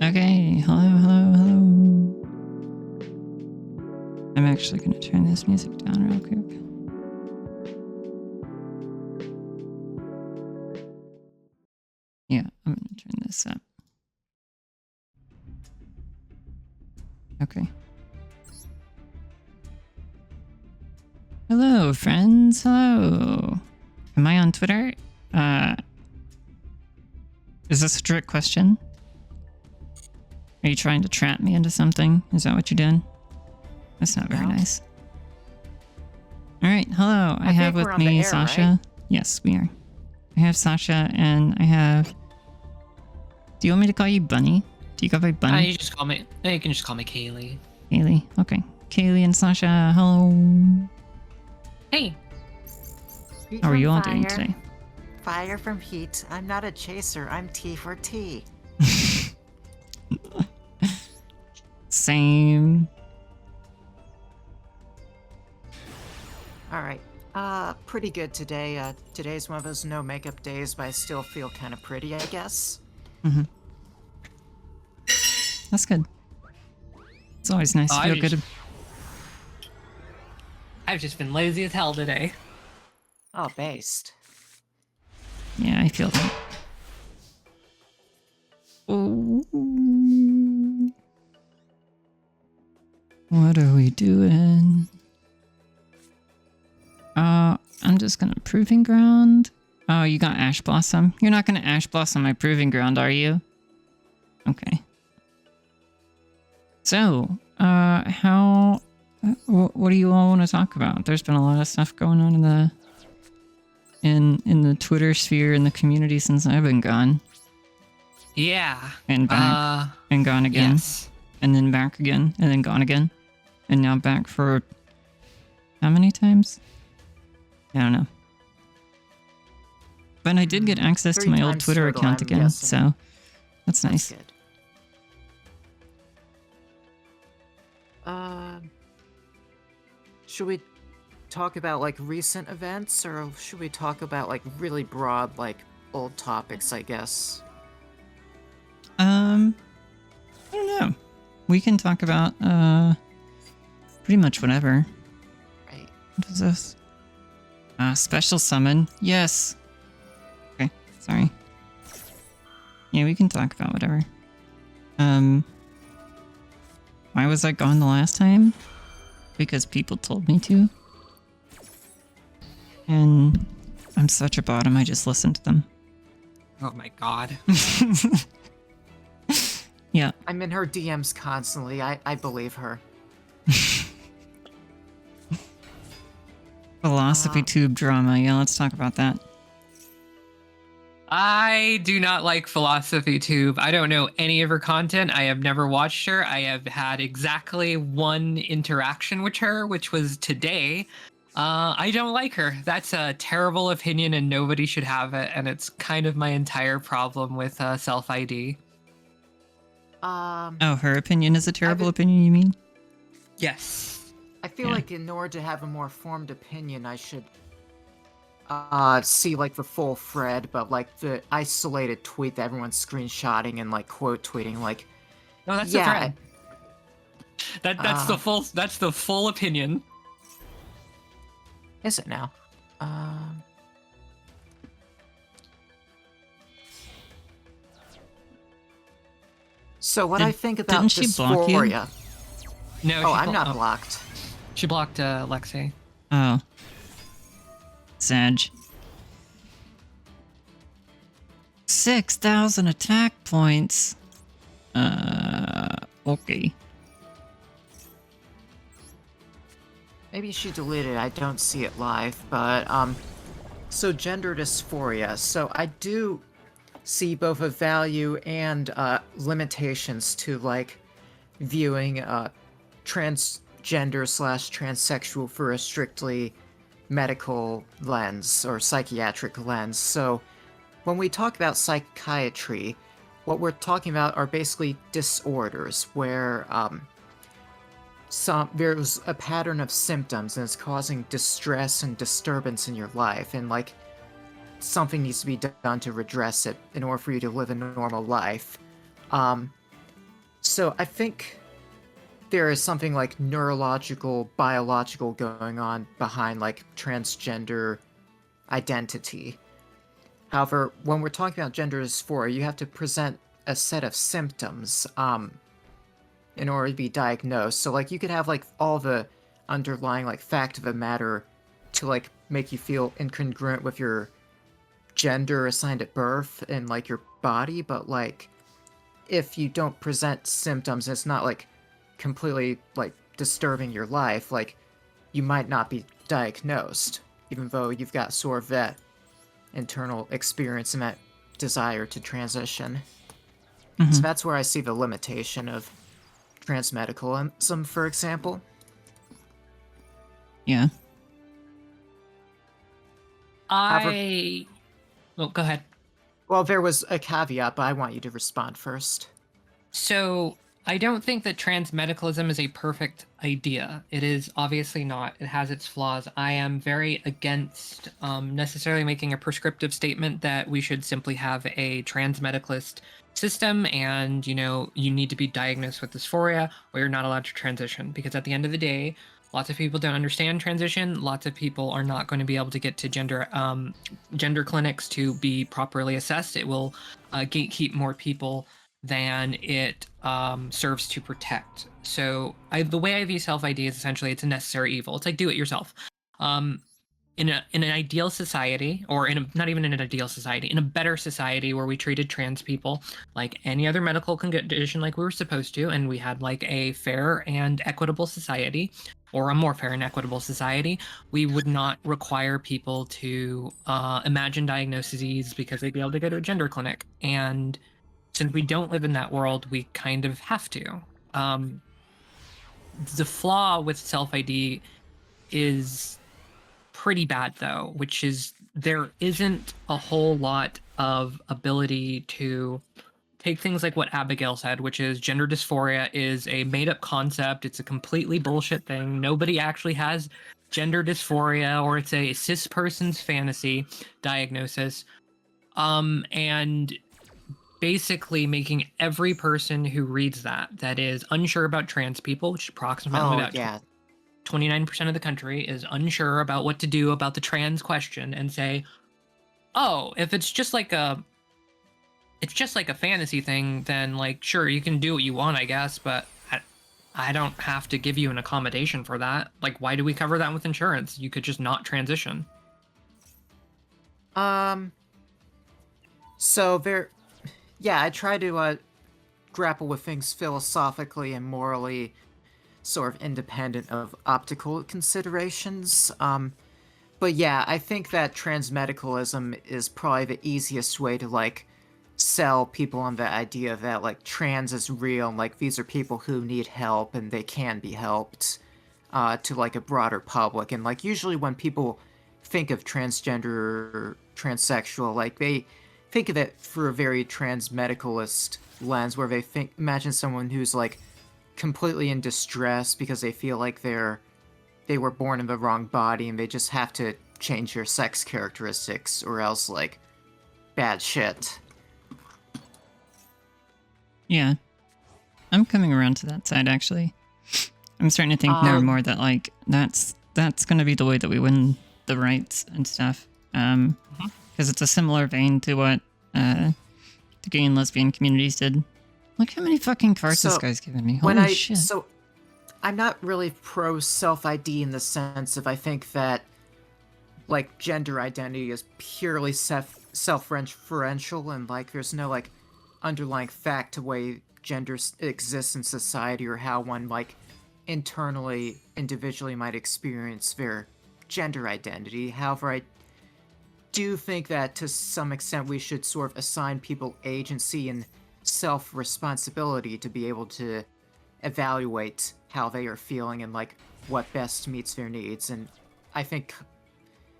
Okay, hello. I'm actually going to turn this music down real quick. Yeah, I'm going to turn this up. Okay. Hello, friends. Hello. Am I on Twitter? Is this a trick question? Are you trying to trap me into something? Is that what you did? That's not very nice. All right, hello. I have with me Sasha. Right? Yes, we are. I have Sasha and I have... Do you want me to call you Bunny? Do you go by Bunny? You just call me... You can just call me Kaylee. Kaylee, okay. Kaylee and Sasha, hello. Hey. How are you all doing today? Fire from heat. I'm not a chaser. I'm T for T. Same. All right. Pretty good today. Today's one of those no makeup days, but I still feel kind of pretty, I guess. Mm-hmm. That's good. It's always nice to feel good. I've just been lazy as hell today. Oh, based. Yeah, I feel that. Oh. What are we doing? I'm just gonna proving ground. Oh, you got Ash Blossom? You're not gonna Ash Blossom my proving ground, are you? Okay. So, what do you all want to talk about? There's been a lot of stuff going on in the Twitter sphere in the community since I've been gone. Yeah. And back and gone again. Yes. And then back again and then gone again. And now back for how many times? I don't know. But I did get access to my old Twitter account again, so that's nice. Good. Should we talk about like recent events, or should we talk about like really broad, like old topics, I guess? I don't know. We can talk about pretty much whatever. Right. What is this? Special summon. Yes. Okay, sorry. Yeah, we can talk about whatever. Why was I gone the last time? Because people told me to. And I'm such a bottom, I just listened to them. Oh my god. Yeah. I'm in her DMs constantly. I believe her. Philosophy tube drama. Yeah, let's talk about that. I do not like Philosophy Tube. I don't know any of her content. I have never watched her. I have had exactly one interaction with her, which was today. I don't like her. That's a terrible opinion and nobody should have it. And it's kind of my entire problem with self-ID. Oh, her opinion is a terrible opinion, you mean? Yes. I feel like in order to have a more formed opinion, I should see like the full thread, but like the isolated tweet that everyone's screenshotting and like quote tweeting, like, no, that's the thread. That's the full opinion. Is it now? So what I think about didn't she block you? No. Oh, I'm not blocked. She blocked Lexi. Oh. Sag. 6,000 attack points. Okay. Maybe she deleted it. I don't see it live, but so gender dysphoria. So I do see both a value and limitations to like viewing transgender/transsexual for a strictly medical lens or psychiatric lens. So when we talk about psychiatry, what we're talking about are basically disorders where there's a pattern of symptoms and it's causing distress and disturbance in your life, and like something needs to be done to redress it in order for you to live a normal life. So I think there is something like neurological, biological going on behind like transgender identity. However, when we're talking about gender dysphoria, you have to present a set of symptoms in order to be diagnosed. So like you could have like all the underlying like fact of the matter to like make you feel incongruent with your gender assigned at birth and like your body, but like if you don't present symptoms, it's not like completely like disturbing your life, like you might not be diagnosed, even though you've got sort of that internal experience and that desire to transition. So that's where I see the limitation of transmedicalism, for example. Yeah. Well, go ahead. Well, there was a caveat, but I want you to respond first. So I don't think that transmedicalism is a perfect idea. It is obviously not. It has its flaws. I am very against necessarily making a prescriptive statement that we should simply have a transmedicalist system and, you know, you need to be diagnosed with dysphoria or you're not allowed to transition. Because at the end of the day, lots of people don't understand transition. Lots of people are not going to be able to get to gender clinics to be properly assessed. It will gatekeep more people than it serves to protect. So the way I view self-ID is essentially it's a necessary evil. It's like do it yourself. In an ideal society, or not even in an ideal society, in a better society where we treated trans people like any other medical condition like we were supposed to, and we had like a fair and equitable society, or a more fair and equitable society, we would not require people to imagine diagnoses because they'd be able to go to a gender clinic. And since we don't live in that world, we kind of have to. The flaw with self-ID is pretty bad, though, which is there isn't a whole lot of ability to take things like what Abigail said, which is gender dysphoria is a made-up concept. It's a completely bullshit thing. Nobody actually has gender dysphoria, or it's a cis person's fantasy diagnosis. And basically making every person who reads that is unsure about trans people, which is approximately about 29% of the country is unsure about what to do about the trans question, and say, oh, if it's just like a fantasy thing, then like sure, you can do what you want, I guess, but I don't have to give you an accommodation for that. Like, why do we cover that with insurance? You could just not transition. So there, yeah, I try to grapple with things philosophically and morally, sort of independent of optical considerations. But yeah, I think that transmedicalism is probably the easiest way to like sell people on the idea that like trans is real and like these are people who need help and they can be helped to like a broader public. And like usually when people think of transgender or transsexual, like they think of it through a very transmedicalist lens where they imagine someone who's like completely in distress because they feel like they were born in the wrong body and they just have to change their sex characteristics or else like bad shit. Yeah. I'm coming around to that side, actually. I'm starting to think more and more that like that's going to be the way that we win the rights and stuff. Because it's a similar vein to what the gay and lesbian communities did. Look how many fucking cards this guy's given me. Holy shit. So, I'm not really pro self-ID in the sense of I think that, like, gender identity is purely self-referential and, like, there's no, like, underlying fact to way gender exists in society or how one, like, individually might experience their gender identity. However, I do think that to some extent we should sort of assign people agency and self-responsibility to be able to evaluate how they are feeling and like what best meets their needs. And I think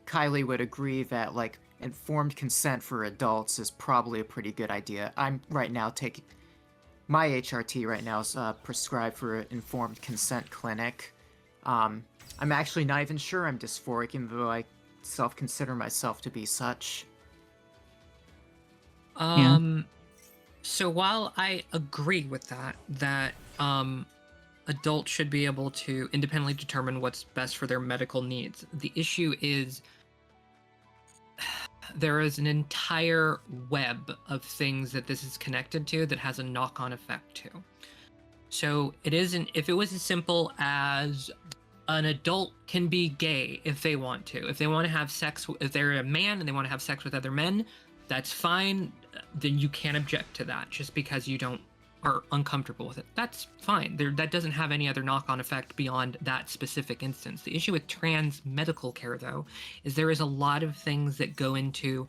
Kylie would agree that like informed consent for adults is probably a pretty good idea. I'm right now taking my HRT right now is prescribed for an informed consent clinic. I'm actually not even sure I'm dysphoric, even though I self-consider myself to be such. So while I agree with that adults should be able to independently determine what's best for their medical needs, the issue is there is an entire web of things that this is connected to that has a knock-on effect to. So it isn't, if it was as simple as an adult can be gay if they want to. If they want to have sex, if they're a man and they want to have sex with other men, that's fine. Then you can't object to that just because you are uncomfortable with it. That's fine. That doesn't have any other knock-on effect beyond that specific instance. The issue with trans medical care, though, is there is a lot of things that go into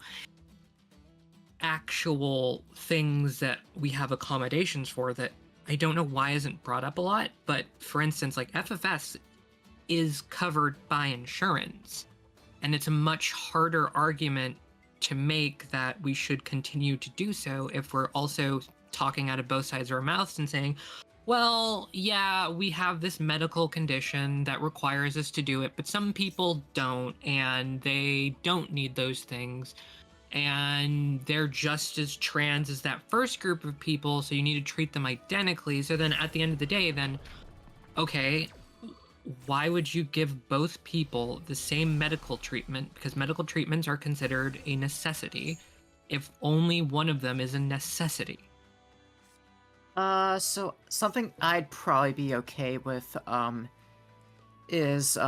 actual things that we have accommodations for that I don't know why isn't brought up a lot. But for instance, like FFS is covered by insurance, and it's a much harder argument to make that we should continue to do so if we're also talking out of both sides of our mouths and saying, well, yeah, we have this medical condition that requires us to do it, but some people don't, and they don't need those things, and they're just as trans as that first group of people, so you need to treat them identically. So then at the end of the day, then, okay, why would you give both people the same medical treatment? Because medical treatments are considered a necessity if only one of them is a necessity. So something I'd probably be okay with, is,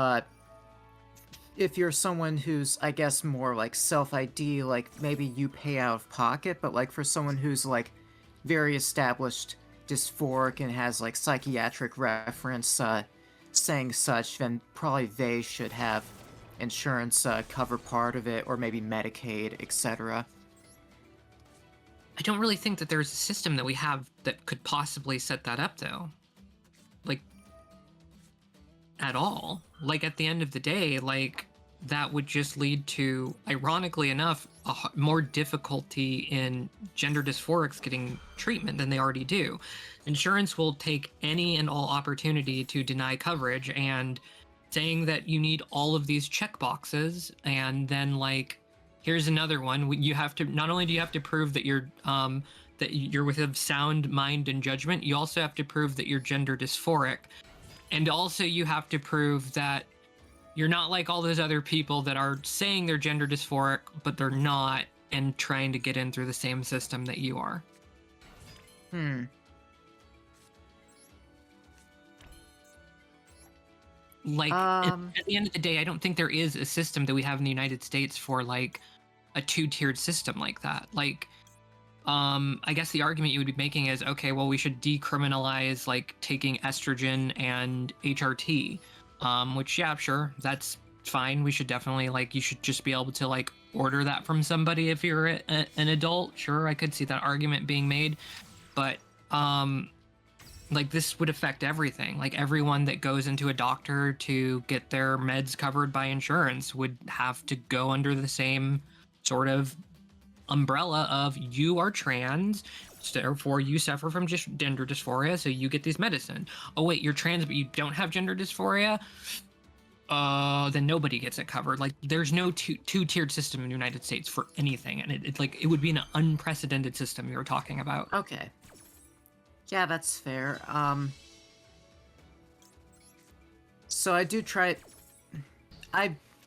if you're someone who's, I guess, more like self-ID, like maybe you pay out of pocket, but like for someone who's like very established dysphoric and has like psychiatric reference, saying such, then probably they should have insurance cover part of it, or maybe Medicaid, etc. I don't really think that there's a system that we have that could possibly set that up, though. Like, at all. Like, at the end of the day, like, that would just lead to, ironically enough, more difficulty in gender dysphorics getting treatment than they already do. Insurance will take any and all opportunity to deny coverage, and saying that you need all of these checkboxes, and then like, here's another one. You have to, not only do you have to prove that you're with a sound mind and judgment, you also have to prove that you're gender dysphoric, and also you have to prove that you're not like all those other people that are saying they're gender dysphoric, but they're not, and trying to get in through the same system that you are. Like, at the end of the day, I don't think there is a system that we have in the United States for, like, a two-tiered system like that. Like, I guess the argument you would be making is, okay, well, we should decriminalize, like, taking estrogen and HRT, which, yeah, sure, that's fine. We should definitely, like, you should just be able to, like, order that from somebody if you're an adult. Sure, I could see that argument being made, but, like, this would affect everything. Like, everyone that goes into a doctor to get their meds covered by insurance would have to go under the same sort of umbrella of, you are trans, therefore you suffer from just gender dysphoria, so you get this medicine. Oh wait, you're trans but you don't have gender dysphoria? Then nobody gets it covered. Like, there's no two-tiered system in the United States for anything, and it's like, it would be an unprecedented system you were talking about. Okay. Yeah, that's fair. So I do try...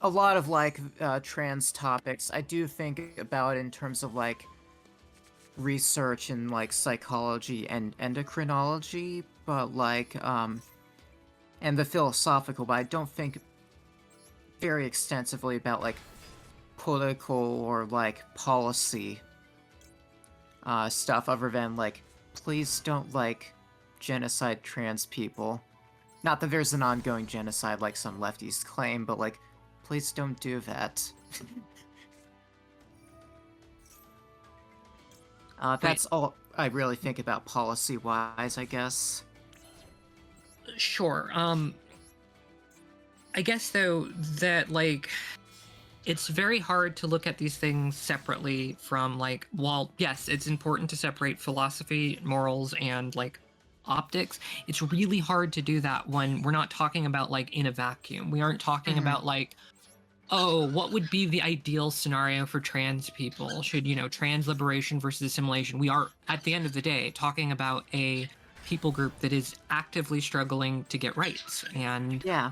a lot of, like, trans topics, I do think about in terms of, like, research in, like, psychology and endocrinology, but, like, and the philosophical, but I don't think very extensively about, like, political or, like, policy stuff, other than, like, please don't, like, genocide trans people. Not that there's an ongoing genocide like some lefties claim, but, like, please don't do that. That's all I really think about policy-wise, I guess. Sure. I guess, though, that, like, it's very hard to look at these things separately from, like, while, yes, it's important to separate philosophy, morals, and, like, optics, it's really hard to do that when we're not talking about, like, in a vacuum. We aren't talking about, like, oh, what would be the ideal scenario for trans people? Should, trans liberation versus assimilation? We are, at the end of the day, talking about a people group that is actively struggling to get rights. And Yeah.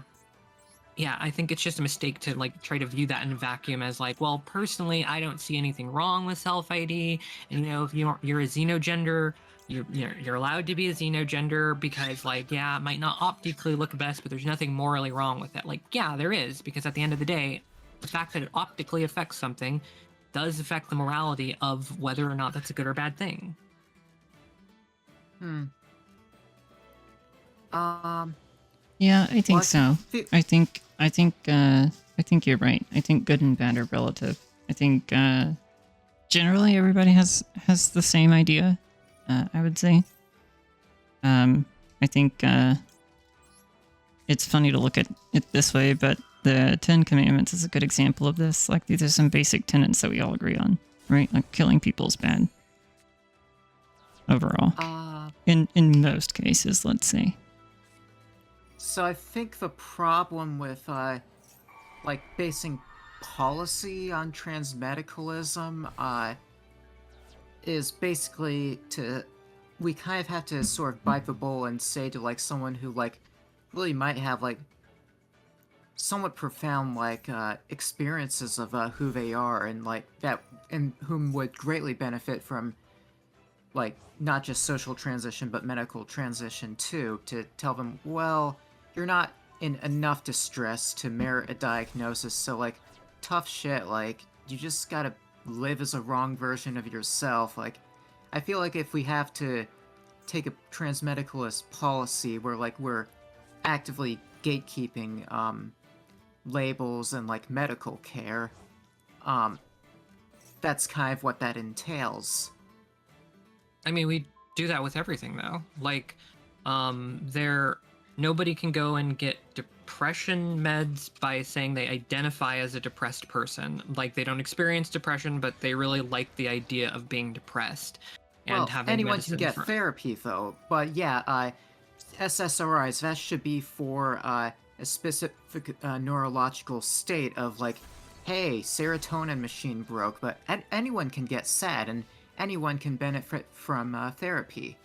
yeah, I think it's just a mistake to try to view that in a vacuum as well, personally, I don't see anything wrong with self-ID. And if you're a xenogender, you're allowed to be a xenogender because yeah, it might not optically look best, but there's nothing morally wrong with it. Yeah, there is, because at the end of the day, the fact that it optically affects something does affect the morality of whether or not that's a good or bad thing. Yeah, I think Well, so. I think you're right. I think good and bad are relative. I think generally everybody has the same idea. I would say. I think it's funny to look at it this way, but the 10 Commandments is a good example of this. These are some basic tenets that we all agree on, right? Killing people is bad. Overall. In most cases, let's say. So I think the problem with basing policy on transmedicalism is basically we kind of have to sort of bite the bullet and say to someone who really might have somewhat profound experiences of who they are, and that, and whom would greatly benefit from not just social transition but medical transition too, to tell them, well, you're not in enough distress to merit a diagnosis, so tough shit, you just gotta live as a wrong version of yourself. I feel if we have to take a transmedicalist policy where we're actively gatekeeping labels and medical care, that's kind of what that entails. I mean, we do that with everything, though. Nobody can go and get depression meds by saying they identify as a depressed person. They don't experience depression, but they really like the idea of being depressed. And having anyone can get therapy, though. But yeah, SSRIs, that should be for a specific neurological state of hey, serotonin machine broke, but anyone can get sad, and anyone can benefit from therapy.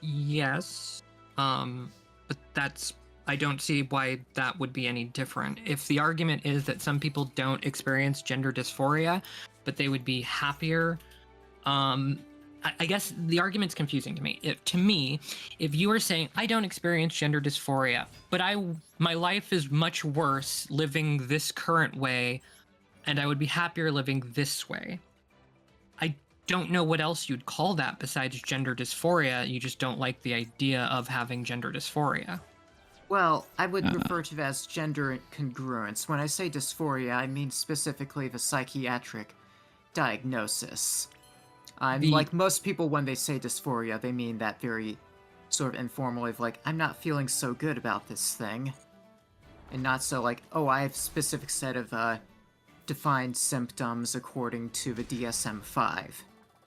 Yes, but I don't see why that would be any different. If the argument is that some people don't experience gender dysphoria, but they would be happier, I guess the argument's confusing to me. If you are saying, I don't experience gender dysphoria, but my life is much worse living this current way, and I would be happier living this way, I don't know what else you'd call that besides gender dysphoria. You just don't like the idea of having gender dysphoria. Well, I would refer to it as gender congruence. When I say dysphoria, I mean specifically the psychiatric diagnosis. Most people, when they say dysphoria, they mean that very sort of informally of I'm not feeling so good about this thing. And not so oh, I have a specific set of defined symptoms according to the DSM-5.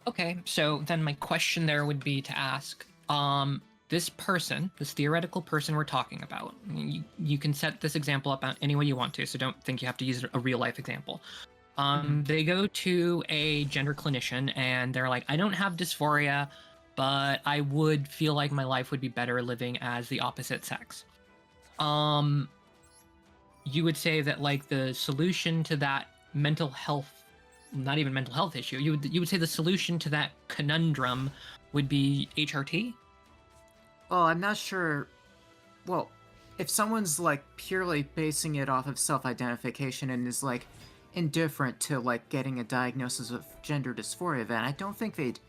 Okay, so then my question there would be to ask, this theoretical person we're talking about, you can set this example up any way you want to, so don't think you have to use a real life example. They go to a gender clinician and they're like, I don't have dysphoria, but I would feel like my life would be better living as the opposite sex. You would say that the solution to that mental health, not even mental health issue, you would say the solution to that conundrum would be HRT? Oh, I'm not sure. Well, if someone's purely basing it off of self-identification and is indifferent to getting a diagnosis of gender dysphoria, then I don't think they'd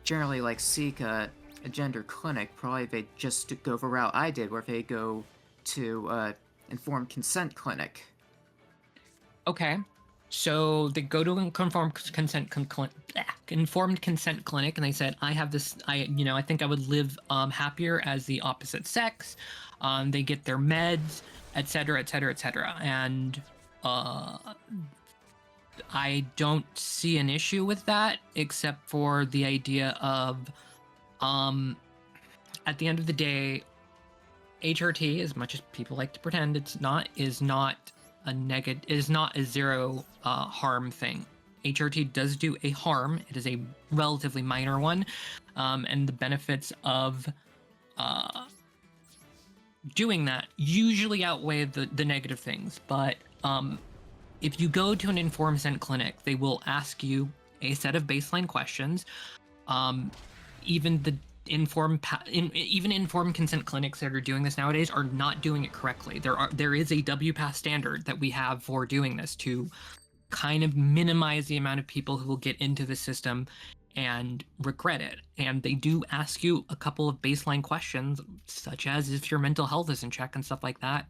generally seek a gender clinic. Probably they'd just go the route I did, where they go to informed consent clinic. Okay, so they go to an informed consent clinic, and they said, I have this, I think I would live happier as the opposite sex. They get their meds, etc., etc., etc., and I don't see an issue with that, except for the idea of, at the end of the day, HRT, as much as people like to pretend it's not, is not a zero harm thing. HRT does do a harm. It is a relatively minor one, and the benefits of doing that usually outweigh the negative things. But if you go to an informed consent clinic, they will ask you a set of baseline questions. Even the informed consent clinics that are doing this nowadays are not doing it correctly. There is a WPATH standard that we have for doing this to kind of minimize the amount of people who will get into the system and regret it. And they do ask you a couple of baseline questions, such as if your mental health is in check and stuff like that.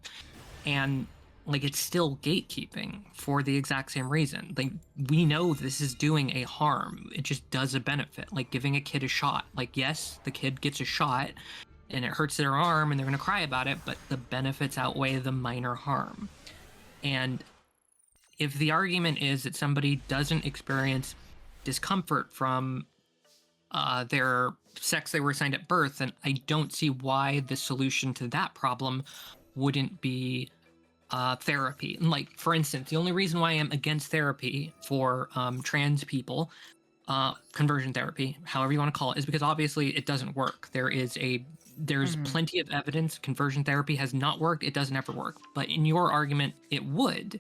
And like, it's still gatekeeping for the exact same reason. Like, we know this is doing a harm. It just does a benefit, like giving a kid a shot. Like, yes, the kid gets a shot and it hurts their arm and they're going to cry about it, but the benefits outweigh the minor harm. And if the argument is that somebody doesn't experience discomfort from their sex they were assigned at birth, then I don't see why the solution to that problem wouldn't be therapy. And like, for instance, the only reason why I'm against therapy for trans people, conversion therapy, however you want to call it, is because obviously it doesn't work. There's plenty of evidence conversion therapy has not worked. It doesn't ever work. But in your argument, it would.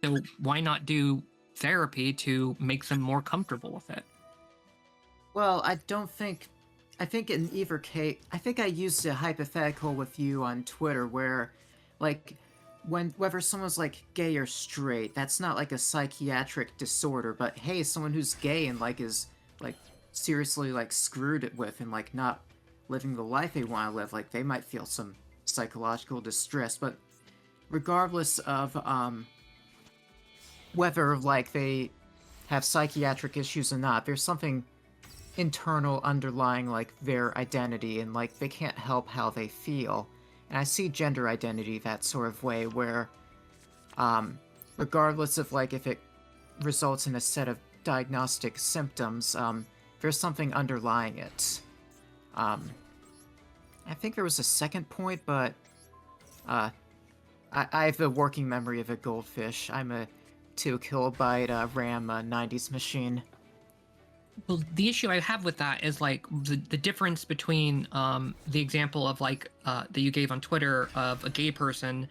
So why not do therapy to make them more comfortable with it? Well, I think in either case, I think I used a hypothetical with you on Twitter where, like, whether someone's like gay or straight, that's not like a psychiatric disorder, but hey, someone who's gay and like is like seriously like screwed it with and like not living the life they want to live, like they might feel some psychological distress. But regardless of whether like they have psychiatric issues or not, there's something internal underlying like their identity, and like they can't help how they feel. And I see gender identity that sort of way where regardless of like if it results in a set of diagnostic symptoms, there's something underlying it. I think there was a second point, but I have the working memory of a goldfish. I'm a 2 kilobyte RAM 90s machine. Well, the issue I have with that is like the difference between the example of like that you gave on Twitter of a gay person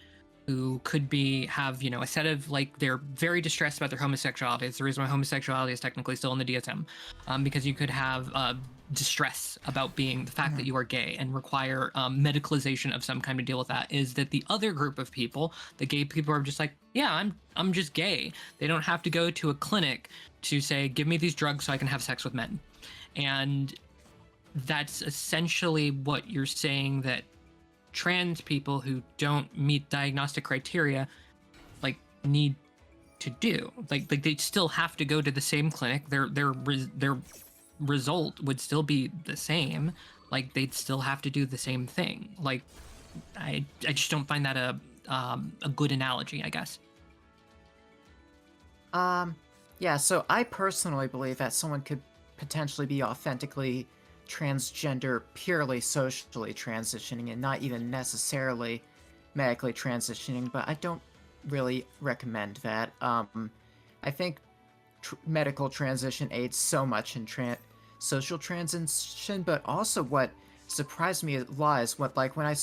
who could have a set of like, they're very distressed about their homosexuality. It's the reason why homosexuality is technically still in the DSM, because you could have distress about being the fact that you are gay and require medicalization of some kind to deal with that. Is that the other group of people, the gay people, are just like, yeah, I'm just gay. They don't have to go to a clinic to say, give me these drugs so I can have sex with men. And that's essentially what you're saying that trans people who don't meet diagnostic criteria like need to do. Like they still have to go to the same clinic. Their result would still be the same. Like they'd still have to do the same thing. Like I just don't find that a good analogy, I guess. Yeah, so I personally believe that someone could potentially be authentically transgender, purely socially transitioning, and not even necessarily medically transitioning, but I don't really recommend that. I think medical transition aids so much in social transition, but also what surprised me a lot is what, like, when I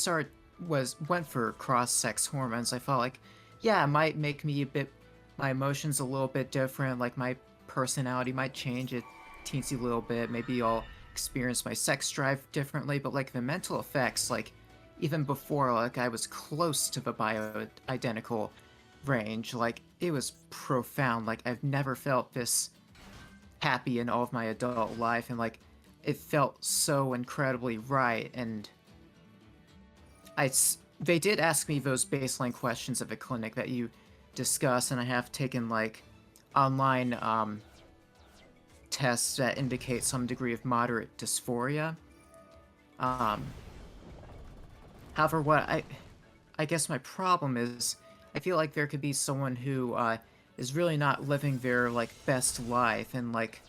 went for cross-sex hormones, I felt like, yeah, it might make me my emotions a little bit different, like my personality might change a teensy little bit, maybe I'll experience my sex drive differently, but like the mental effects, like even before like I was close to the bio-identical range, like it was profound. Like I've never felt this happy in all of my adult life, and like it felt so incredibly right. And they did ask me those baseline questions at the clinic that you discuss, and I have taken like online tests that indicate some degree of moderate dysphoria. However, what I guess my problem is, I feel like there could be someone who is really not living their like best life and like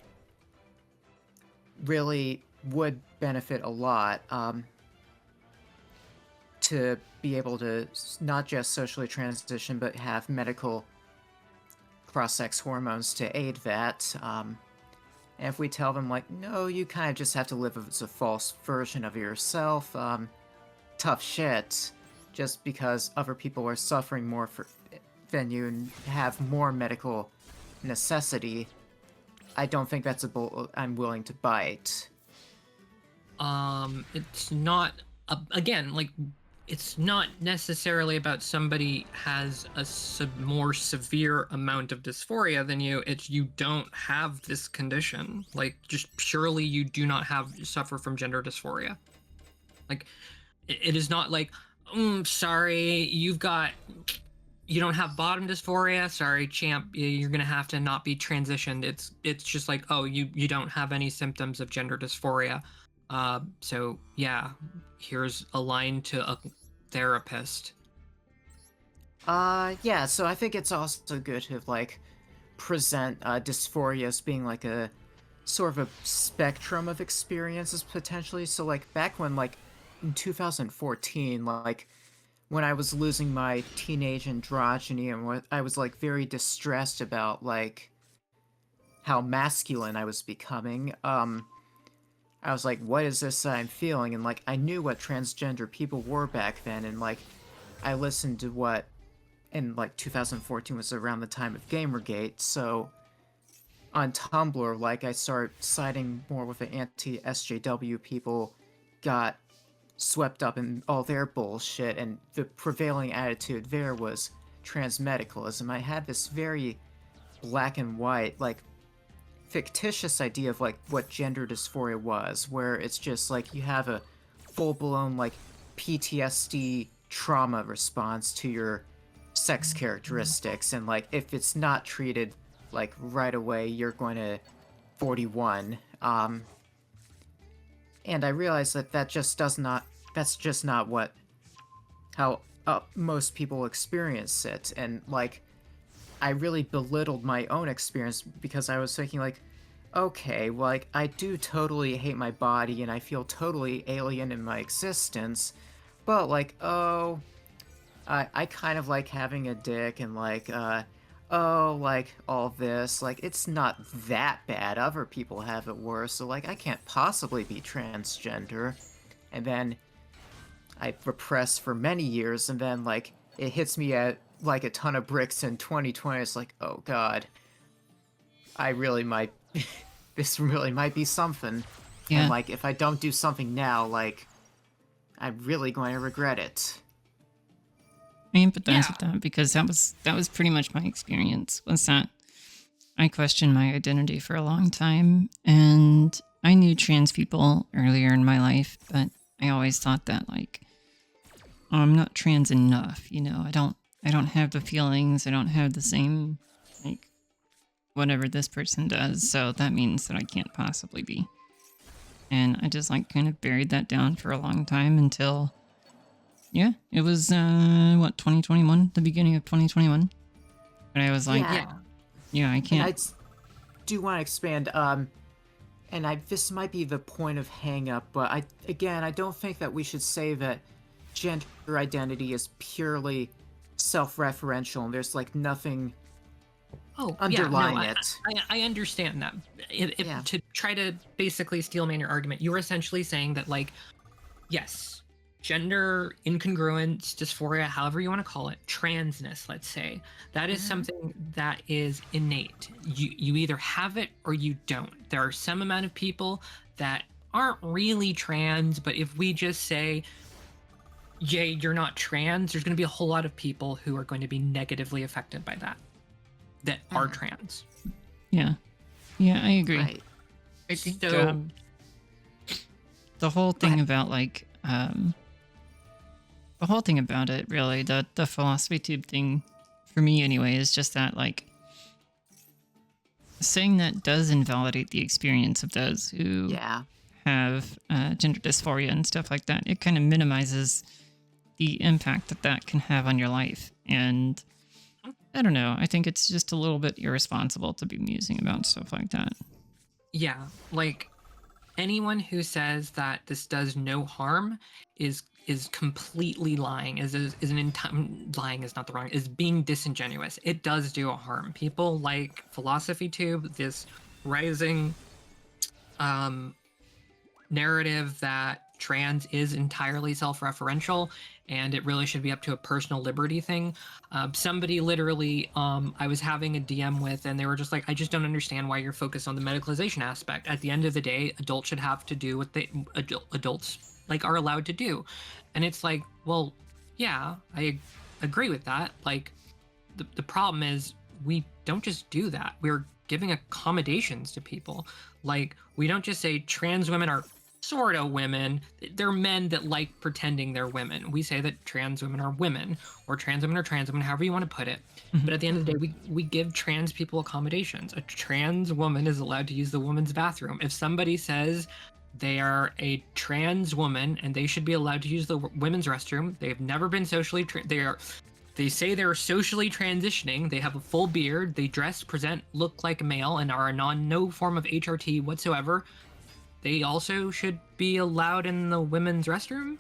really would benefit a lot to be able to not just socially transition, but have medical cross-sex hormones to aid that. And if we tell them, like, no, you kind of just have to live as a false version of yourself, tough shit, just because other people are suffering more than you and have more medical necessity, I don't think that's a bull I'm willing to bite. It's not, again, like, it's not necessarily about somebody has a more severe amount of dysphoria than you. It's you don't have this condition. Like, just purely you do not suffer from gender dysphoria. Like, it is not like, sorry, you don't have bottom dysphoria. Sorry, champ, you're gonna have to not be transitioned. It's just like, oh, you don't have any symptoms of gender dysphoria. So yeah, here's a line to a therapist. Yeah, so I think it's also good to, like, present dysphoria as being, like, a sort of a spectrum of experiences, potentially. So, like, back when, like, in 2014, like, when I was losing my teenage androgyny and I was, like, very distressed about, like, how masculine I was becoming, I was like, what is this I'm feeling? And, like, I knew what transgender people were back then, and, like, I listened to what, in, like, 2014 was around the time of Gamergate, so on Tumblr, like, I started siding more with the anti-SJW people, got swept up in all their bullshit, and the prevailing attitude there was transmedicalism. I had this very black and white, like, fictitious idea of, like, what gender dysphoria was, where it's just, like, you have a full-blown, like, PTSD trauma response to your sex characteristics, and, like, if it's not treated, like, right away, you're going to 41. And I realized that that's just not how most people experience it, and, like, I really belittled my own experience because I was thinking, like, okay, well, like, I do totally hate my body and I feel totally alien in my existence, but, like, oh, I kind of like having a dick and, like, oh, like, all this, like, it's not that bad. Other people have it worse, so, like, I can't possibly be transgender. And then I repress for many years, and then, like, it hits me at, like, a ton of bricks in 2020. It's like, oh god, I really might, this really might be something. Yeah. And, like, if I don't do something now, like, I'm really going to regret it. I empathize with that because that was pretty much my experience, was that I questioned my identity for a long time, and I knew trans people earlier in my life, but I always thought that, like, oh, I'm not trans enough, you know, I don't have the feelings, I don't have the same, like, whatever this person does, so that means that I can't possibly be. And I just, like, kind of buried that down for a long time until, yeah, it was, 2021? The beginning of 2021? And I was like, yeah, I can't. And I do want to expand, and this might be the point of hang-up, but I don't think that we should say that gender identity is purely self-referential and there's, like, nothing underlying it. I understand that. To try to basically steelman your argument, you're essentially saying that, like, yes, gender incongruence, dysphoria, however you want to call it, transness, let's say, that is something that is innate. You either have it or you don't. There are some amount of people that aren't really trans, but if we just say, yeah, you're not trans, there's going to be a whole lot of people who are going to be negatively affected by that are trans. Yeah, I agree. Right. I think So- the whole thing about, like, the whole thing about it, really, the philosophy tube thing, for me anyway, is just that, like, saying that does invalidate the experience of those who have gender dysphoria and stuff like that. It kind of minimizes the impact that can have on your life. And I don't know, I think it's just a little bit irresponsible to be musing about stuff like that. Yeah, like, anyone who says that this does no harm is is completely lying. Lying is not the wrong. Is being disingenuous. It does do harm. People like Philosophy Tube, this rising narrative that trans is entirely self-referential and it really should be up to a personal liberty thing. Somebody literally I was having a DM with, and they were just like, I just don't understand why you're focused on the medicalization aspect. At the end of the day, adults should have to do what adults like are allowed to do. And it's like, well, yeah, I agree with that. Like the problem is we don't just do that. We're giving accommodations to people. Like, we don't just say trans women are sort of women. They're men that like pretending they're women. We say that trans women are women, or trans women are trans women, however you want to put it. But at the end of the day, we give trans people accommodations. A trans woman is allowed to use the woman's bathroom. If somebody says they are a trans woman and they should be allowed to use the women's restroom, they have never been socially they say they're socially transitioning, they have a full beard, they dress, present, look like a male, and are on no form of HRT whatsoever, they also should be allowed in the women's restroom?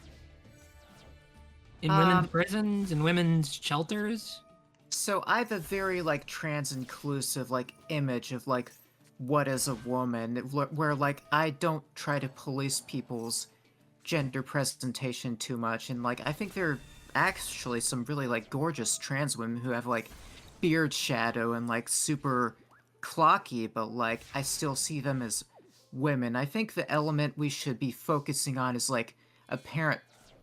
In women's prisons, in women's shelters? So I have a very, like, trans-inclusive, like, image of, like, what is a woman, where, like, I don't try to police people's gender presentation too much, and, like, I think there are actually some really, like, gorgeous trans women who have, like, beard shadow and, like, super clocky, but, like, I still see them as women. I think the element we should be focusing on is, like, apparent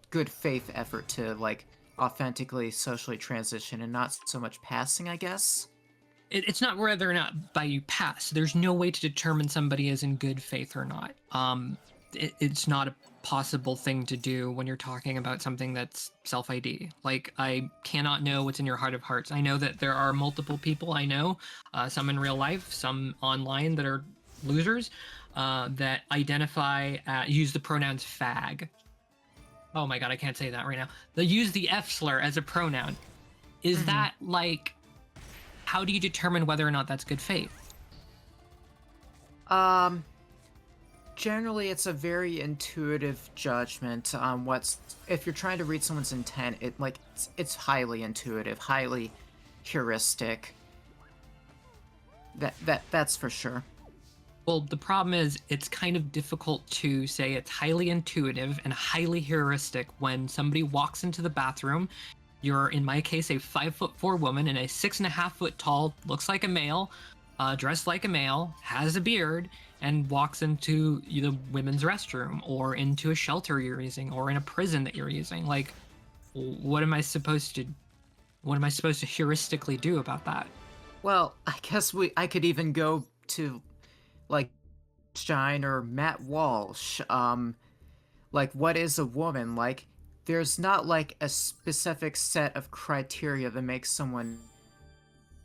good faith effort to, like, authentically socially transition and not so much passing, I guess. It's not whether or not by you pass. There's no way to determine somebody is in good faith or not. It's not a possible thing to do when you're talking about something that's self-ID. Like, I cannot know what's in your heart of hearts. I know that there are multiple people I know, some in real life, some online, that are losers, that identify, use the pronouns fag. Oh my god, I can't say that right now. They use the F slur as a pronoun. Is that, like, how do you determine whether or not that's good faith? Generally, it's a very intuitive judgment on if you're trying to read someone's intent, it's highly intuitive, highly heuristic. That's for sure. Well, the problem is it's kind of difficult to say it's highly intuitive and highly heuristic when somebody walks into the bathroom. You're, in my case, a 5'4" woman and a 6.5 foot tall, looks like a male, dressed like a male, has a beard, and walks into the women's restroom or into a shelter you're using or in a prison that you're using. Like, what am I supposed to heuristically do about that? Well, I guess I could even go to, like, Shine or Matt Walsh. Like, what is a woman? Like, there's not, like, a specific set of criteria that makes someone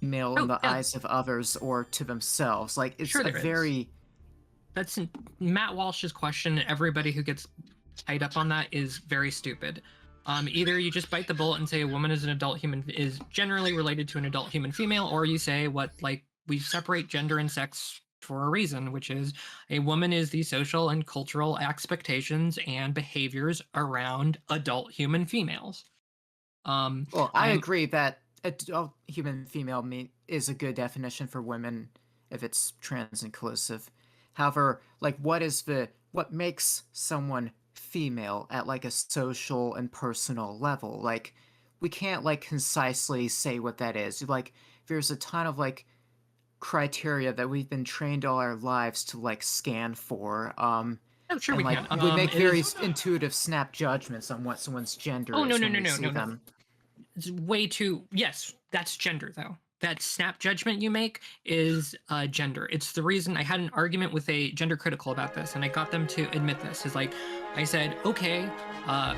male in the eyes of others or to themselves. Like, it's sure a very... That's Matt Walsh's question. Everybody who gets tied up on that is very stupid. Either you just bite the bullet and say a woman is an adult human, is generally related to an adult human female, or you say we separate gender and sex for a reason, which is a woman is the social and cultural expectations and behaviors around adult human females. Well, I agree that adult human female is a good definition for women if it's trans inclusive. However, like, what makes someone female at, like, a social and personal level? Like, we can't, like, concisely say what that is. Like, there's a ton of, like, criteria that we've been trained all our lives to, like, scan for. I'm sure we can. We make very intuitive snap judgments on what someone's gender is. No. It's way too... Yes, that's gender, though. That snap judgment you make is gender. It's the reason I had an argument with a gender critical about this, and I got them to admit this. Is like, I said, okay, I'll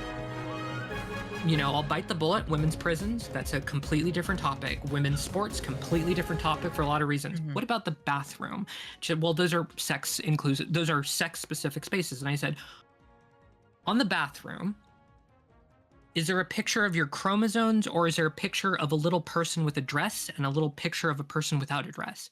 bite the bullet. Women's prisons, that's a completely different topic. Women's sports, completely different topic for a lot of reasons. What about the bathroom? She said, well, those are sex inclusive. Those are sex-specific spaces. And I said, on the bathroom, is there a picture of your chromosomes, or is there a picture of a little person with a dress and a little picture of a person without a dress?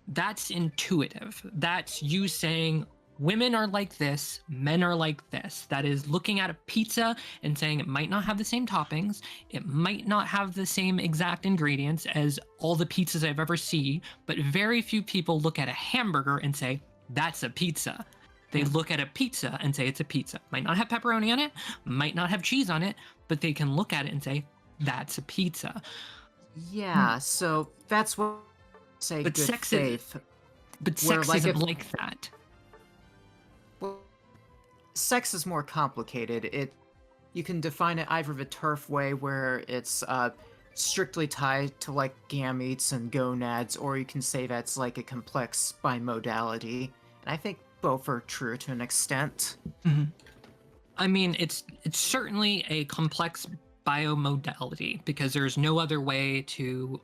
That's intuitive. That's you saying, women are like this, men are like this. That is looking at a pizza and saying it might not have the same toppings, it might not have the same exact ingredients as all the pizzas I've ever seen, but very few people look at a hamburger and say, that's a pizza. They look at a pizza and say it's a pizza. Might not have pepperoni on it, might not have cheese on it, but they can look at it and say, that's a pizza. Yeah, so that's what I say But good sex faith. But where, sex like, isn't if- like that. Well, sex is more complicated. You can define it either the turf way, where it's strictly tied to like gametes and gonads, or you can say that's like a complex bimodality. And I think both are true to an extent. I mean, it's certainly a complex biomodality because there's no other way to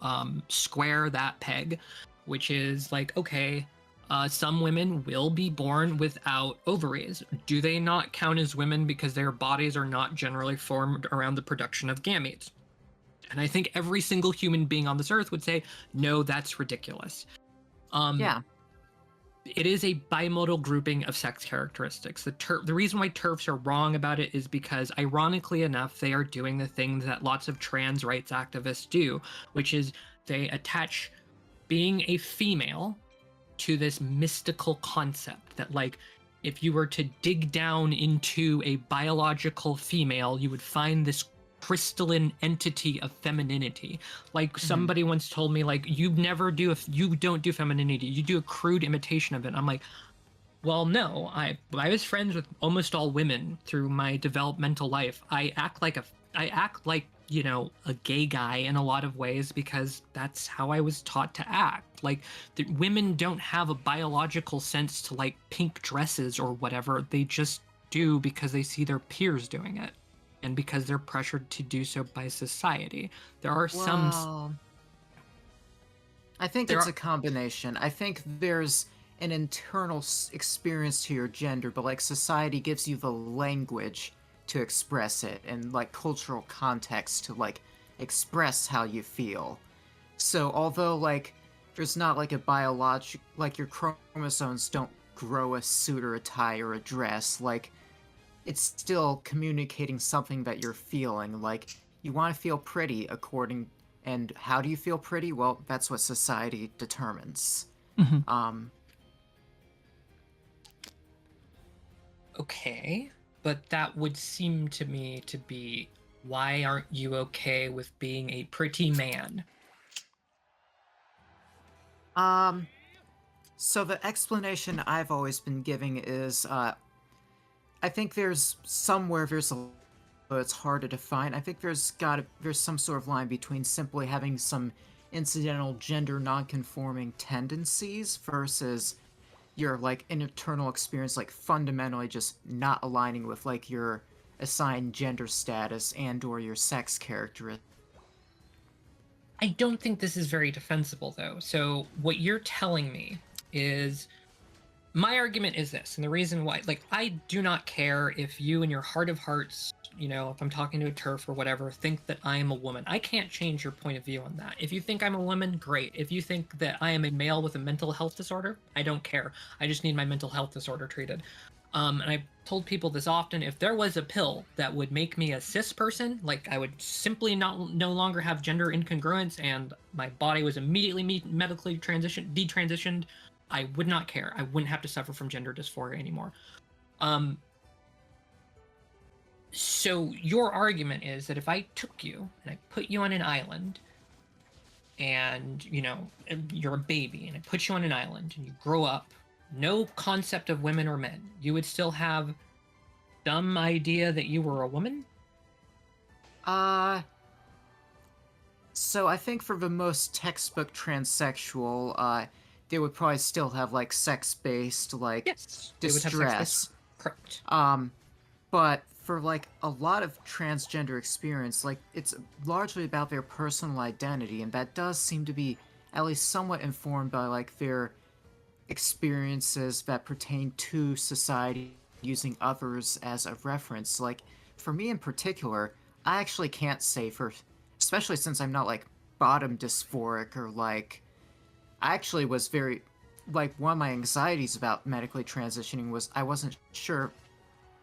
square that peg, which is like, okay, some women will be born without ovaries. Do they not count as women because their bodies are not generally formed around the production of gametes? And I think every single human being on this earth would say, no, that's ridiculous. Yeah. It is a bimodal grouping of sex characteristics. The reason why TERFs are wrong about it is because, ironically enough, they are doing the things that lots of trans rights activists do, which is they attach being a female to this mystical concept that, like, if you were to dig down into a biological female, you would find this crystalline entity of femininity. Like somebody once told me, like, you don't do femininity, you do a crude imitation of it. I'm like, well, no, I was friends with almost all women through my developmental life. I act like, you know, a gay guy in a lot of ways because that's how I was taught to act. Like, women don't have a biological sense to like pink dresses or whatever. They just do because they see their peers doing it. And because they're pressured to do so by society. There are some... I think it's a combination. I think there's an internal experience to your gender, but like society gives you the language to express it and like cultural context to like express how you feel. So although like there's not like a biologic, like your chromosomes don't grow a suit or a tie or a dress, like it's still communicating something that you're feeling. Like, you want to feel pretty and how do you feel pretty? Well, that's what society determines. Okay, but that would seem to me to be, why aren't you okay with being a pretty man? So the explanation I've always been giving is, I think there's somewhere but it's hard to define. I think there's some sort of line between simply having some incidental gender non-conforming tendencies versus your like internal experience like fundamentally just not aligning with like your assigned gender status and or your sex characteristic. I don't think this is very defensible though. So what you're telling me is, my argument is this, and the reason why, like, I do not care if you in your heart of hearts, you know, if I'm talking to a TERF or whatever, think that I am a woman. I can't change your point of view on that. If you think I'm a woman, great. If you think that I am a male with a mental health disorder, I don't care. I just need my mental health disorder treated. And I've told people this often, if there was a pill that would make me a cis person, like I would simply no longer have gender incongruence and my body was immediately medically detransitioned, I would not care. I wouldn't have to suffer from gender dysphoria anymore. So your argument is that if I took you and I put you on an island and, you know, you're a baby and I put you on an island and you grow up, no concept of women or men, you would still have some idea that you were a woman? So I think for the most textbook transsexual, they would probably still have like sex-based like distress. Correct. But for like a lot of transgender experience, like it's largely about their personal identity, and that does seem to be at least somewhat informed by like their experiences that pertain to society using others as a reference. Like for me in particular, I actually can't say especially since I'm not like bottom dysphoric or like, I actually was very like one of my anxieties about medically transitioning was I wasn't sure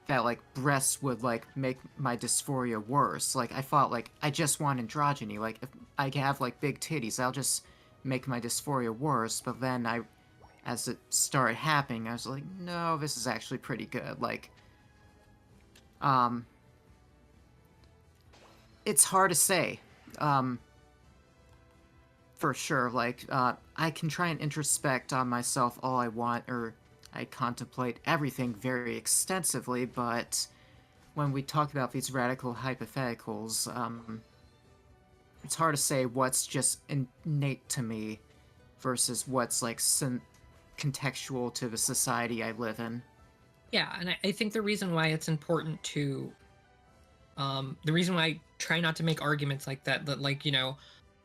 that like breasts would like make my dysphoria worse. Like I thought like I just want androgyny. Like if I have like big titties, I'll just make my dysphoria worse. But then as it started happening, I was like, no, this is actually pretty good. Like, it's hard to say, for sure. Like, I can try and introspect on myself all I want, or I contemplate everything very extensively, but when we talk about these radical hypotheticals, it's hard to say what's just innate to me versus what's like contextual to the society I live in. Yeah, and I think the reason why it's important to, the reason why I try not to make arguments like that like, you know,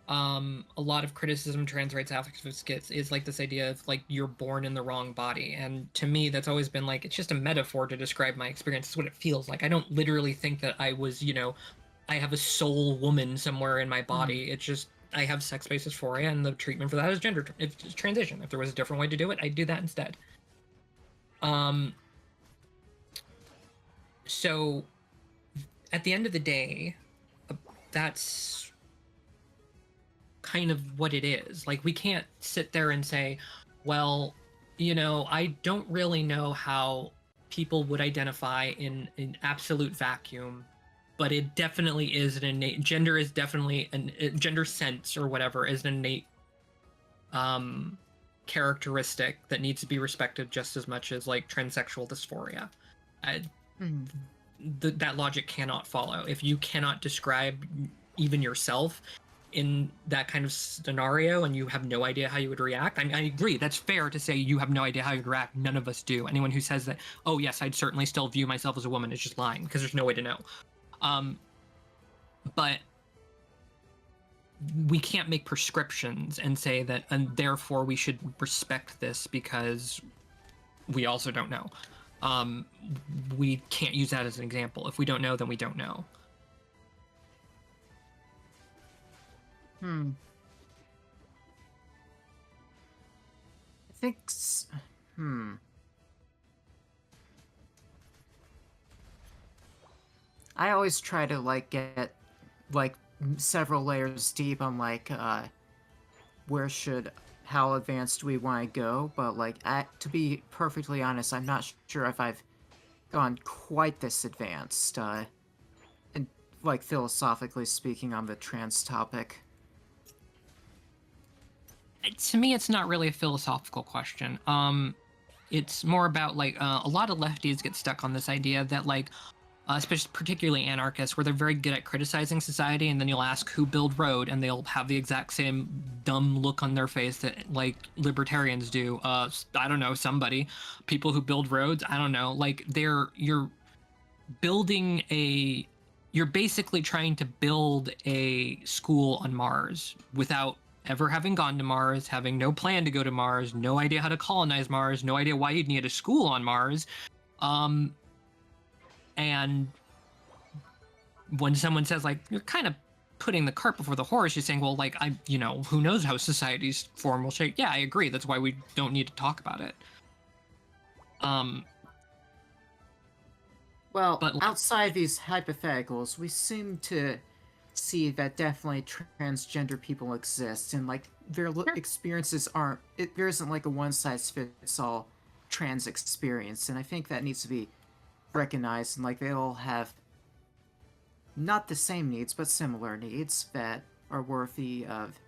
a lot of criticism trans rights activists gets is like this idea of like you're born in the wrong body, and to me that's always been like it's just a metaphor to describe my experience. It's what it feels like. I don't literally think that I was, you know, I have a soul woman somewhere in my body. It's just I have sex-based dysphoria, and the treatment for that is it's transition. If there was a different way to do it, I'd do that instead. So at the end of the day, that's kind of what it is. Like, we can't sit there and say, well, you know, I don't really know how people would identify in an absolute vacuum, but it definitely is an innate, gender is definitely gender sense or whatever is an innate characteristic that needs to be respected just as much as like transsexual dysphoria. That logic cannot follow. If you cannot describe even yourself in that kind of scenario and you have no idea how you would react, I mean, I agree, that's fair to say you have no idea how you'd react. None of us do. Anyone who says that, oh yes, I'd certainly still view myself as a woman, is just lying, because there's no way to know. But we can't make prescriptions and say that, and therefore we should respect this because we also don't know. We can't use that as an example. If we don't know, then we don't know. I think. I always try to like get like several layers deep on like how advanced we want to go, but like to be perfectly honest, I'm not sure if I've gone quite this advanced, and like philosophically speaking on the trans topic. To me, it's not really a philosophical question. It's more about like a lot of lefties get stuck on this idea that like, especially particularly anarchists, where they're very good at criticizing society, and then you'll ask who built road, and they'll have the exact same dumb look on their face that like libertarians do. I don't know, somebody, people who build roads, I don't know, like you're basically trying to build a school on Mars without ever having gone to Mars, having no plan to go to Mars, no idea how to colonize Mars, no idea why you'd need a school on Mars. And when someone says, like, you're kind of putting the cart before the horse, you're saying, well, like, you know, who knows how societies form will shape. Yeah, I agree. That's why we don't need to talk about it. Well, but outside these hypotheticals, we seem to see that definitely transgender people exist, and like their experiences there isn't like a one-size-fits-all trans experience, and I think that needs to be recognized, and like they all have not the same needs but similar needs that are worthy of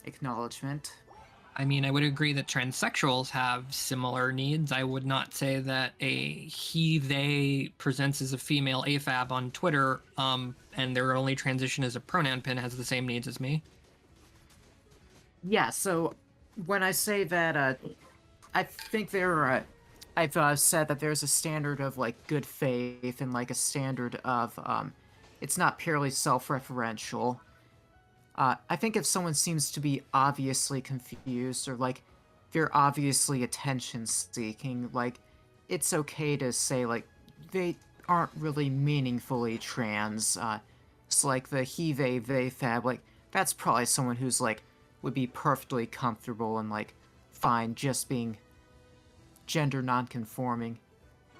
acknowledgement. I mean, I would agree that transsexuals have similar needs. I would not say that a they presents as a female AFAB on Twitter, and their only transition is a pronoun pin, has the same needs as me. Yeah, so when I say that, I think I've said that there's a standard of like good faith and like a standard of it's not purely self-referential. I think if someone seems to be obviously confused or like they're obviously attention-seeking, like it's okay to say like they aren't really meaningfully trans. It's like the they fab, like that's probably someone who's like would be perfectly comfortable and like fine just being gender non-conforming.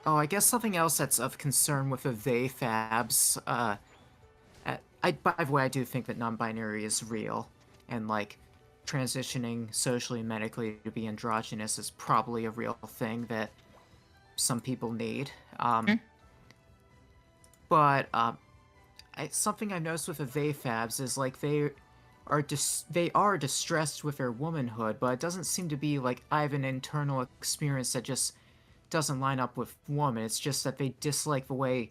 Oh, I guess something else that's of concern with the they fabs. By the way, I do think that non-binary is real, and like transitioning socially and medically to be androgynous is probably a real thing that some people need. But something I've noticed with the they fabs is like they are distressed with their womanhood, but it doesn't seem to be like I have an internal experience that just doesn't line up with woman. It's just that they dislike the way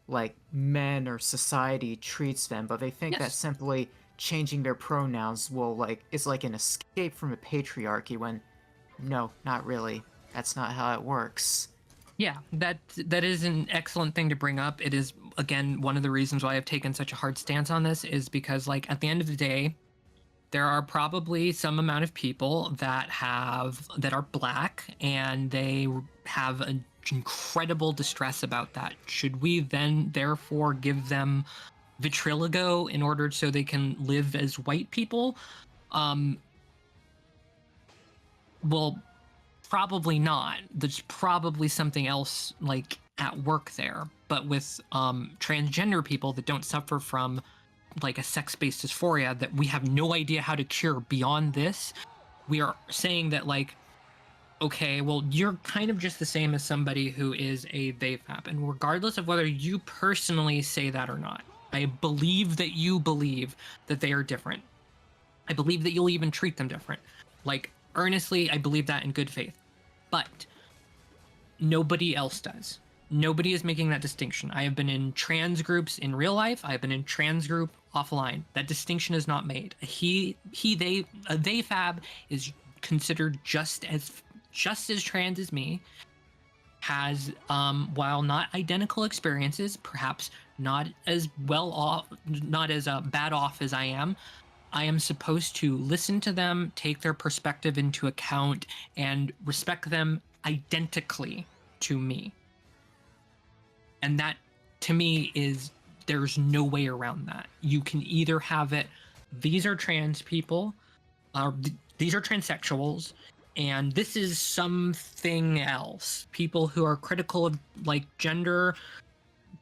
like men or society treats them, but they think that simply changing their pronouns is like an escape from a patriarchy, when no, not really. That's not how it works. Yeah, that is an excellent thing to bring up. It is, again, one of the reasons why I've taken such a hard stance on this is because, like, at the end of the day, there are probably some amount of people that are black, and they have an incredible distress about that. Should we then therefore give them vitiligo in order so they can live as white people? Well, probably not. There's probably something else like at work there. But with transgender people that don't suffer from like a sex-based dysphoria that we have no idea how to cure beyond this, we are saying that like, okay, well, you're kind of just the same as somebody who is a they fab, and regardless of whether you personally say that or not, I believe that you believe that they are different. I believe that you'll even treat them different. Like, earnestly, I believe that in good faith. But nobody else does. Nobody is making that distinction. I have been in trans groups in real life. I have been in trans group offline. That distinction is not made. A they fab is considered just as trans as me, has while not identical experiences, perhaps not as well off, not as bad off as I am supposed to listen to them, take their perspective into account, and respect them identically to me. And that, to me, there's no way around that. You can either have it, these are trans people, these are transsexuals, and this is something else. People who are critical of like gender,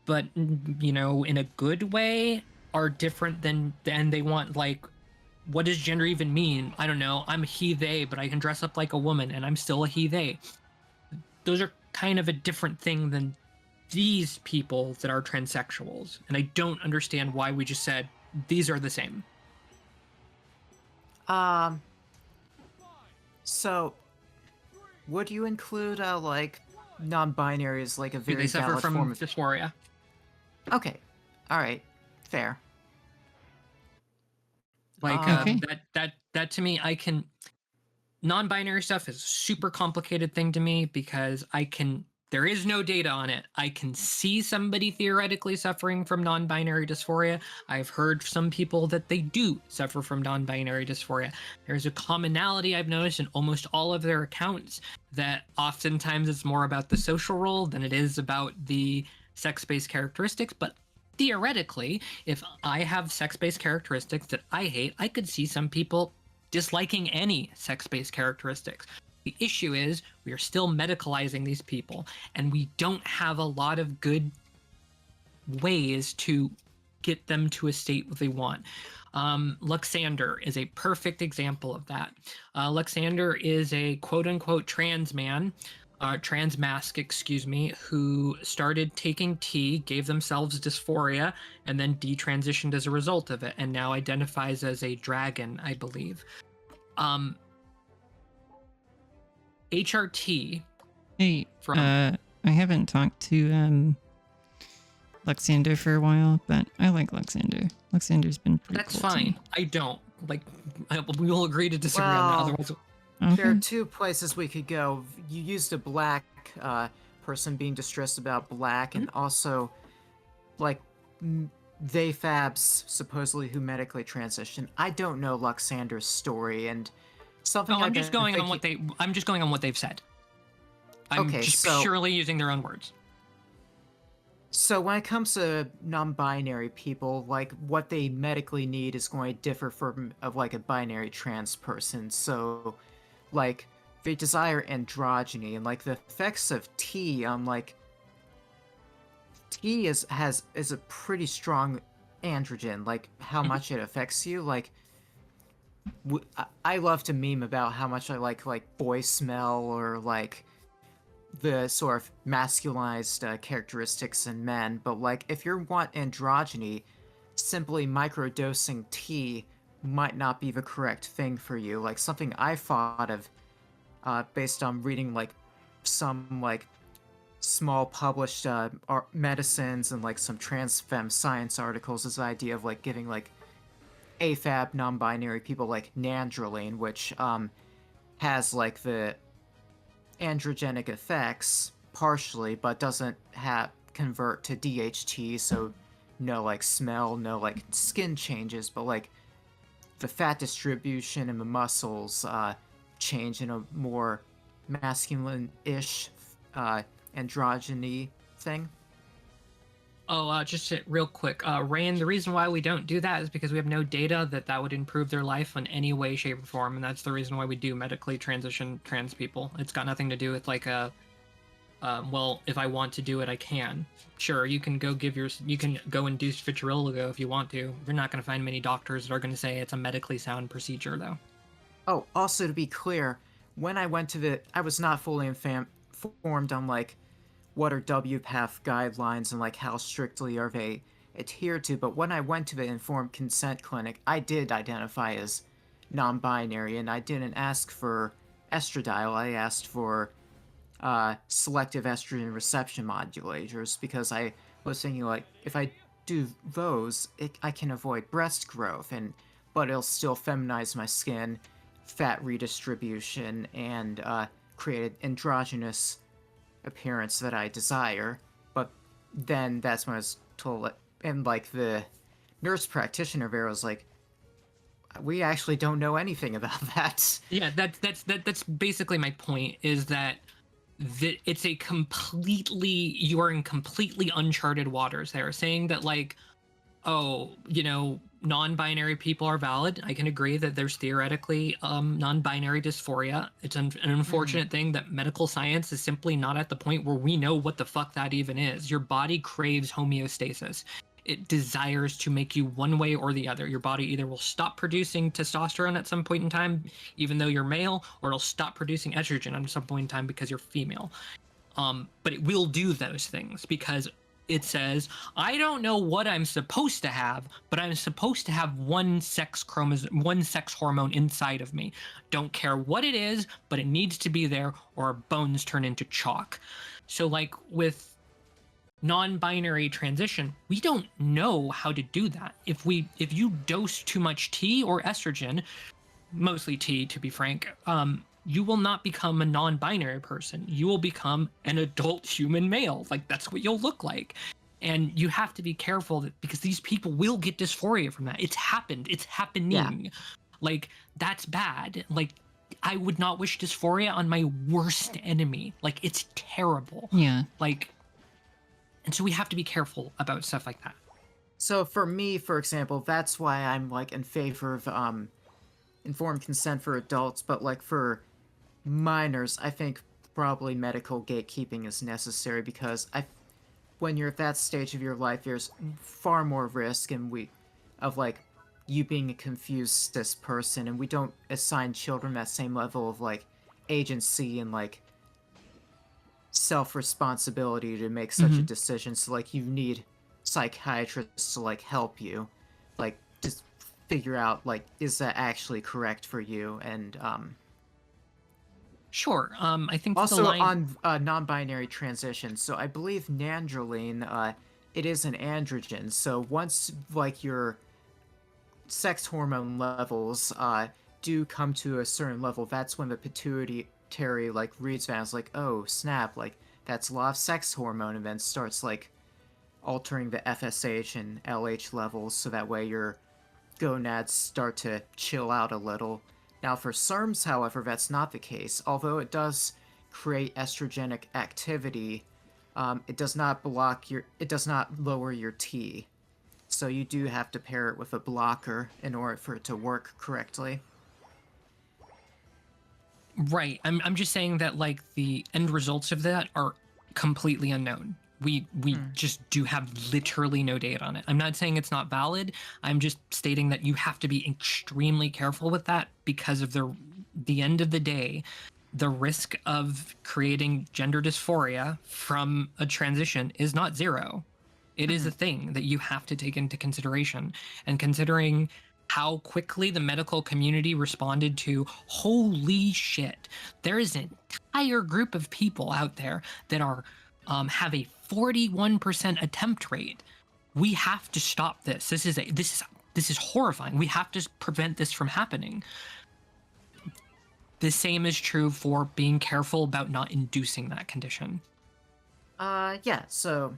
but you know, in a good way, are different than they want like, what does gender even mean? I don't know. I'm he, they, but I can dress up like a woman and I'm still a he, they. Those are kind of a different thing than these people that are transsexuals. And I don't understand why we just said these are the same. So would you include like non-binary as like a very they suffer valid from form of dysphoria? Okay. All right. Fair. Like Okay. that to me, I can. Non-binary stuff is a super complicated thing to me because there is no data on it. I can see somebody theoretically suffering from non-binary dysphoria. I've heard some people that they do suffer from non-binary dysphoria. There's a commonality I've noticed in almost all of their accounts that oftentimes it's more about the social role than it is about the sex-based characteristics. But theoretically, if I have sex-based characteristics that I hate, I could see some people disliking any sex-based characteristics. The issue is we are still medicalizing these people, and we don't have a lot of good ways to get them to a state what they want. Luxander is a perfect example of that. Luxander is a quote-unquote trans man, trans mask, excuse me, who started taking tea, gave themselves dysphoria, and then detransitioned as a result of it, and now identifies as a dragon, I believe. HRT. Hey, from I haven't talked to Luxander for a while, but I like Luxander. Luxander's been pretty That's cool to fine. me. I don't. Like, we will agree to disagree on that. Otherwise, Okay. There are two places we could go. You used a black person being distressed about black, and also like they fabs supposedly who medically transition. I don't know Luxander's story, and something. no, I'm just going on what they've said. I'm just purely using their own words. So when it comes to non-binary people, like what they medically need is going to differ from of like a binary trans person. So like they desire androgyny, and like the effects of T on like T is a pretty strong androgen, like how much it affects you. Like I love to meme about how much I like boy smell or like the sort of masculinized characteristics in men, but like if you want androgyny, simply microdosing T might not be the correct thing for you. Like something I thought of based on reading like some like small published medicines and like some trans femme science articles is the idea of like giving like AFAB non-binary people like nandrolene, which has like the androgenic effects partially, but doesn't convert to DHT, so no like smell, no like skin changes, but like the fat distribution in the muscles change in a more masculine-ish androgyny thing. Oh, just real quick, Rain, the reason why we don't do that is because we have no data that would improve their life in any way, shape, or form, and that's the reason why we do medically transition trans people. It's got nothing to do with like a, well, if I want to do it, I can. Sure, you can go induce vitiligo if you want to. You're not going to find many doctors that are going to say it's a medically sound procedure, though. Oh, also to be clear, when I went to I was not fully informed on like what are WPATH guidelines and like how strictly are they adhered to, but when I went to the informed consent clinic, I did identify as non-binary, and I didn't ask for estradiol, I asked for selective estrogen reception modulators, because I was thinking like, if I do those, I can avoid breast growth, but it'll still feminize my skin, fat redistribution, and create an androgynous appearance that I desire. But then that's when I was told, and like the nurse practitioner there was like, we actually don't know anything about that. Yeah, that's basically my point, is that it's you are in completely uncharted waters there, saying that like, oh, non-binary people are valid. I can agree that there's theoretically non-binary dysphoria. It's an unfortunate thing that medical science is simply not at the point where we know what the fuck that even is. Your body craves homeostasis. It desires to make you one way or the other. Your body either will stop producing testosterone at some point in time, even though you're male, or it'll stop producing estrogen at some point in time because you're female. But it will do those things because it says, I don't know what I'm supposed to have, but I'm supposed to have one sex hormone inside of me. Don't care what it is, but it needs to be there or our bones turn into chalk. So like with non-binary transition, we don't know how to do that. If you dose too much T or estrogen, mostly T to be frank, you will not become a non-binary person. You will become an adult human male. Like that's what you'll look like. And you have to be careful because these people will get dysphoria from that. It's happened. It's happening. Yeah. Like that's bad. Like I would not wish dysphoria on my worst enemy. Like it's terrible. Yeah. Like, and so we have to be careful about stuff like that. So for me, for example, that's why I'm like in favor of informed consent for adults, but like for minors, I think probably medical gatekeeping is necessary, because when you're at that stage of your life, there's far more risk of like you being a confused cis person, and we don't assign children that same level of like agency and like self-responsibility to make such a decision. So like you need psychiatrists to like help you, like just figure out like, is that actually correct for you? And sure. I think also on non-binary transition, so I believe nandrolene, it is an androgen, so once like your sex hormone levels do come to a certain level, that's when the pituitary like reads that as like, oh snap, like that's a lot of sex hormone, and then starts like altering the FSH and LH levels, so that way your gonads start to chill out a little. Now for SERMs, however, that's not the case. Although it does create estrogenic activity, it does not lower your T. So you do have to pair it with a blocker in order for it to work correctly. Right. I'm just saying that like the end results of that are completely unknown. We just do have literally no data on it. I'm not saying it's not valid. I'm just stating that you have to be extremely careful with that because of the end of the day, the risk of creating gender dysphoria from a transition is not zero. It is a thing that you have to take into consideration. And considering how quickly the medical community responded to, holy shit, there is an entire group of people out there that are have a 41% attempt rate. We have to stop this. This is horrifying. We have to prevent this from happening. The same is true for being careful about not inducing that condition. Yeah, so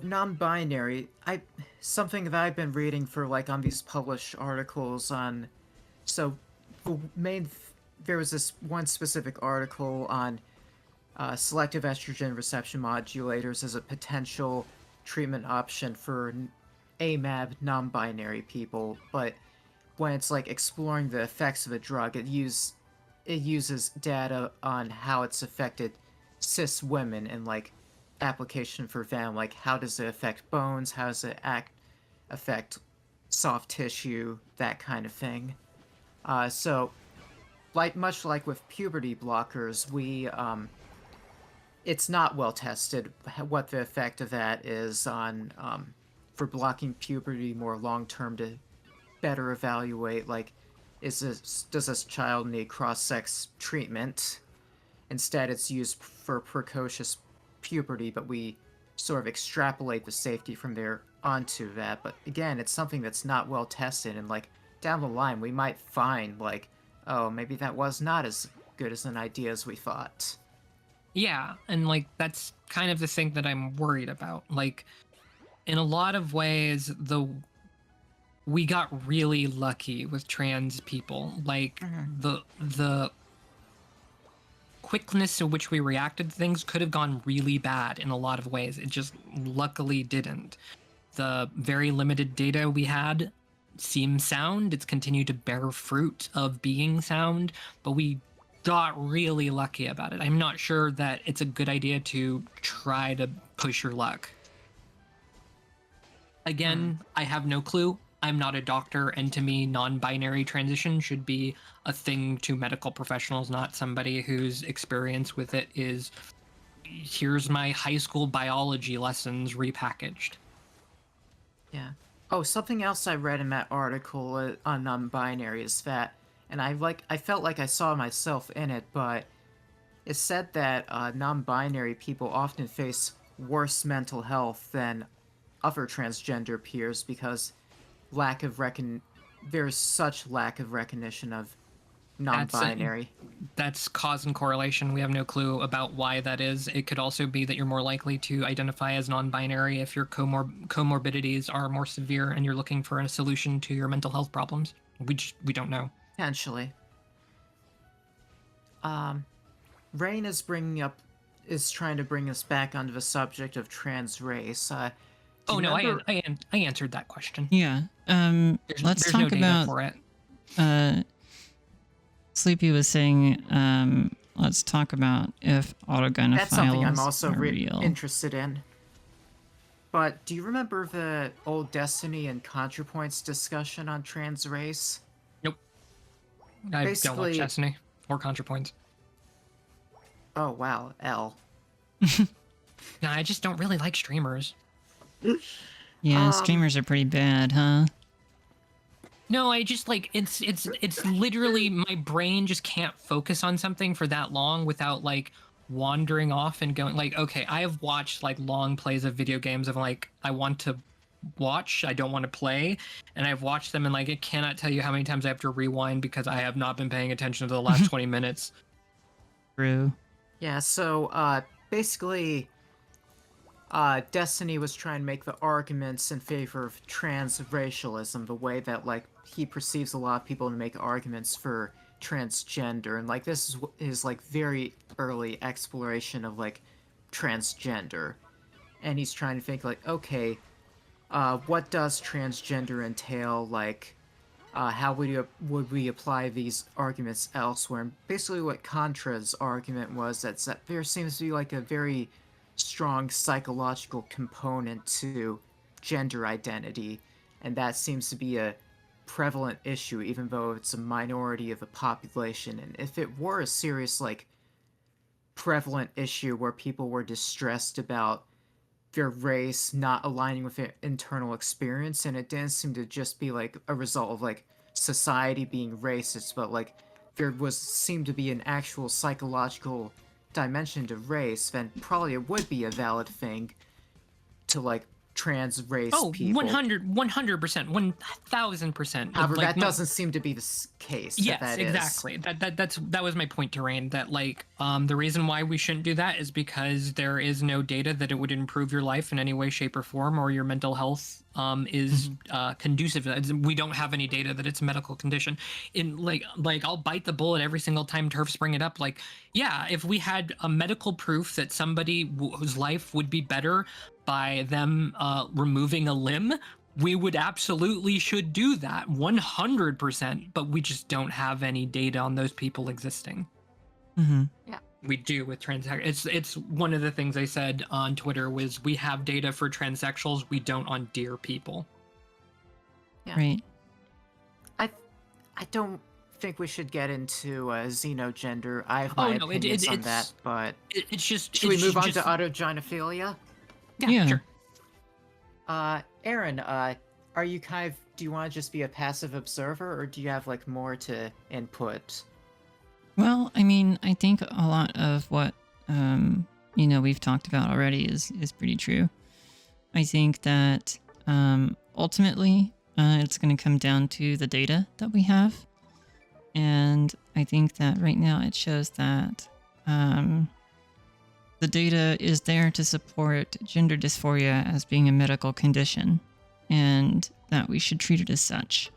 non-binary, something that I've been reading for like on these published articles on, so there was this one specific article on selective estrogen reception modulators as a potential treatment option for AMAB non-binary people, but when it's like exploring the effects of a drug, it uses data on how it's affected cis women and like application for them, like how does it affect bones, how does it affect soft tissue, that kind of thing. So much like with puberty blockers, it's not well tested what the effect of that is on for blocking puberty more long term to better evaluate like does this child need cross-sex treatment. Instead, it's used for precocious puberty, but we sort of extrapolate the safety from there onto that. But again, it's something that's not well tested, and like down the line we might find like, oh, maybe that was not as good as an idea as we thought. Yeah, and like that's kind of the thing that I'm worried about. Like in a lot of ways, we got really lucky with trans people. Like the quickness in which we reacted to things could have gone really bad in a lot of ways. It just luckily didn't. The very limited data we had seems sound. It's continued to bear fruit of being sound, but we got really lucky about it. I'm not sure that it's a good idea to try to push your luck. Again, I have no clue. I'm not a doctor, and to me, non-binary transition should be a thing to medical professionals, not somebody whose experience with it is, here's my high school biology lessons repackaged. Yeah. Oh, something else I read in that article on non-binary is that, and I felt like I saw myself in it, but it said that non-binary people often face worse mental health than other transgender peers because there's such lack of recognition of non-binary. That's cause and correlation. We have no clue about why that is. It could also be that you're more likely to identify as non-binary if your comorbidities are more severe and you're looking for a solution to your mental health problems. We don't know. Potentially. Rain is trying to bring us back onto the subject of trans race. Oh no, I answered that question. Yeah. Let's there's talk no data about for it. Sleepy was saying, let's talk about if autogynephiles That's something I'm also real. interested in. But do you remember the old Destiny and ContraPoints discussion on trans race? Nope. I don't watch Destiny or ContraPoints. Oh wow, L. No, I just don't really like streamers. Yeah, streamers are pretty bad, huh? No, I just like it's literally my brain just can't focus on something for that long without like wandering off and going like, okay, I have watched like long plays of video games of like I want to watch, I don't want to play, and I've watched them and like I cannot tell you how many times I have to rewind because I have not been paying attention to the last 20 minutes. True. Yeah, so basically Destiny was trying to make the arguments in favor of transracialism, the way that like he perceives a lot of people to make arguments for transgender, and like this is his like very early exploration of like transgender, and he's trying to think like, okay, what does transgender entail? Like, how would we apply these arguments elsewhere? And basically, what Contra's argument was that there seems to be like a very strong psychological component to gender identity, and that seems to be a prevalent issue, even though it's a minority of the population. And if it were a serious, like, prevalent issue where people were distressed about their race not aligning with their internal experience, and it didn't seem to just be like a result of like society being racist, but like there seemed to be an actual psychological dimension to race, then probably it would be a valid thing to like trans race people. 100%, 1000%. However, like, that doesn't seem to be the case. Yes, exactly. That was my point, Terrain. That like the reason why we shouldn't do that is because there is no data that it would improve your life in any way, shape, or form, or your mental health is conducive. We don't have any data that it's a medical condition. In like I'll bite the bullet every single time turfs bring it up. Like, yeah, if we had a medical proof that somebody whose life would be better by them removing a limb, we would absolutely should do that 100%, but we just don't have any data on those people existing. Yeah, we do with transsexuals. It's one of the things I said on Twitter was we have data for transsexuals, we don't on deer people. Yeah. Right. I don't think we should get into xenogender. I have my opinions on that, but it's just. Should we move on to autogynephilia? Yeah, sure. Aaron, are you do you want to just be a passive observer, or do you have like more to input? Well, I mean, I think a lot of what we've talked about already is pretty true. I think that ultimately it's going to come down to the data that we have, and I think that right now it shows that the data is there to support gender dysphoria as being a medical condition, and that we should treat it as such.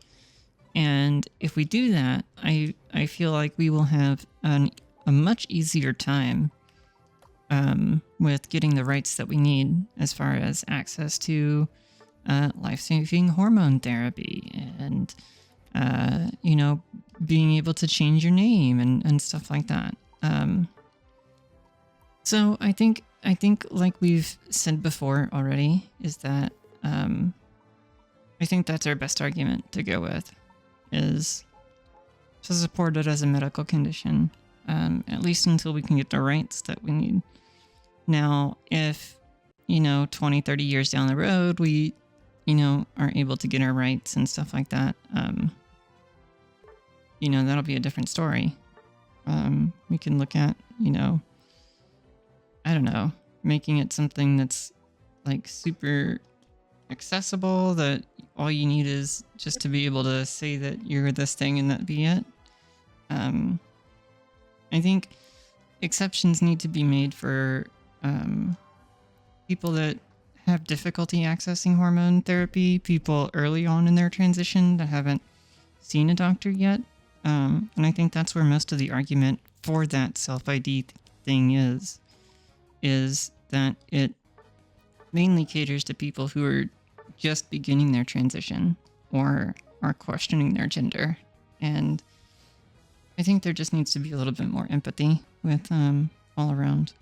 And if we do that, I feel like we will have a much easier time with getting the rights that we need as far as access to life-saving hormone therapy and, being able to change your name and stuff like that. So I think like we've said before already, is that I think that's our best argument to go with, is to support it as a medical condition, at least until we can get the rights that we need. Now, if, 20, 30 years down the road, we, are able to get our rights and stuff like that, that'll be a different story. We can look at, I don't know, making it something that's like super accessible, that all you need is just to be able to say that you're this thing and that be it. I think exceptions need to be made for people that have difficulty accessing hormone therapy, people early on in their transition that haven't seen a doctor yet. And I think that's where most of the argument for that self-ID thing is that it mainly caters to people who are just beginning their transition or are questioning their gender. And I think there just needs to be a little bit more empathy with all around.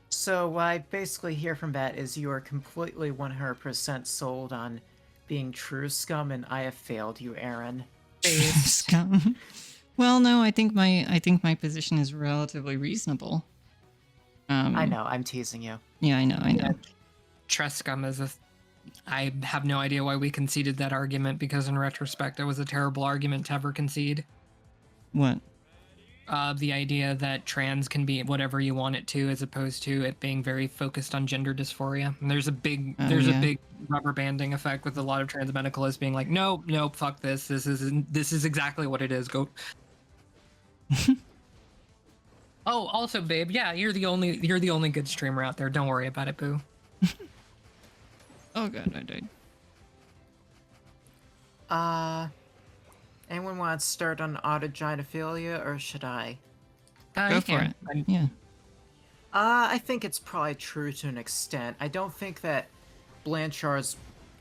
So what I basically hear from that is you are completely 100% sold on being true scum, and I have failed you, Aaron. Scum. Well, no, I think my position is relatively reasonable. I know, I'm teasing you. Yeah, I know. Trust scum is I have no idea why we conceded that argument, because in retrospect, it was a terrible argument to ever concede. What? The idea that trans can be whatever you want it to, as opposed to it being very focused on gender dysphoria. And there's a big rubber banding effect with a lot of trans medicalists being like, nope, fuck this. This is exactly what it is. Go. Oh, also, babe, yeah, you're the only good streamer out there. Don't worry about it, boo. Oh god, I died. Anyone want to start on autogynephilia, or should I? Go for it. Yeah. I think it's probably true to an extent. I don't think that Blanchard's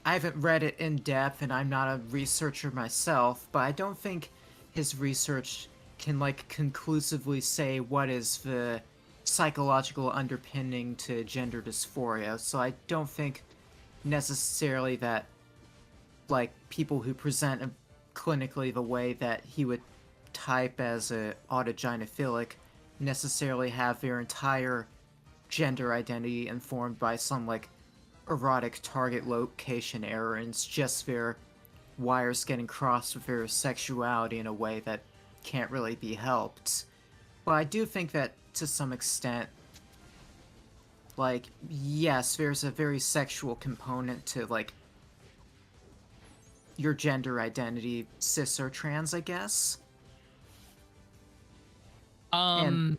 I haven't read it in depth, and I'm not a researcher myself, but I don't think his research can like conclusively say what is the psychological underpinning to gender dysphoria. So I don't think necessarily that like people who present clinically the way that he would type as a autogynephilic necessarily have their entire gender identity informed by some like erotic target location error, and it's just their wires getting crossed with their sexuality in a way that can't really be helped. But I do think that to some extent, like, yes, there's a very sexual component to like your gender identity, cis or trans, I guess. Yeah.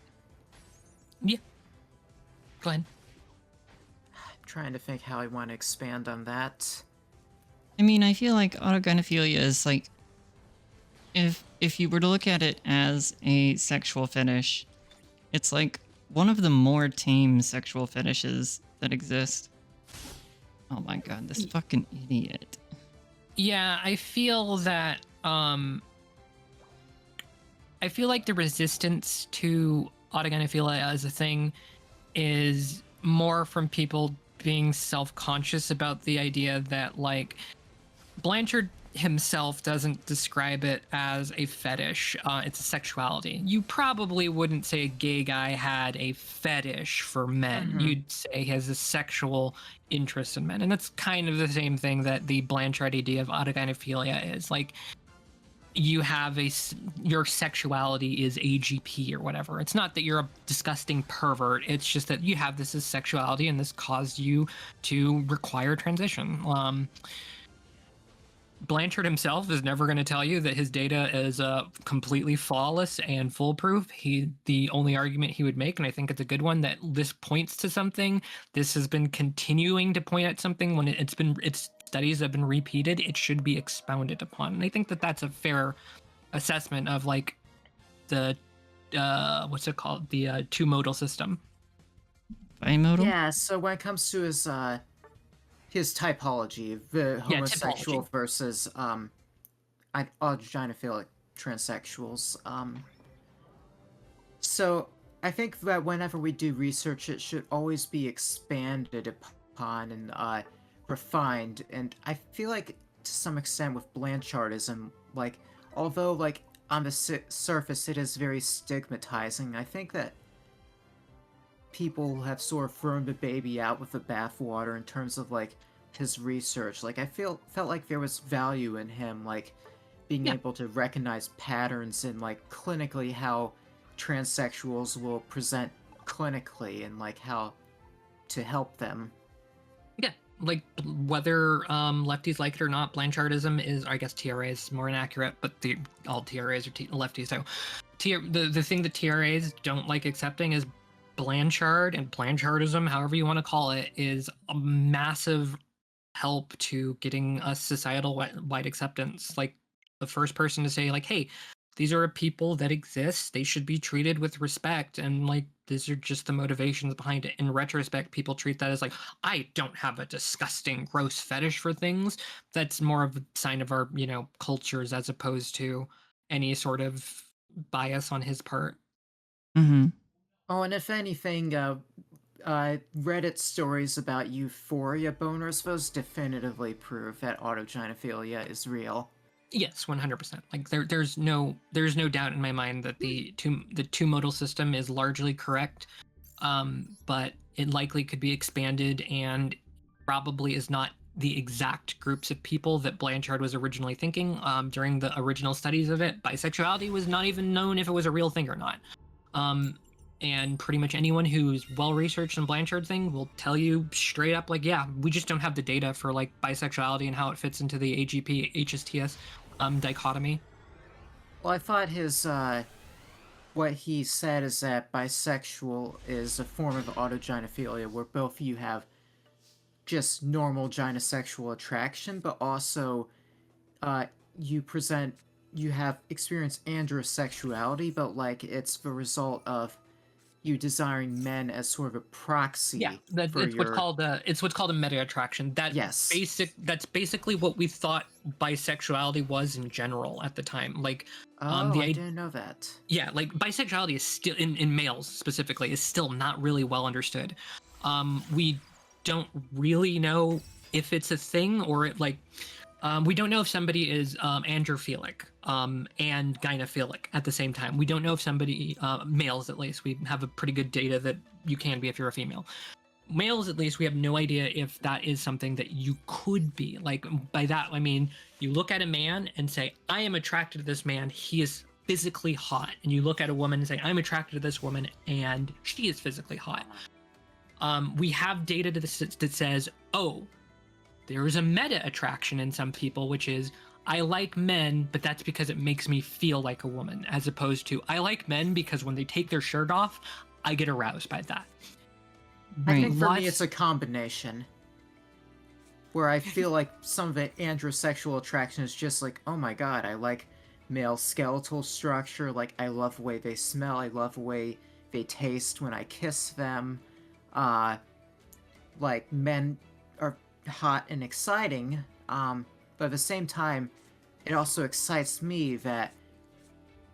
Go ahead. I'm trying to think how I want to expand on that. I mean, I feel like autogynephilia is like, if you were to look at it as a sexual fetish, it's like one of the more tame sexual fetishes that exist. Oh my god, this fucking idiot. Yeah, I feel that I feel like the resistance to autogynephilia as a thing is more from people being self-conscious about the idea that, like, Blanchard himself doesn't describe it as a fetish. It's a sexuality. You probably wouldn't say a gay guy had a fetish for men. Mm-hmm. You'd say he has a sexual interest in men. And that's kind of the same thing that the Blanchard idea of autogynephilia is. Like, you have your sexuality is AGP or whatever. It's not that you're a disgusting pervert. It's just that you have this as sexuality, and this caused you to require transition. Blanchard himself is never going to tell you that his data is completely flawless and foolproof. The only argument he would make, and I think it's a good one, that this points to something. This has been continuing to point at something when its studies have been repeated. It should be expounded upon, and I think that that's a fair assessment of like the what's it called, the two-modal system. Bimodal? Yeah. So when it comes to his typology, the homosexual versus autogynephilic transsexuals. So I think that whenever we do research, it should always be expanded upon and refined. And I feel like to some extent with Blanchardism, like, although like on the surface it is very stigmatizing, I think that people have sort of thrown the baby out with the bathwater in terms of like his research. Like, I felt like there was value in him, like being able to recognize patterns in like clinically how transsexuals will present clinically and like how to help them. Yeah, like whether lefties like it or not, Blanchardism is, I guess TRA is more inaccurate, but all TRAs are lefties. So the thing that TRAs don't like accepting is Blanchard, and Blanchardism, however you want to call it, is a massive help to getting us societal wide acceptance. Like, the first person to say like, hey, these are people that exist, they should be treated with respect, and like these are just the motivations behind it. In retrospect, people treat that as like, I don't have a disgusting gross fetish for things. That's more of a sign of our, cultures, as opposed to any sort of bias on his part. Mm-hmm. Oh, and if anything, Reddit stories about euphoria boners, those definitively prove that autogynephilia is real. Yes, 100%. Like there's no doubt in my mind that the two modal system is largely correct, but it likely could be expanded, and probably is not the exact groups of people that Blanchard was originally thinking. During the original studies of it, bisexuality was not even known if it was a real thing or not. And pretty much anyone who's well-researched in Blanchard thing will tell you straight up, like, yeah, we just don't have the data for, like, bisexuality and how it fits into the AGP, HSTS dichotomy. Well, I thought what he said is that bisexual is a form of autogynephilia where both you have just normal gynosexual attraction, but also you have experienced androsexuality, but like it's the result of you desiring men as sort of a proxy. Yeah, for it's what's called a meta attraction. Yes. That's basically what we thought bisexuality was in general at the time. Like, I didn't know that. Yeah, like bisexuality is still in males specifically is still not really well understood. We don't really know if it's a thing or we don't know if somebody is androphilic and gynophilic at the same time. We don't know if somebody, males at least, we have a pretty good data that you can be if you're a female. Males, at least, we have no idea if that is something that you could be. Like, by that, I mean, you look at a man and say, I am attracted to this man. He is physically hot. And you look at a woman and say, I'm attracted to this woman and she is physically hot. We have data that says, oh, there is a meta attraction in some people, which is I like men, but that's because it makes me feel like a woman, as opposed to I like men because when they take their shirt off, I get aroused by that. I think for me it's a combination where I feel like some of the androsexual attraction is just like, oh my god, I like male skeletal structure, like I love the way they smell, I love the way they taste when I kiss them. Like men are hot and exciting, but at the same time, it also excites me that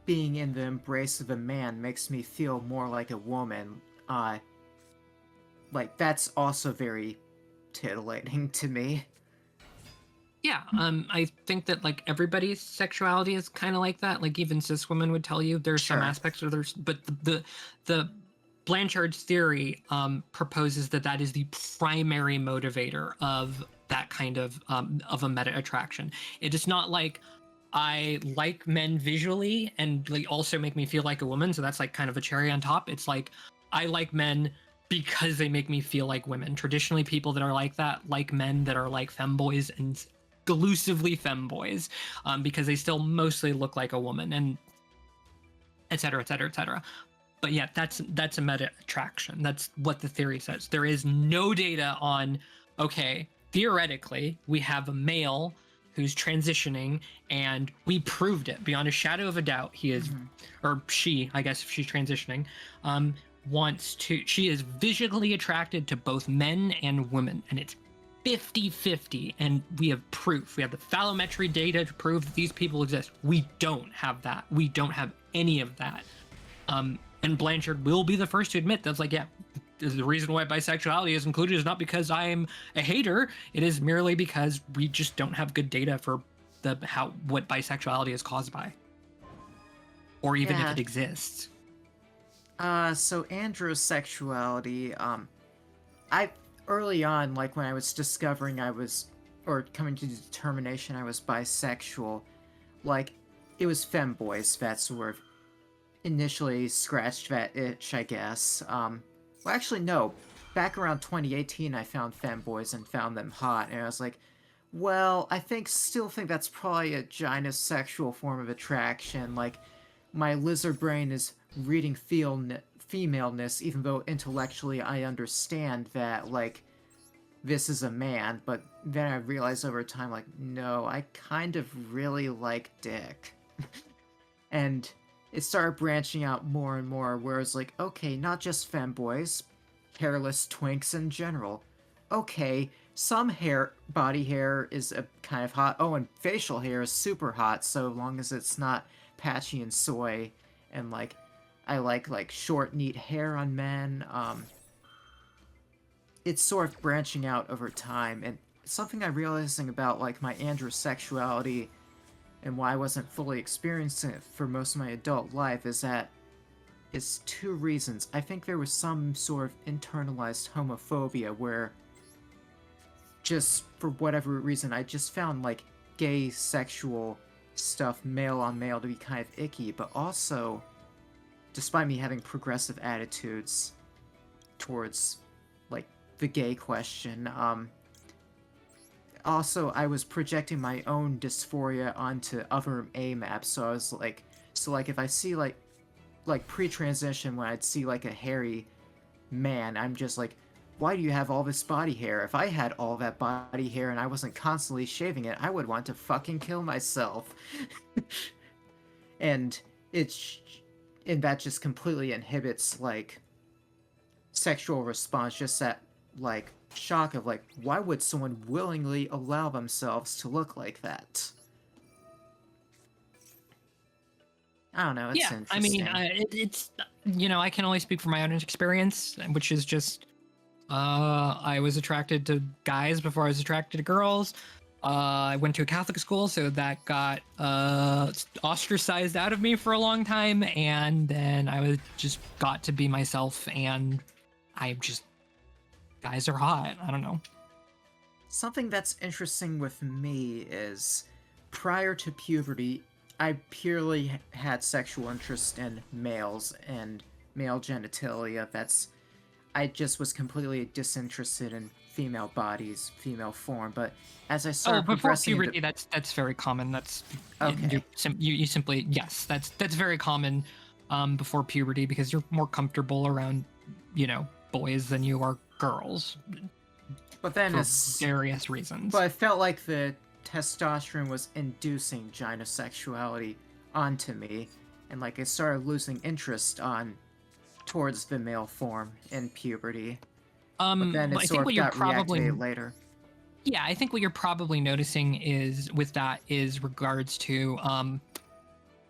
being in the embrace of a man makes me feel more like a woman. Like, that's also very titillating to me. Yeah, I think that, like, everybody's sexuality is kind of like that. Like, even cis women would tell you there's some aspects of there's, but the Blanchard's theory proposes that is the primary motivator of that kind of a meta attraction. It is not like I like men visually and like also make me feel like a woman, so that's like kind of a cherry on top. It's like I like men because they make me feel like women. Traditionally, people that are like that like men that are like femboys and exclusively femboys, because they still mostly look like a woman, and et cetera, et cetera, et cetera. But yeah, that's a meta attraction. That's what the theory says. There is no data on, okay, theoretically, we have a male who's transitioning, and we proved it beyond a shadow of a doubt. He is, or she, I guess if she's transitioning, she is visually attracted to both men and women, and it's 50-50, and we have proof. We have the phallometry data to prove that these people exist. We don't have that. We don't have any of that. And Blanchard will be the first to admit that's like, yeah, the reason why bisexuality is included is not because I'm a hater. It is merely because we just don't have good data for what bisexuality is caused by, or even if it exists. So androsexuality, I early on, like when I was discovering or coming to the determination I was bisexual, like it was femboys that sort of initially scratched that itch, I guess. Well, actually, no. Back around 2018, I found femboys and found them hot, and I was like, well, still think that's probably a gynosexual form of attraction. Like, my lizard brain is reading femaleness, even though intellectually I understand that, like, this is a man, but then I realized over time, like, no, I kind of really like dick. And it started branching out more and more, where it's like, okay, not just femboys, hairless twinks in general. Okay, some body hair is a kind of hot. Oh, and facial hair is super hot, so long as it's not patchy and soy. And, like, I like short, neat hair on men. It's sort of branching out over time, and something I'm realizing about, like, my androsexuality and why I wasn't fully experiencing it for most of my adult life is two reasons. I think there was some sort of internalized homophobia where, just for whatever reason, I just found, like, gay sexual stuff male on male to be kind of icky, but also, despite me having progressive attitudes towards, like, the gay question, also, I was projecting my own dysphoria onto other AMAPs, so I was like, if I see, like pre-transition, when I'd see, like, a hairy man, I'm just like, why do you have all this body hair? If I had all that body hair and I wasn't constantly shaving it, I would want to fucking kill myself. And that just completely inhibits, like, sexual response, just that, like, shock of, like, why would someone willingly allow themselves to look like that? I don't know, it's Yeah, I interesting. mean, it's, you know, I can only speak from my own experience, which is just, I was attracted to guys before I was attracted to girls. I went to a Catholic school, so that got ostracized out of me for a long time, and then I was just got to be myself, and I just, guys are hot. I don't know. Something that's interesting with me is, prior to puberty, I purely had sexual interest in males and male genitalia. I just was completely disinterested in female bodies, female form. But as I started before progressing puberty, into... that's very common. That's Okay. you simply, yes, that's very common before puberty, because you're more comfortable around, you know, boys than you are girls But then for various reasons. But I felt like the testosterone was inducing gynosexuality onto me, and like I started losing interest towards the male form in puberty. But then it sort of got reactivated later. Yeah, I think what you're probably noticing is regards to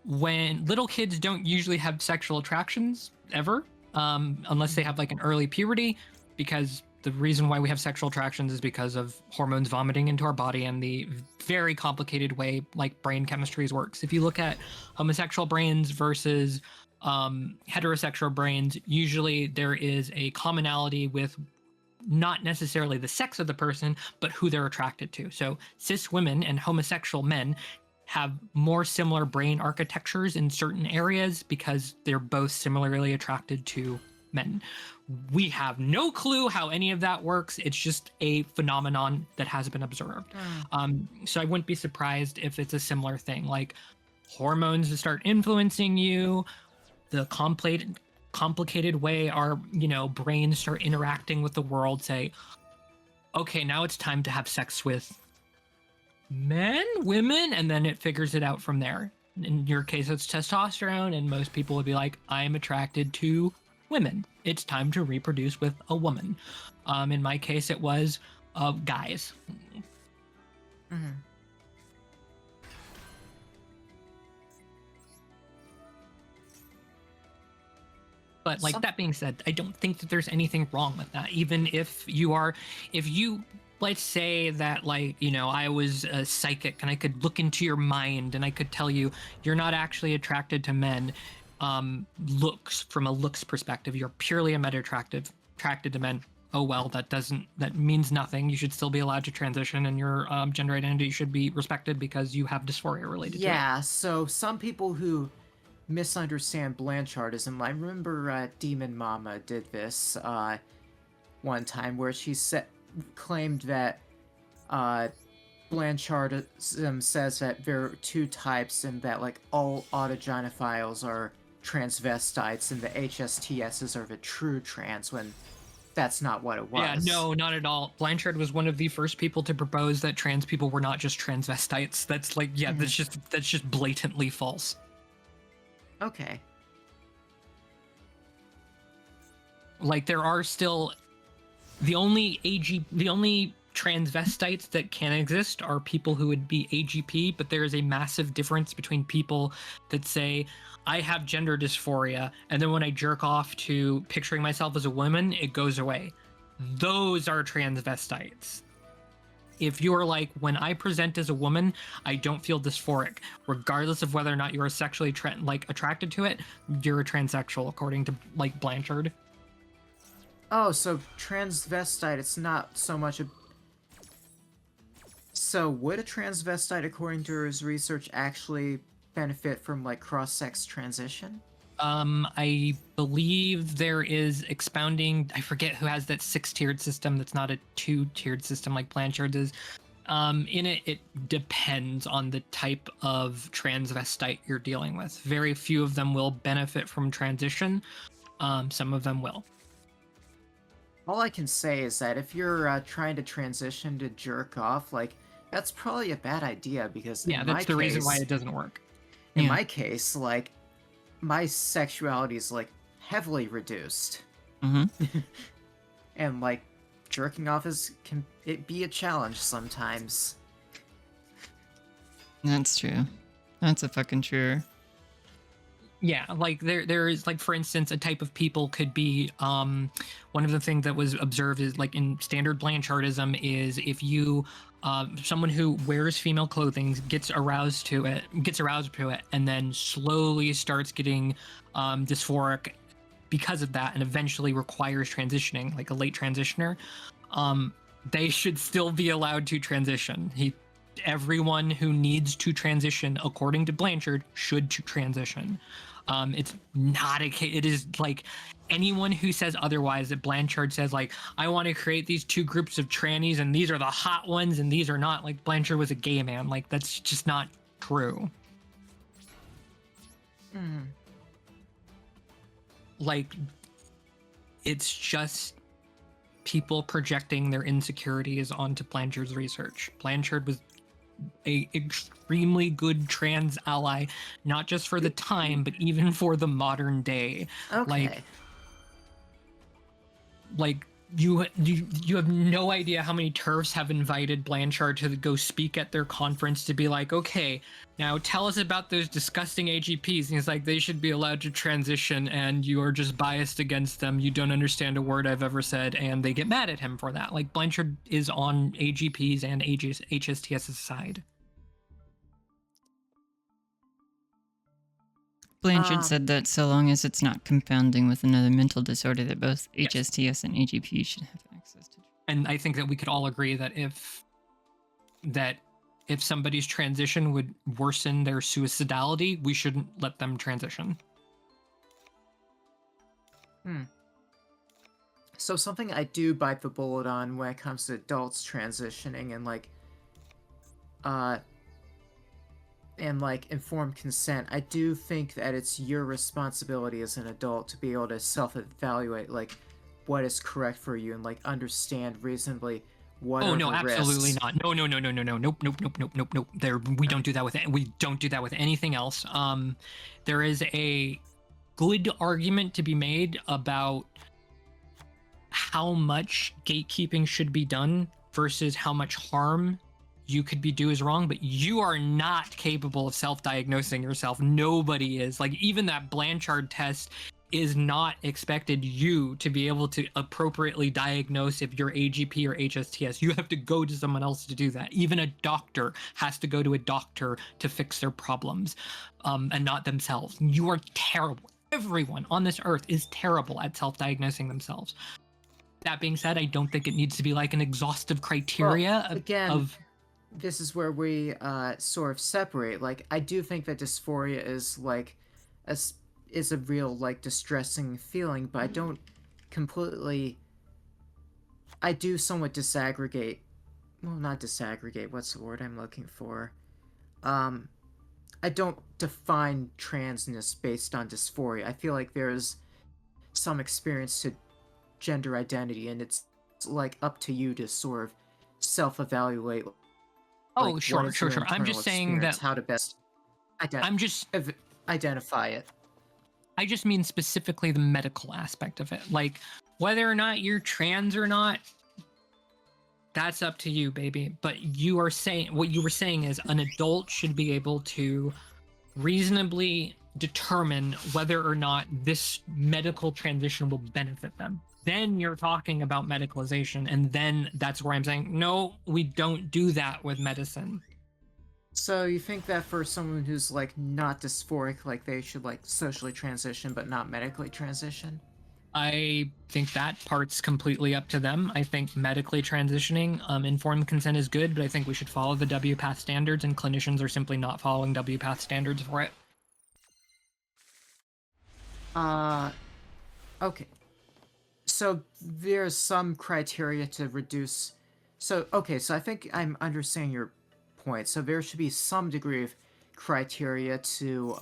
when little kids don't usually have sexual attractions ever, unless they have like an early puberty, because the reason why we have sexual attractions is because of hormones vomiting into our body and the very complicated way like brain chemistries works. If you look at homosexual brains versus heterosexual brains, usually there is a commonality with not necessarily the sex of the person, but who they're attracted to. So cis women and homosexual men have more similar brain architectures in certain areas because they're both similarly attracted to men. We have no clue how any of that works. It's just a phenomenon that has been observed. So I wouldn't be surprised if it's a similar thing, like hormones start influencing you, the complicated way our, you know, brains start interacting with the world, say, okay, now it's time to have sex with men, women, and then it figures it out from there. In your case, it's testosterone, and most people would be like, I am attracted to women. It's time to reproduce with a woman. In my case, it was guys. Mm-hmm. But like that being said, I don't think that there's anything wrong with that. Even if you, let's say that, like, you know, I was a psychic and I could look into your mind and I could tell you you're not actually attracted to men. From a looks perspective, you're purely a meta attracted to men. Oh well, that means nothing. You should still be allowed to transition, and your gender identity should be respected because you have dysphoria related to it. Yeah, so some people who misunderstand Blanchardism, I remember Demon Mama did this one time where she claimed that Blanchardism says that there are two types and that like all autogynophiles are transvestites and the HSTSs are the true trans, when that's not what it was. Yeah, no, not at all. Blanchard was one of the first people to propose that trans people were not just transvestites. That's like, yeah, that's just blatantly false. Okay. Like, there are still the only transvestites that can exist are people who would be AGP, but there is a massive difference between people that say, I have gender dysphoria, and then when I jerk off to picturing myself as a woman, it goes away. Those are transvestites. If you're like, when I present as a woman, I don't feel dysphoric, regardless of whether or not you're sexually attracted to it, you're a transsexual, according to like Blanchard. Oh, so transvestite, it's not so much a... So would a transvestite, according to his research, actually benefit from like cross-sex transition? I believe there is expounding. I forget who has that 6-tiered system. That's not a 2-tiered system like Blanchard's is. In it, it depends on the type of transvestite you're dealing with. Very few of them will benefit from transition. Some of them will. All I can say is that if you're trying to transition to jerk off, like, that's probably a bad idea, because yeah, that's the reason why it doesn't work. In my case, like, my sexuality is like heavily reduced. Mm-hmm. And like jerking off can it be a challenge sometimes. That's true. That's a fucking true. Yeah, like there is, like, for instance, a type of people could be one of the things that was observed is, like, in standard Blanchardism, is if you someone who wears female clothing gets aroused to it, and then slowly starts getting dysphoric because of that, and eventually requires transitioning, like a late transitioner, they should still be allowed to transition. Everyone who needs to transition, according to Blanchard, should to transition. It's not a case. It is like anyone who says otherwise, that Blanchard says, like, I want to create these two groups of trannies and these are the hot ones and these are not, like, Blanchard was a gay man. Like, that's just not true. Like, it's just people projecting their insecurities onto Blanchard's research. Blanchard was a extremely good trans ally, not just for the time, but even for the modern day. Okay. Like you have no idea how many TERFs have invited Blanchard to go speak at their conference to be like, okay, now tell us about those disgusting AGPs. And he's like, they should be allowed to transition, and you are just biased against them. You don't understand a word I've ever said, and they get mad at him for that. Like, Blanchard is on AGP's and HSTS's side. Blanchard said that so long as it's not confounding with another mental disorder, that both HSTS and AGP should have access to. And I think that we could all agree that if somebody's transition would worsen their suicidality, we shouldn't let them transition. So something I do bite the bullet on when it comes to adults transitioning and like informed consent, I do think that it's your responsibility as an adult to be able to self-evaluate like what is correct for you and like understand reasonably what are the risks. Absolutely not. No. Nope. We don't do that with anything else. There is a good argument to be made about how much gatekeeping should be done versus how much harm you could be do is wrong, but you are not capable of self-diagnosing yourself. Nobody is. Like, even that Blanchard test is not expected you to be able to appropriately diagnose if you're AGP or HSTS. You have to go to someone else to do that. Even a doctor has to go to a doctor to fix their problems, and not themselves. You are terrible. Everyone on this earth is terrible at self-diagnosing themselves. That being said, I don't think it needs to be like an exhaustive criteria of this is where we sort of separate. Like, I do think that dysphoria is like is a real like distressing feeling, but I don't completely. I do somewhat disaggregate. Well, not disaggregate. What's the word I'm looking for? I don't define transness based on dysphoria. I feel like there's some experience to gender identity, and it's like up to you to sort of self-evaluate. Oh, like, sure. I'm just saying that how to best identify it. I just mean specifically the medical aspect of it. Like, whether or not you're trans or not, that's up to you, baby. But what you were saying is an adult should be able to reasonably determine whether or not this medical transition will benefit them. Then you're talking about medicalization, and then that's where I'm saying, no, we don't do that with medicine. So you think that for someone who's like not dysphoric, like they should like socially transition but not medically transition? I think that part's completely up to them. I think medically transitioning, informed consent is good, but I think we should follow the WPATH standards, and clinicians are simply not following WPATH standards for it. Okay. So there's some criteria to reduce. So I think I'm understanding your point. So there should be some degree of criteria to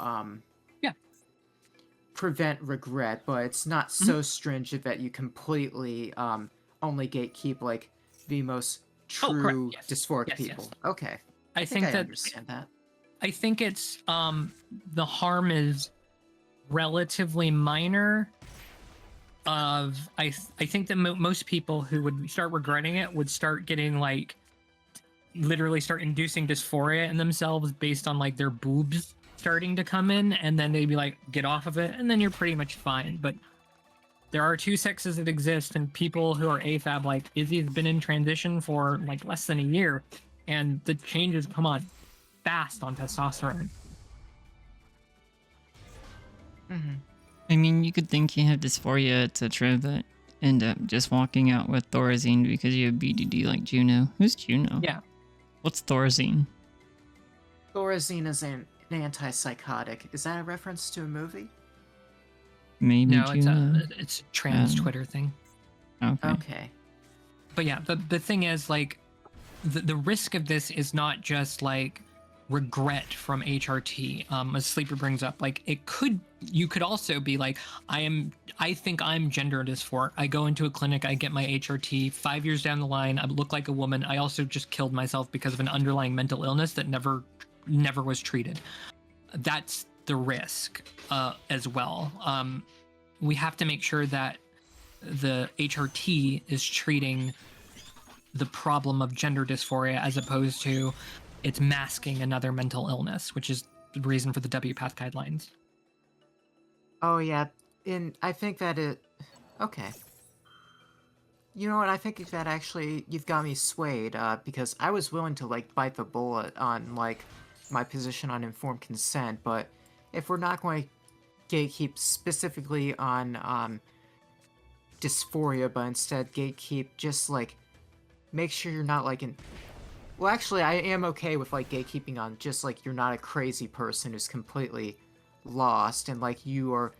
prevent regret, but it's not so stringent that you completely only gatekeep like the most true dysphoric people. Yes. Okay. I think I understand that. I think it's the harm is relatively minor. I think that most people who would start regretting it would start getting like literally start inducing dysphoria in themselves based on like their boobs starting to come in, and then they'd be like, get off of it, and then you're pretty much fine. But there are two sexes that exist, and people who are AFAB, like Izzy's been in transition for like less than a year, and the changes come on fast on testosterone. Mm-hmm. I mean, you could think you have dysphoria, etc., but end up just walking out with Thorazine because you have BDD like Juno. Who's Juno? Yeah. What's Thorazine? Thorazine is an antipsychotic. Is that a reference to a movie? Maybe No, Juno? it's a trans Twitter thing. Okay. Okay. But yeah, the thing is, like, the risk of this is not just like regret from HRT, as Sleeper brings up. Like, you could also be like, I think I'm gender dysphoric. I go into a clinic, I get my HRT. 5 years down the line, I look like a woman. I also just killed myself because of an underlying mental illness that never was treated. That's the risk as well. We have to make sure that the HRT is treating the problem of gender dysphoria as opposed to it's masking another mental illness, which is the reason for the WPATH guidelines. Oh yeah, I think that okay. You know what? I think that actually you've got me swayed because I was willing to like bite the bullet on like my position on informed consent, but if we're not going to gatekeep specifically on dysphoria, but instead gatekeep just like make sure you're not like well, actually, I am okay with like gatekeeping on just like you're not a crazy person who's completely lost and like you are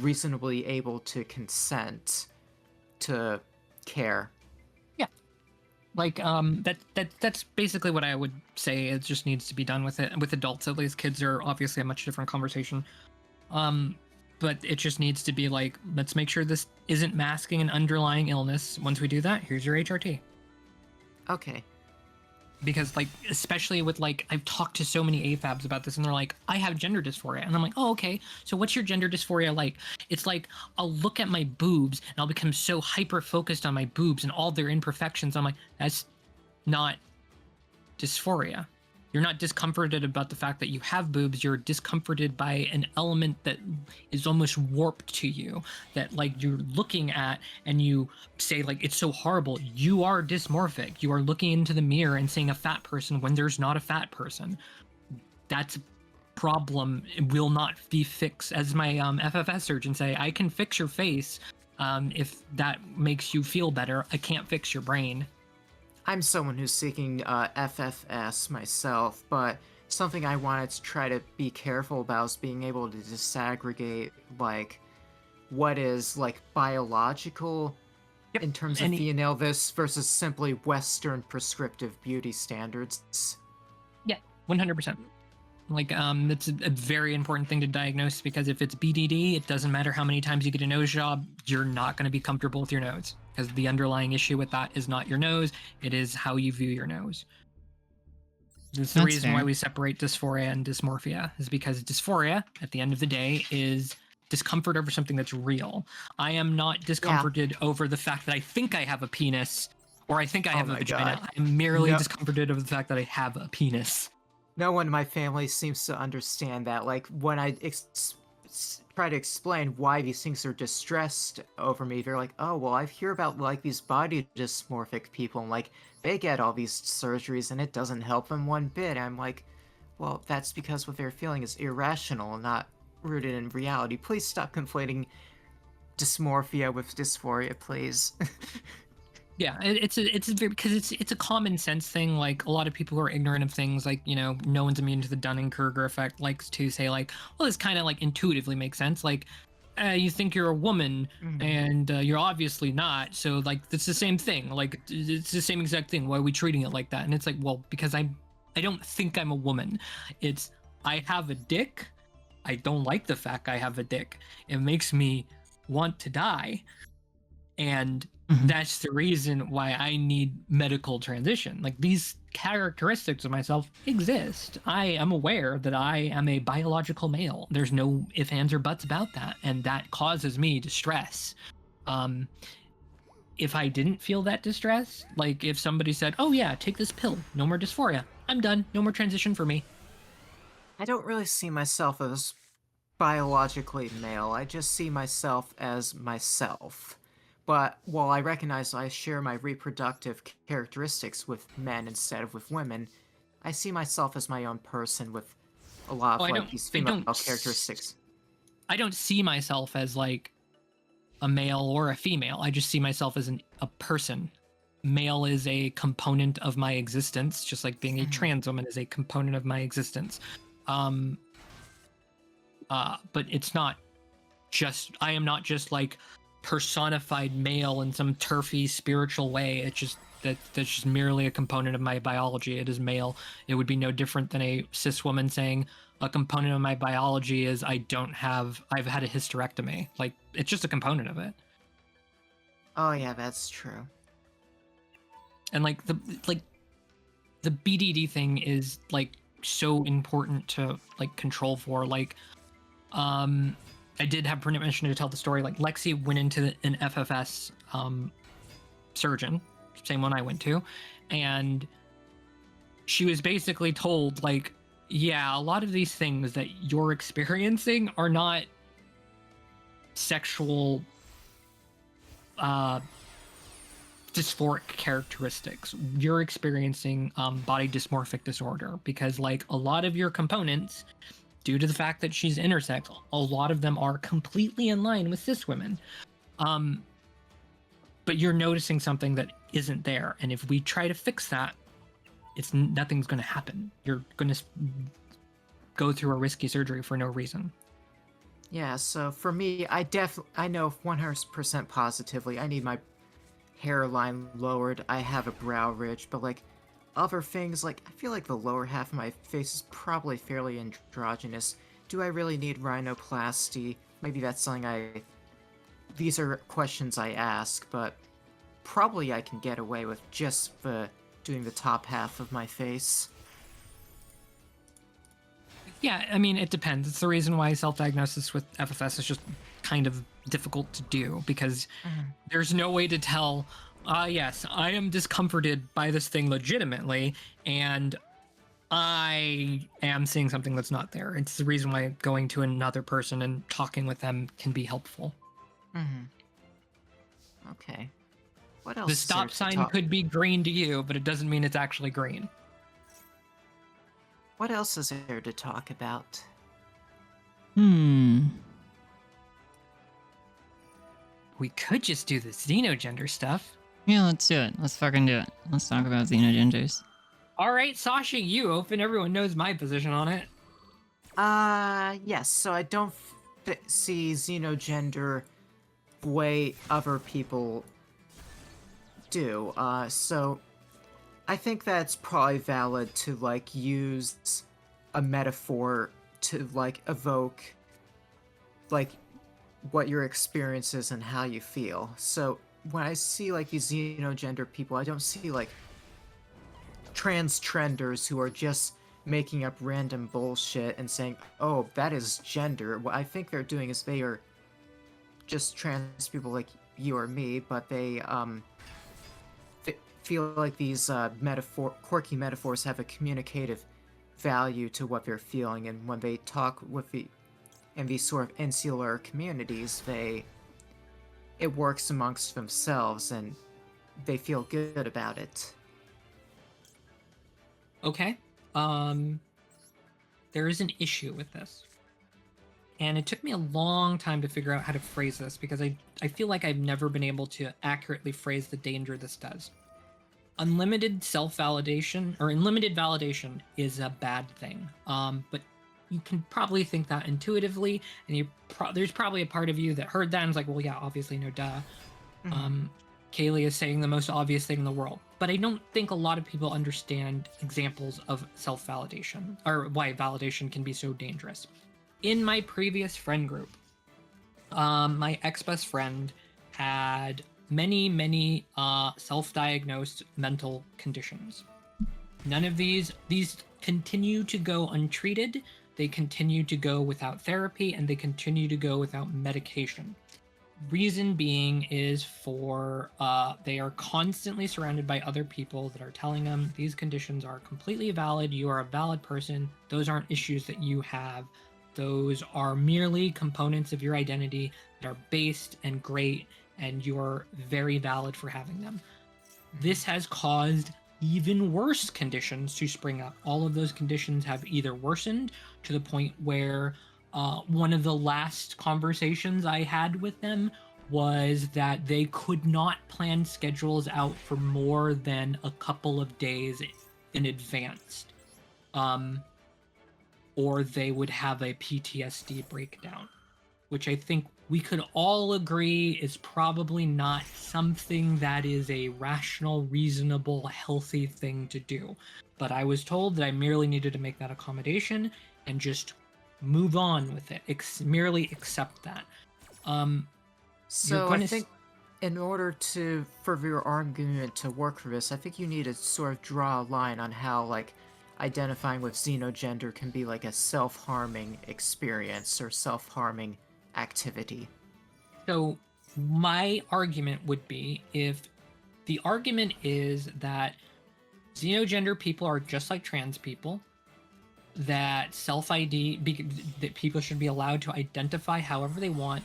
reasonably able to consent to care. Yeah, like that's basically what I would say. It just needs to be done with it with adults. At least kids are obviously a much different conversation. But it just needs to be like, let's make sure this isn't masking an underlying illness. Once we do that, here's your HRT. Okay. Because like, especially with like, I've talked to so many AFABs about this and they're like, I have gender dysphoria. And I'm like, oh, okay. So what's your gender dysphoria like? It's like, I'll look at my boobs and I'll become so hyper focused on my boobs and all their imperfections. I'm like, that's not dysphoria. You're not discomforted about the fact that you have boobs. You're discomforted by an element that is almost warped to you, that like you're looking at and you say like, it's so horrible. You are dysmorphic. You are looking into the mirror and seeing a fat person when there's not a fat person. That's a problem. It will not be fixed. As my FFS surgeon say, I can fix your face if that makes you feel better. I can't fix your brain. I'm someone who's seeking FFS myself, but something I wanted to try to be careful about is being able to disaggregate, like, what is, like, biological in terms of female this versus simply Western prescriptive beauty standards. Yeah, 100%. Like, it's a very important thing to diagnose because if it's BDD, it doesn't matter how many times you get a nose job, you're not going to be comfortable with your nose. Because the underlying issue with that is not your nose, it is how you view your nose. That's the reason why we separate dysphoria and dysmorphia, is because dysphoria, at the end of the day, is discomfort over something that's real. I am not discomforted over the fact that I think I have a penis, or I think I have a vagina. God. I'm merely discomforted over the fact that I have a penis. No one in my family seems to understand that. Like, when I try to explain why these things are distressed over me, they're like, oh, well, I hear about, like, these body dysmorphic people, and, like, they get all these surgeries, and it doesn't help them one bit. I'm like, well, that's because what they're feeling is irrational, not rooted in reality. Please stop conflating dysmorphia with dysphoria, please. Yeah, it's a common sense thing. Like, a lot of people who are ignorant of things, like, you know, no one's immune to the Dunning-Kruger effect, likes to say like, well, this kind of like intuitively makes sense. Like, you think you're a woman and you're obviously not. So like, it's the same thing. Like, it's the same exact thing. Why are we treating it like that? And it's like, well, because I don't think I'm a woman. It's, I have a dick. I don't like the fact I have a dick. It makes me want to die. And that's the reason why I need medical transition. Like, these characteristics of myself exist. I am aware that I am a biological male. There's no ifs, ands, or buts about that. And that causes me distress. If I didn't feel that distress, like if somebody said, oh yeah, take this pill, no more dysphoria, I'm done, no more transition for me. I don't really see myself as biologically male. I just see myself as myself. But while I recognize I share my reproductive characteristics with men instead of with women, I see myself as my own person with a lot of these female characteristics. I don't see myself as like a male or a female. I just see myself as a person. Male is a component of my existence, just like being a trans woman is a component of my existence. But it's not just, I am not just like personified male in some turfy spiritual way. It's just that's just merely a component of my biology. It is male. It would be no different than a cis woman saying a component of my biology is I've had a hysterectomy. Like, it's just a component of it. Oh yeah, that's true. And like the BDD thing is like so important to like control for. Like, I did have permission to tell the story. Like, Lexi went into an FFS surgeon, same one I went to, and she was basically told, like, yeah, a lot of these things that you're experiencing are not sexual dysphoric characteristics. You're experiencing body dysmorphic disorder because, like, a lot of your components, due to the fact that she's intersex, a lot of them are completely in line with cis women. But you're noticing something that isn't there. And if we try to fix that, nothing's going to happen. You're going to go through a risky surgery for no reason. Yeah, so for me, I know 100% positively I need my hairline lowered. I have a brow ridge, but like other things, like I feel like the lower half of my face is probably fairly androgynous. Do I really need rhinoplasty? Maybe that's something these are questions I ask, but probably I can get away with just doing the top half of my face. Yeah, I mean, it depends. It's the reason why self-diagnosis with FFS is just kind of difficult to do, because there's no way to tell, yes, I am discomforted by this thing legitimately, and I am seeing something that's not there. It's the reason why going to another person and talking with them can be helpful. Okay. What else? The stop sign could be green to you, but it doesn't mean it's actually green. What else is there to talk about? Hmm. We could just do the Xenogender stuff. Yeah, let's do it. Let's fucking do it. Let's talk about Xenogenders. All right, Sasha, you open. Everyone knows my position on it. Yes. So I don't see Xenogender the way other people do. So I think that's probably valid to like use a metaphor to like evoke like what your experience is and how you feel. So when I see like these Xenogender people, I don't see like trenders who are just making up random bullshit and saying, oh, that is gender. What I think they're doing is they are just trans people like you or me, but they feel like these quirky metaphors have a communicative value to what they're feeling, and when they talk in these sort of insular communities, it works amongst themselves and they feel good about it. Okay. There is an issue with this. And it took me a long time to figure out how to phrase this, because I feel like I've never been able to accurately phrase the danger this does. Unlimited self-validation, or unlimited validation, is a bad thing. But you can probably think that intuitively, and there's probably a part of you that heard that and is like, well, yeah, obviously, no duh. Kaylee is saying the most obvious thing in the world. But I don't think a lot of people understand examples of self-validation, or why validation can be so dangerous. In my previous friend group, my ex-best friend had many self-diagnosed mental conditions. None of these continue to go untreated. They continue to go without therapy, and they continue to go without medication. reason being is for they are constantly surrounded by other people that are telling them these conditions are completely valid, you are a valid person, those aren't issues that you have, those are merely components of your identity that are based and great, and you're very valid for having them. This has caused even worse conditions to spring up. All of those conditions have either worsened to the point where one of the last conversations I had with them was that they could not plan schedules out for more than a couple of days in advance. Or they would have a PTSD breakdown, which I think we could all agree is probably not something that is a rational, reasonable, healthy thing to do. But I was told that I merely needed to make that accommodation and just move on with it. Merely accept that. So I think in order for your argument to work for this, I think you need to sort of draw a line on how, like, identifying with xenogender can be like a self-harming experience or self-harming activity. So my argument would be, if the argument is that xenogender people are just like trans people, that self-ID, that people should be allowed to identify however they want,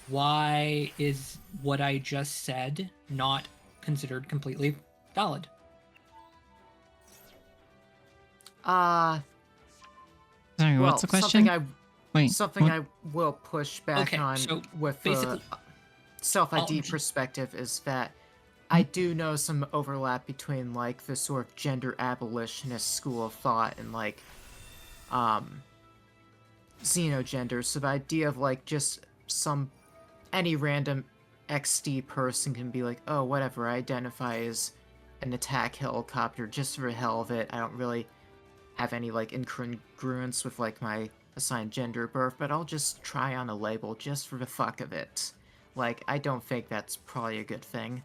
why is what I just said not considered completely valid? Sorry, what's the question? Something I will push back on so with the self-ID perspective is that I do know some overlap between, like, the sort of gender abolitionist school of thought and, like, xenogenders. So the idea of, like, just any random XD person can be like, oh, whatever, I identify as an attack helicopter just for the hell of it. I don't really have any, like, incongruence with, like, my assigned gender birth, but I'll just try on a label just for the fuck of it. Like, I don't think that's probably a good thing.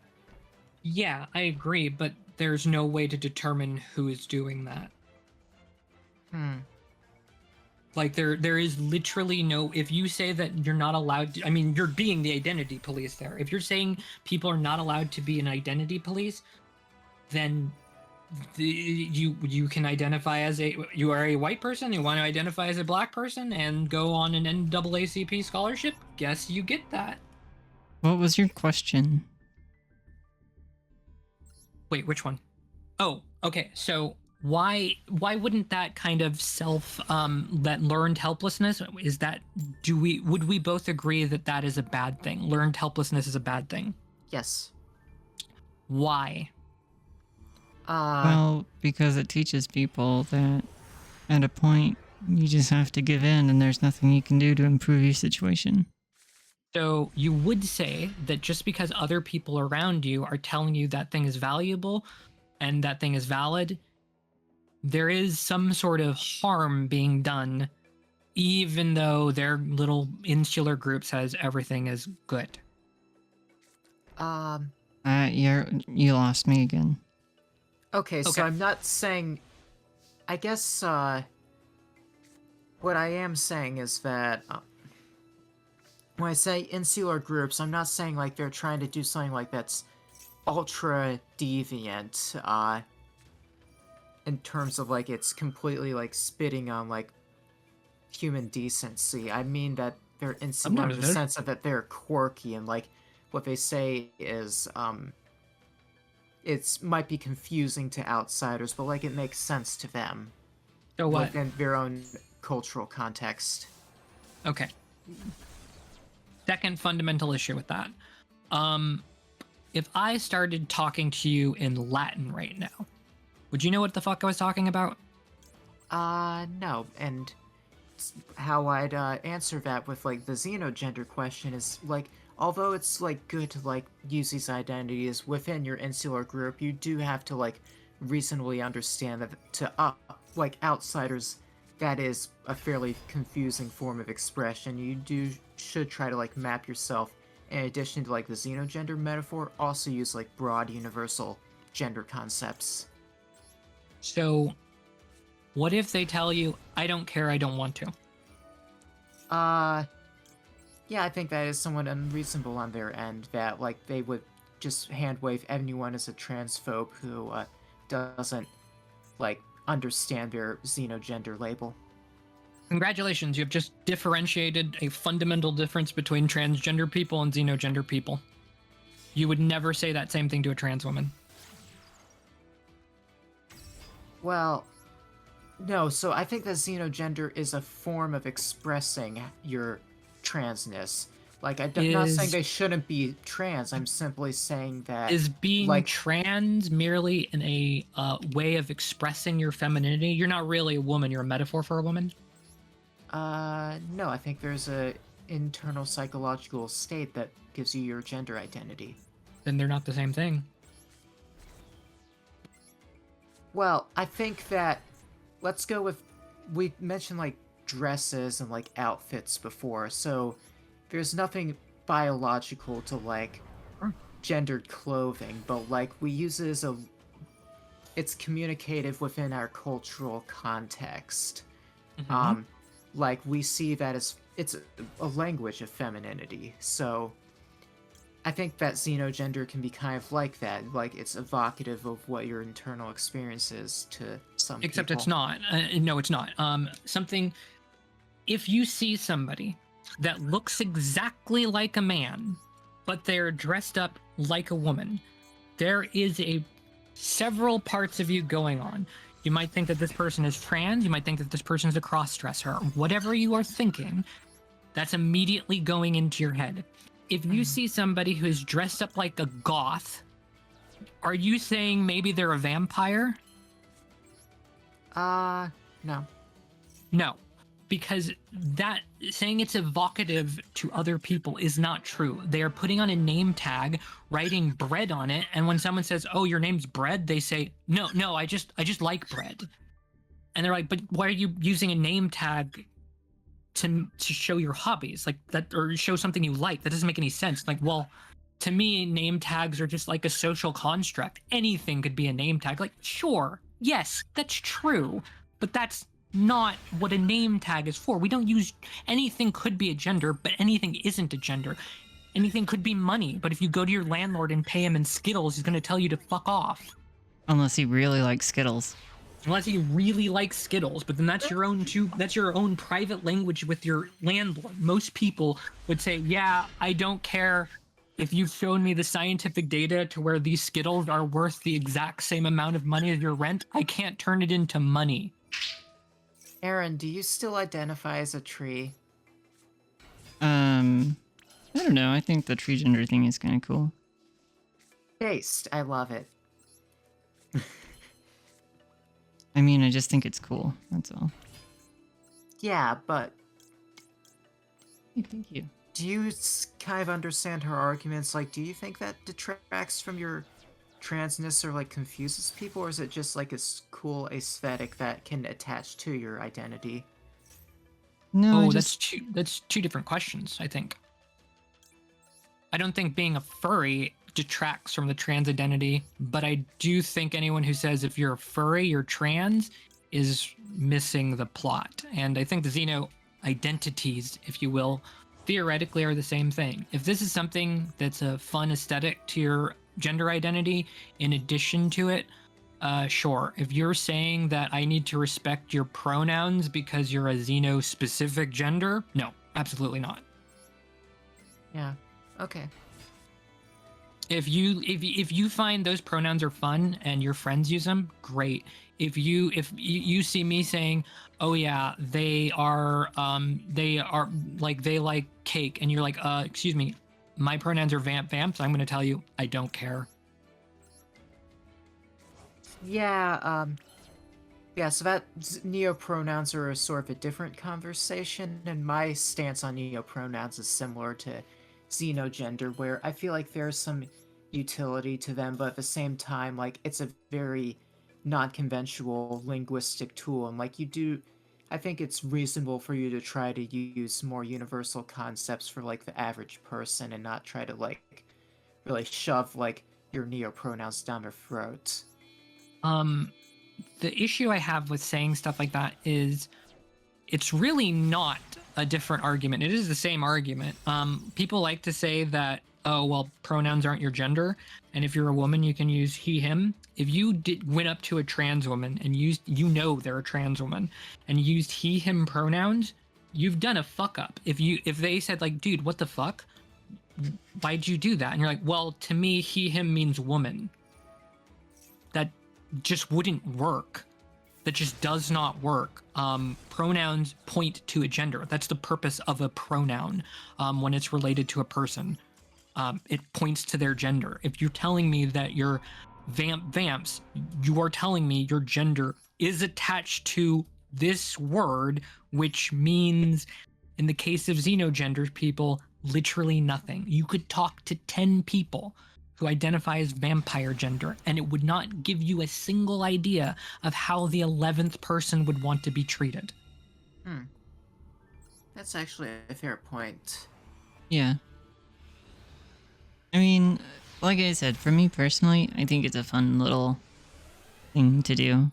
Yeah, I agree, but there's no way to determine who is doing that. Like, there is literally no... If you say that you're not allowed to... I mean, you're being the identity police there. If you're saying people are not allowed to be an identity police, then you can identify as you are a white person, you want to identify as a black person and go on an NAACP scholarship, guess you get that. What was your question? Wait, which one? Oh, okay. So why wouldn't that kind of that learned helplessness, is that, would we both agree that that is a bad thing? Learned helplessness is a bad thing? Yes. Why? Well, because it teaches people that at a point you just have to give in and there's nothing you can do to improve your situation. So you would say that just because other people around you are telling you that thing is valuable and that thing is valid, there is some sort of harm being done, even though their little insular group says everything is good. You lost me again. Okay, so I'm not saying... I guess, what I am saying is that... when I say insular groups, I'm not saying, like, they're trying to do something, like, that's ultra deviant, in terms of, like, it's completely, like, spitting on, like, human decency. I mean that they're insular in the sense of that they're quirky, and, like, what they say is, it might be confusing to outsiders, but, like, it makes sense to them. So what? Within their own cultural context. Okay. Second fundamental issue with that. If I started talking to you in Latin right now, would you know what the fuck I was talking about? No. And how I'd answer that with, like, the xenogender question is, like, although it's, like, good to, like, use these identities within your insular group, you do have to, like, reasonably understand that like, outsiders, that is a fairly confusing form of expression. You should try to, like, map yourself, in addition to, like, the xenogender metaphor, also use, like, broad universal gender concepts. So, what if they tell you, I don't care, I don't want to? Yeah, I think that is somewhat unreasonable on their end, that, like, they would just hand-wave anyone as a transphobe who doesn't, like, understand their xenogender label. Congratulations, you have just differentiated a fundamental difference between transgender people and xenogender people. You would never say that same thing to a trans woman. Well, no, so I think that xenogender is a form of expressing your transness. Like, I'm not saying they shouldn't be trans, I'm simply saying that... Is being like, trans merely in a way of expressing your femininity? You're not really a woman, you're a metaphor for a woman? No, I think there's a internal psychological state that gives you your gender identity. Then they're not the same thing. Well, I think that... Let's go with... We mentioned, like, dresses and, like, outfits before, so... There's nothing biological to, like, gendered clothing, but, like, we use it as a... It's communicative within our cultural context. Mm-hmm. Like, we see that as... It's a language of femininity, so... I think that xenogender can be kind of like that. Like, it's evocative of what your internal experience is to some Except people. it's not. No, it's not. Something... If you see somebody that looks exactly like a man, but they're dressed up like a woman, there is several parts of you going on. You might think that this person is trans, you might think that this person is a cross-dresser. Whatever you are thinking, that's immediately going into your head. If you see somebody who is dressed up like a goth, are you saying maybe they're a vampire? No. No. Because that saying it's evocative to other people is not true. They are putting on a name tag, writing bread on it, and when someone says, "Oh, your name's bread," they say, "No, I just like bread." And they're like, "But why are you using a name tag to show your hobbies like that, or show something you like? That doesn't make any sense." Like, well, to me, name tags are just like a social construct. Anything could be a name tag. Like, sure, yes, that's true, but that's not what a name tag is for. We don't use... Anything could be a gender, but anything isn't a gender. Anything could be money, but if you go to your landlord and pay him in Skittles, he's going to tell you to fuck off. Unless he really likes Skittles. Unless he really likes Skittles, but then that's your own private language with your landlord. Most people would say, yeah, I don't care if you've shown me the scientific data to where these Skittles are worth the exact same amount of money as your rent. I can't turn it into money. Aaron, do you still identify as a tree? I don't know. I think the tree gender thing is kind of cool. Based. I love it. I mean, I just think it's cool. That's all. Yeah, but... Hey, thank you. Do you kind of understand her arguments? Like, do you think that detracts from your transness or, like, confuses people? Or is it just, like, a cool aesthetic that can attach to your identity? No, that's two different questions, I think. I don't think being a furry detracts from the trans identity, but I do think anyone who says if you're a furry, you're trans is missing the plot. And I think the xeno identities, if you will, theoretically are the same thing. If this is something that's a fun aesthetic to your gender identity in addition to it, sure. If you're saying that I need to respect your pronouns because you're a xeno specific gender, no, absolutely not. Yeah. Okay. If you find those pronouns are fun and your friends use them, great. If you see me saying, "Oh yeah, they are like they like cake," and you're like, excuse me, my pronouns are vamps," I'm going to tell you I don't care. Yeah, so that neopronouns are a sort of a different conversation, and my stance on neopronouns is similar to xenogender, where I feel like there's some utility to them, but at the same time, like, it's a very non-conventional linguistic tool, and, like, I think it's reasonable for you to try to use more universal concepts for, like, the average person, and not try to, like, really shove, like, your neopronouns down their throat. The issue I have with saying stuff like that is it's really not a different argument. It is the same argument. People like to say that, oh, well, pronouns aren't your gender, and if you're a woman, you can use he, him. If you went up to a trans woman and used, they're a trans woman, and used he, him pronouns, you've done a fuck up. If they said like, dude, what the fuck? Why'd you do that? And you're like, well, to me, he, him means woman. That just wouldn't work. That just does not work. Pronouns point to a gender. That's the purpose of a pronoun when it's related to a person. It points to their gender. If you're telling me that you're vamps, you are telling me your gender is attached to this word, which means, in the case of Xenogenders people, literally nothing. You could talk to 10 people who identify as vampire gender, and it would not give you a single idea of how the 11th person would want to be treated. That's actually a fair point. Yeah. I mean, like I said, for me personally, I think it's a fun little thing to do.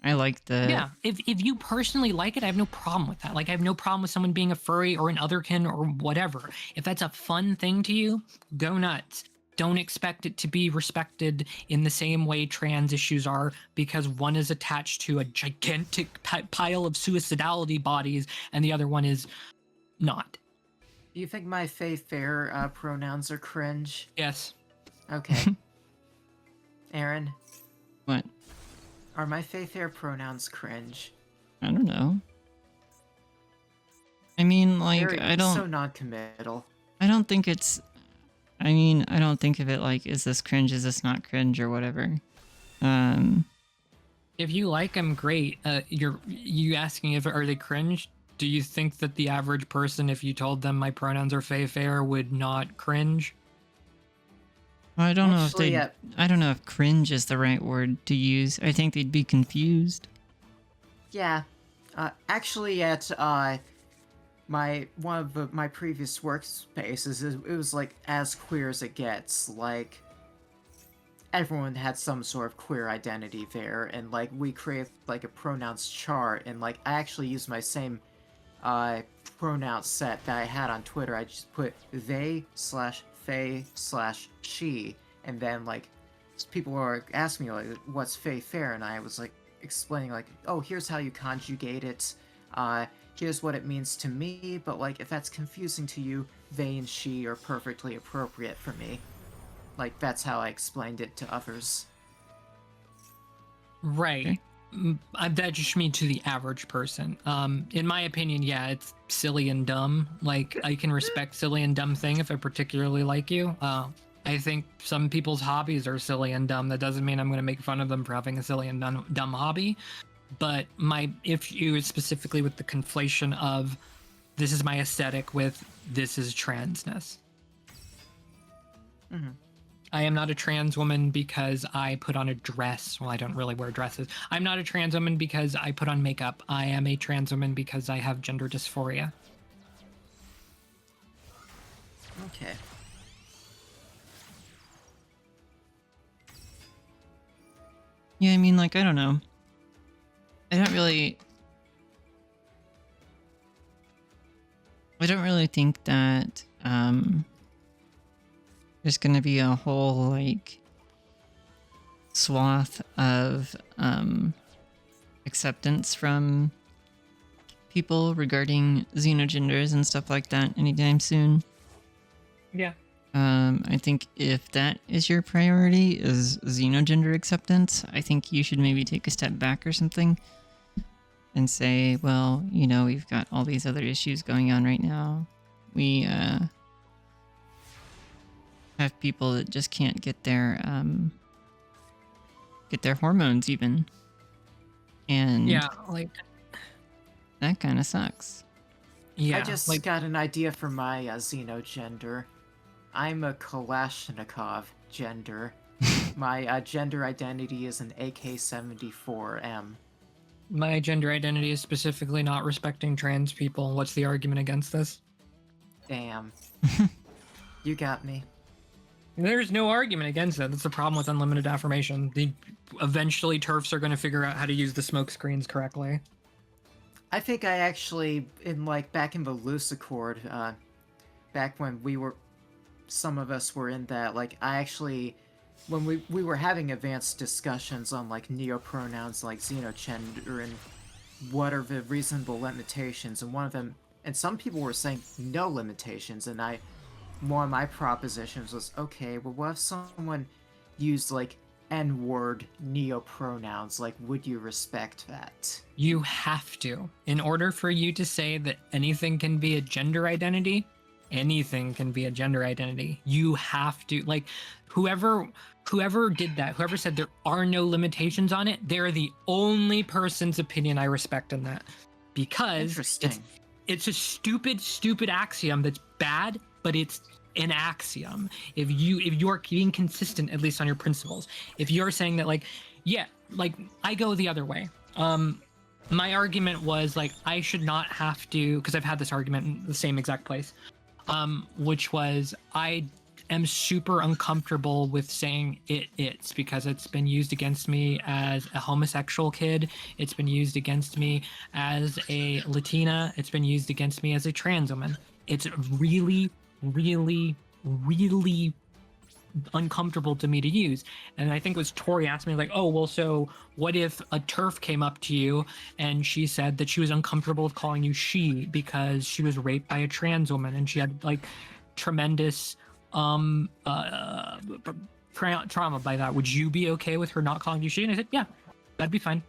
I like the... Yeah, if you personally like it, I have no problem with that. Like, I have no problem with someone being a furry or an otherkin or whatever. If that's a fun thing to you, go nuts. Don't expect it to be respected in the same way trans issues are, because one is attached to a gigantic pile of suicidality bodies and the other one is not. Do you think my fair pronouns are cringe? Yes. Okay. Aaron? What? Are my fair pronouns cringe? I don't know. I mean, like, So non-committal. I don't think it's... I mean, I don't think of it like, is this cringe, is this not cringe, or whatever. If you like them, great. You asking if are they cringe? Do you think that the average person, if you told them my pronouns are fair, would not cringe? I don't know if Actually, they... I don't know if cringe is the right word to use. I think they'd be confused. Yeah. Actually, at one of my previous workspaces, it was like as queer as it gets. Like, everyone had some sort of queer identity there, and like we created like a pronouns chart, and like I actually used my same pronoun set that I had on Twitter. I just put they/fey/she, and then like people were asking me like, what's fair, and I was like explaining like, oh, here's how you conjugate it. Here's what it means to me, but like if that's confusing to you, they and she are perfectly appropriate for me. Like, that's how I explained it to others. Right. That just means to the average person. In my opinion, yeah, it's silly and dumb. Like, I can respect silly and dumb thing if I particularly like you. I think some people's hobbies are silly and dumb. That doesn't mean I'm going to make fun of them for having a silly and dumb hobby. But if you specifically with the conflation of this is my aesthetic with this is transness. Mm-hmm. I am not a trans woman because I put on a dress. Well, I don't really wear dresses. I'm not a trans woman because I put on makeup. I am a trans woman because I have gender dysphoria. Okay. Yeah, I mean, like, I don't know. I don't really think that there's going to be a whole like swath of acceptance from people regarding Xenogenders and stuff like that anytime soon. Yeah. I think if that is your priority, is Xenogender acceptance, I think you should maybe take a step back or something and say, well, you know, we've got all these other issues going on right now. We have people that just can't get their hormones even, and Yeah, like that kind of sucks. yeah. I just got an idea for my Xenogender. I'm a Kalashnikov gender. My gender identity is an AK-74M. My gender identity is specifically not respecting trans people. What's the argument against this? Damn. You got me. There's no argument against that. That's the problem with unlimited affirmation. Eventually TERFs are going to figure out how to use the smoke screens correctly. I think I actually, back in the Lucicord, back when some of us were in that, like, I actually, when we were having advanced discussions on, like, neopronouns, like Xenogender, and what are the reasonable limitations, and one of them, and some people were saying no limitations, and one of my propositions was, okay, well, what if someone used, like, N-word neopronouns? Like, would you respect that? You have to. In order for you to say that anything can be a gender identity, anything can be a gender identity. You have to, like, whoever did that, whoever said there are no limitations on it, they're the only person's opinion I respect in that. Because it's a stupid axiom that's bad, but it's an axiom. If you're being consistent, at least on your principles, if you're saying that, like, yeah, like, I go the other way. My argument was, like, I should not have to, because I've had this argument in the same exact place, which was, I am super uncomfortable with saying it's because it's been used against me as a homosexual kid. It's been used against me as a Latina. It's been used against me as a trans woman. It's really uncomfortable to me to use. And I think it was Tori asked me, like, oh, well, so what if a TERF came up to you and she said that she was uncomfortable with calling you she because she was raped by a trans woman and she had, like, tremendous trauma by that. Would you be okay with her not calling you she? And I said, yeah, that'd be fine.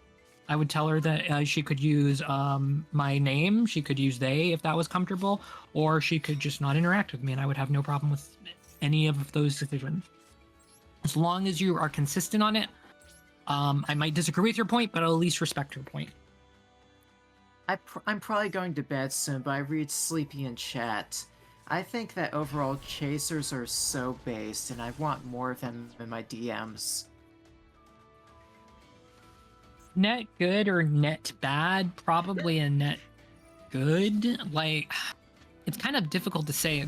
I would tell her that she could use my name, she could use they if that was comfortable, or she could just not interact with me, and I would have no problem with any of those decisions. As long as you are consistent on it, I might disagree with your point, but I'll at least respect your point. I'm probably going to bed soon, but I read Sleepy in chat. I think that overall chasers are so based, and I want more of them in my DMs. Net good or net bad? Probably a net good. Like, it's kind of difficult to say.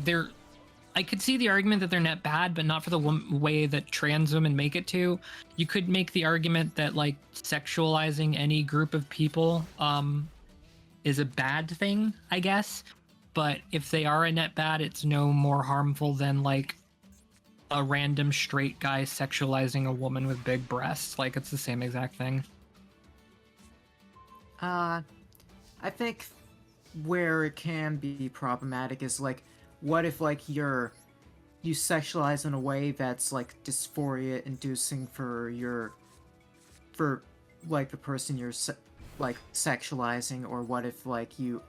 I could see the argument that they're net bad, but not for the way that trans women make it to. You could make the argument that, like, sexualizing any group of people is a bad thing, I guess. But if they are a net bad, it's no more harmful than, like, a random straight guy sexualizing a woman with big breasts. Like, it's the same exact thing. I think where it can be problematic is, like, what if, like, you sexualize in a way that's, like, dysphoria inducing for like, the person you're sexualizing, or what if, like, you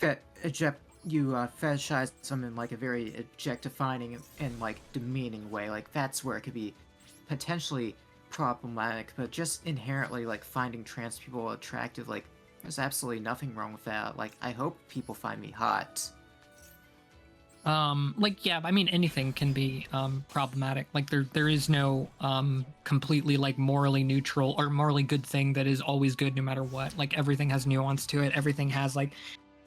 fetishize them in, like, a very objectifying and, like, demeaning way. Like, that's where it could be potentially problematic. But just inherently, like, finding trans people attractive, like, there's absolutely nothing wrong with that. Like, I hope people find me hot. Like, yeah, I mean, anything can be problematic. Like, there is no completely, like, morally neutral or morally good thing that is always good no matter what. Like, everything has nuance to it. Everything has, like,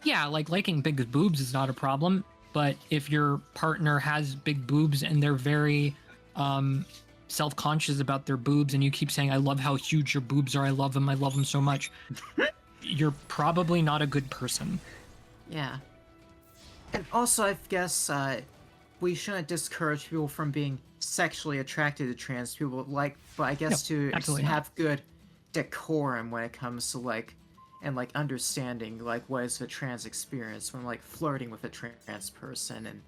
yeah, like, liking big boobs is not a problem, but if your partner has big boobs and they're very self-conscious about their boobs, and you keep saying, I love how huge your boobs are, I love them so much, you're probably not a good person. Yeah. And also, I guess we shouldn't discourage people from being sexually attracted to trans people, like, but I guess to have good decorum when it comes to, like, and, like, understanding, like, what is the trans experience when, like, flirting with a trans person,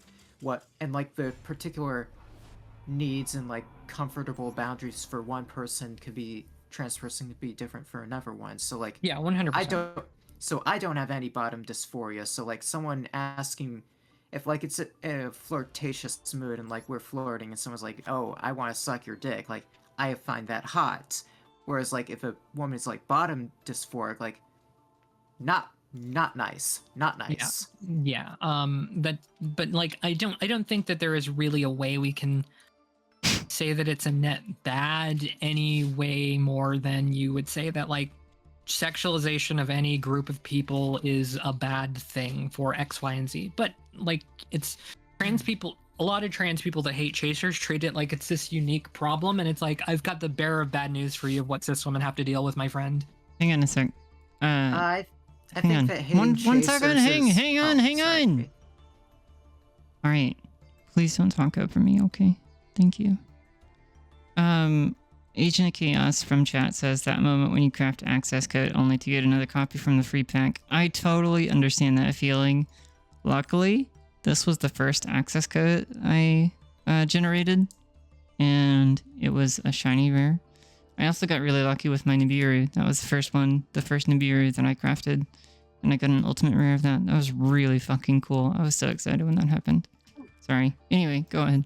and like, the particular needs and, like, comfortable boundaries for one person trans person could be different for another one. So, like, yeah, 100%. I don't have any bottom dysphoria. So, like, someone asking if, like, it's a flirtatious mood and, like, we're flirting and someone's like, oh, I want to suck your dick, like, I find that hot. Whereas, like, if a woman is, like, bottom dysphoric, like, not nice. Yeah. But like, I don't think that there is really a way we can say that it's a net bad any way more than you would say that, like, sexualization of any group of people is a bad thing for X, Y, and Z. But, like, it's trans people, a lot of trans people that hate chasers treat it like it's this unique problem, and it's like, I've got the bearer of bad news for you of what cis women have to deal with, my friend. Hang on a sec. I think that hitting One second. chasers Hang on. sorry. All right. Please don't talk over me, okay? Thank you. Agent of Chaos from chat says that moment when you craft access code only to get another copy from the free pack. I totally understand that feeling. Luckily, this was the first access code I generated, and it was a shiny rare. I also got really lucky with my Nibiru. That was the first Nibiru that I crafted, and I got an ultimate rare of that. That was really fucking cool. I was so excited when that happened. Sorry. Anyway, go ahead.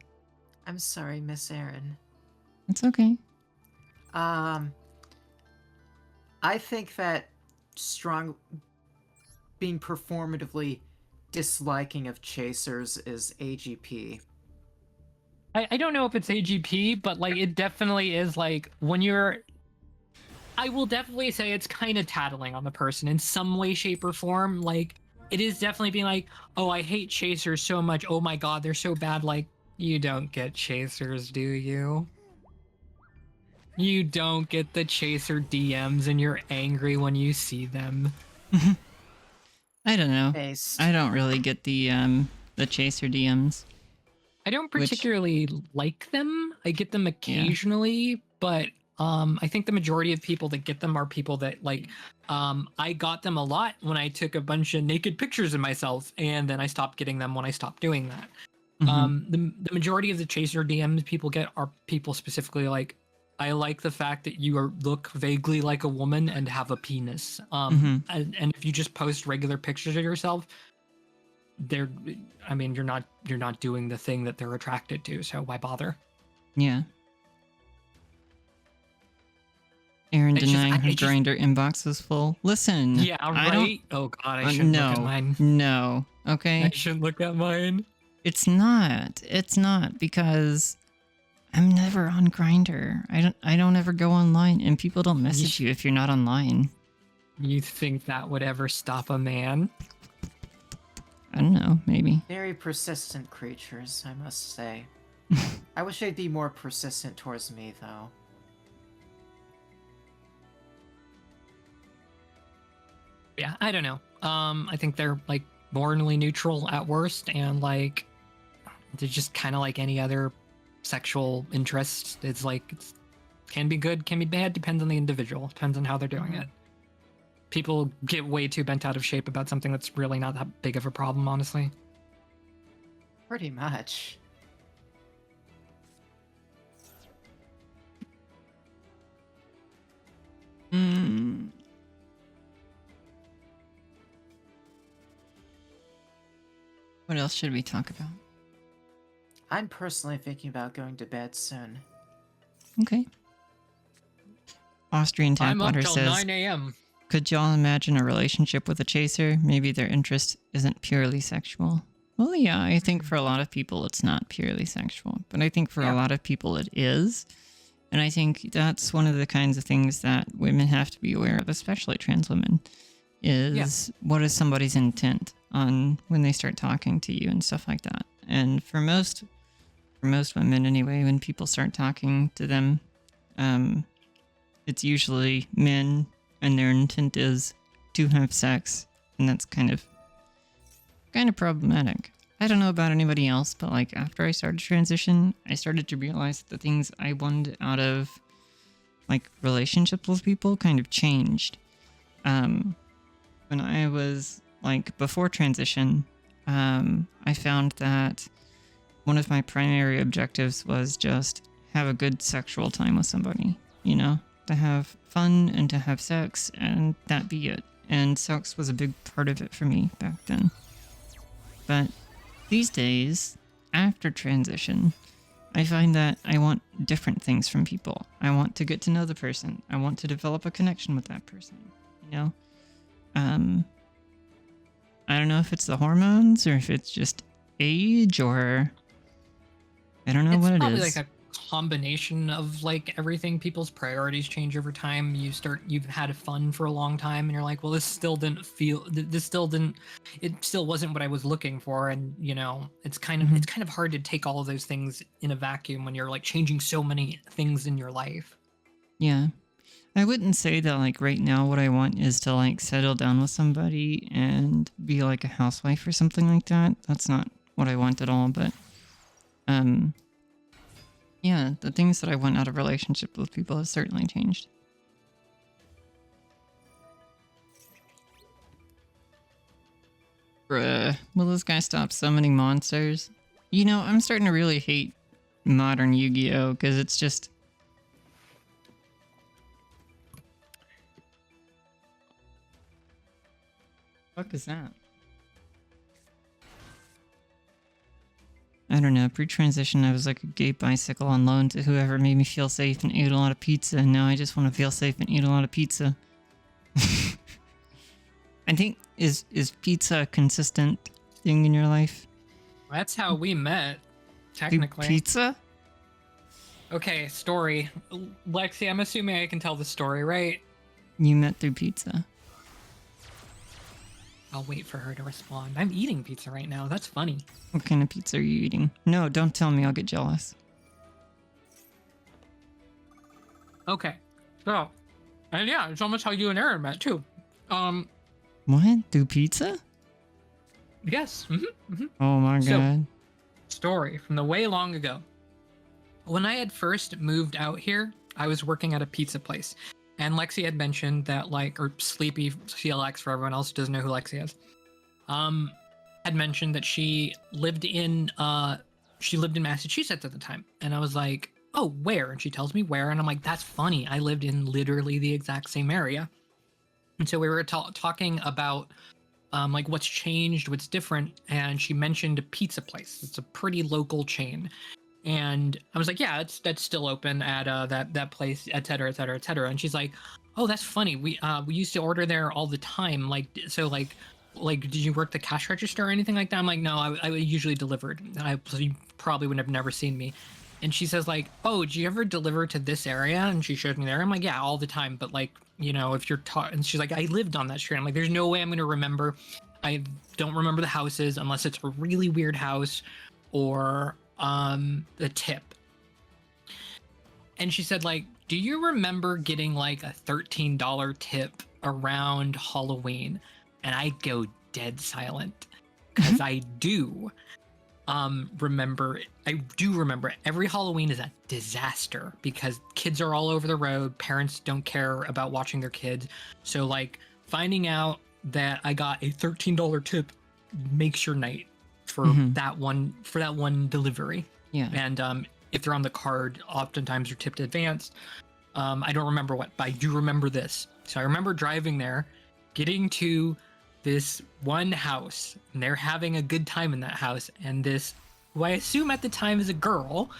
I'm sorry, Miss Erin. It's okay. I think that being performatively disliking of chasers is AGP. I don't know if it's AGP, but like it definitely is like when you're. I will definitely say it's kind of tattling on the person in some way, shape, or form. Like it is definitely being like, oh, I hate chasers so much. Oh my god, they're so bad. Like you don't get chasers, do you? You don't get the chaser DMs and you're angry when you see them. I don't know. Based. I don't really get the chaser DMs. I don't particularly like them. I get them occasionally, but I think the majority of people that get them are people that like I got them a lot when I took a bunch of naked pictures of myself, and then I stopped getting them when I stopped doing that. The majority of the chaser DMs people get are people specifically like, I like the fact that you look vaguely like a woman and have a penis. And if you just post regular pictures of yourself, you're not doing the thing that they're attracted to. So why bother? Yeah. Aaron denying her grinder inbox was full. Listen. Yeah, right. Oh god, I shouldn't look at mine. No. Okay. I shouldn't look at mine. It's not. It's not because I'm never on Grindr. I don't ever go online, and people don't message you if you're not online. You think that would ever stop a man? I don't know, maybe. Very persistent creatures, I must say. I wish they'd be more persistent towards me, though. Yeah, I don't know. I think they're like morally neutral at worst, and like they're just kind of like any other sexual interest. It's like can be good, can be bad, depends on the individual, depends on how they're doing it. People get way too bent out of shape about something that's really not that big of a problem, honestly. Pretty much. What else should we talk about? I'm personally thinking about going to bed soon. Okay. Austrian Tapwater says, 9 a.m. Could y'all imagine a relationship with a chaser? Maybe their interest isn't purely sexual. Well, yeah, I think for a lot of people it's not purely sexual, but I think for a lot of people it is. And I think that's one of the kinds of things that women have to be aware of, especially trans women, is what is somebody's intent on when they start talking to you and stuff like that. And for most women anyway, when people start talking to them, it's usually men and their intent is to have sex, and that's kind of problematic. I don't know about anybody else, but like after I started transition, I started to realize that the things I wanted out of like relationships with people kind of changed. When I was like before transition, I found that one of my primary objectives was just have a good sexual time with somebody, you know, to have fun and to have sex, and that be it. And sex was a big part of it for me back then. But these days, after transition, I find that I want different things from people. I want to get to know the person. I want to develop a connection with that person, you know? I don't know if it's the hormones or if it's just age or I don't know what it is. It's probably like a combination of like everything. People's priorities change over time. You've had fun for a long time and you're like, well, it still wasn't what I was looking for. And you know, it's kind of hard to take all of those things in a vacuum when you're like changing so many things in your life. Yeah. I wouldn't say that like right now what I want is to like settle down with somebody and be like a housewife or something like that. That's not what I want at all, but yeah, the things that I want out of relationships with people have certainly changed. Bruh, will this guy stop summoning monsters? You know, I'm starting to really hate modern Yu-Gi-Oh! Because it's just... What the fuck is that? I don't know, pre-transition I was like a gay bicycle on loan to whoever made me feel safe and ate a lot of pizza, and now I just want to feel safe and eat a lot of pizza. I think, is pizza a consistent thing in your life? That's how we met, technically. Pizza? Okay, story. Lexi, I'm assuming I can tell the story, right? You met through pizza. I'll wait for her to respond. I'm eating pizza right now. That's funny. What kind of pizza are you eating? No, don't tell me, I'll get jealous. Okay. So, and yeah, it's almost how you and Aaron met, too. What? Through pizza? Yes. Oh my god. Story from the way long ago. When I had first moved out here, I was working at a pizza place. And Lexi had mentioned that, like, or Sleepy CLX for everyone else who doesn't know who Lexi is, had mentioned that she lived in Massachusetts at the time. And I was like, oh, where? And she tells me where. And I'm like, that's funny. I lived in literally the exact same area. And so we were talking about, like, what's changed, what's different. And she mentioned a pizza place. It's a pretty local chain. And I was like, yeah, that's still open at that place, et cetera, et cetera, et cetera. And she's like, oh, that's funny. We used to order there all the time. Like, so like, did you work the cash register or anything like that? I'm like, no, I usually delivered. So you probably would have never seen me. And she says like, oh, did you ever deliver to this area? And she showed me there. I'm like, yeah, all the time. But like, you know, if you're and she's like, I lived on that street. I'm like, there's no way I'm going to remember. I don't remember the houses unless it's a really weird house or the tip. And she said like, do you remember getting like a $13 tip around Halloween? And I go dead silent because I do remember every Halloween is a disaster because kids are all over the road, parents don't care about watching their kids, so like finding out that I got a $13 tip makes your night for that one delivery. Yeah. And if they're on the card, oftentimes they're tipped advanced. I don't remember what, but I do remember this. So I remember driving there, getting to this one house, and they're having a good time in that house. And this, who I assume at the time is a girl,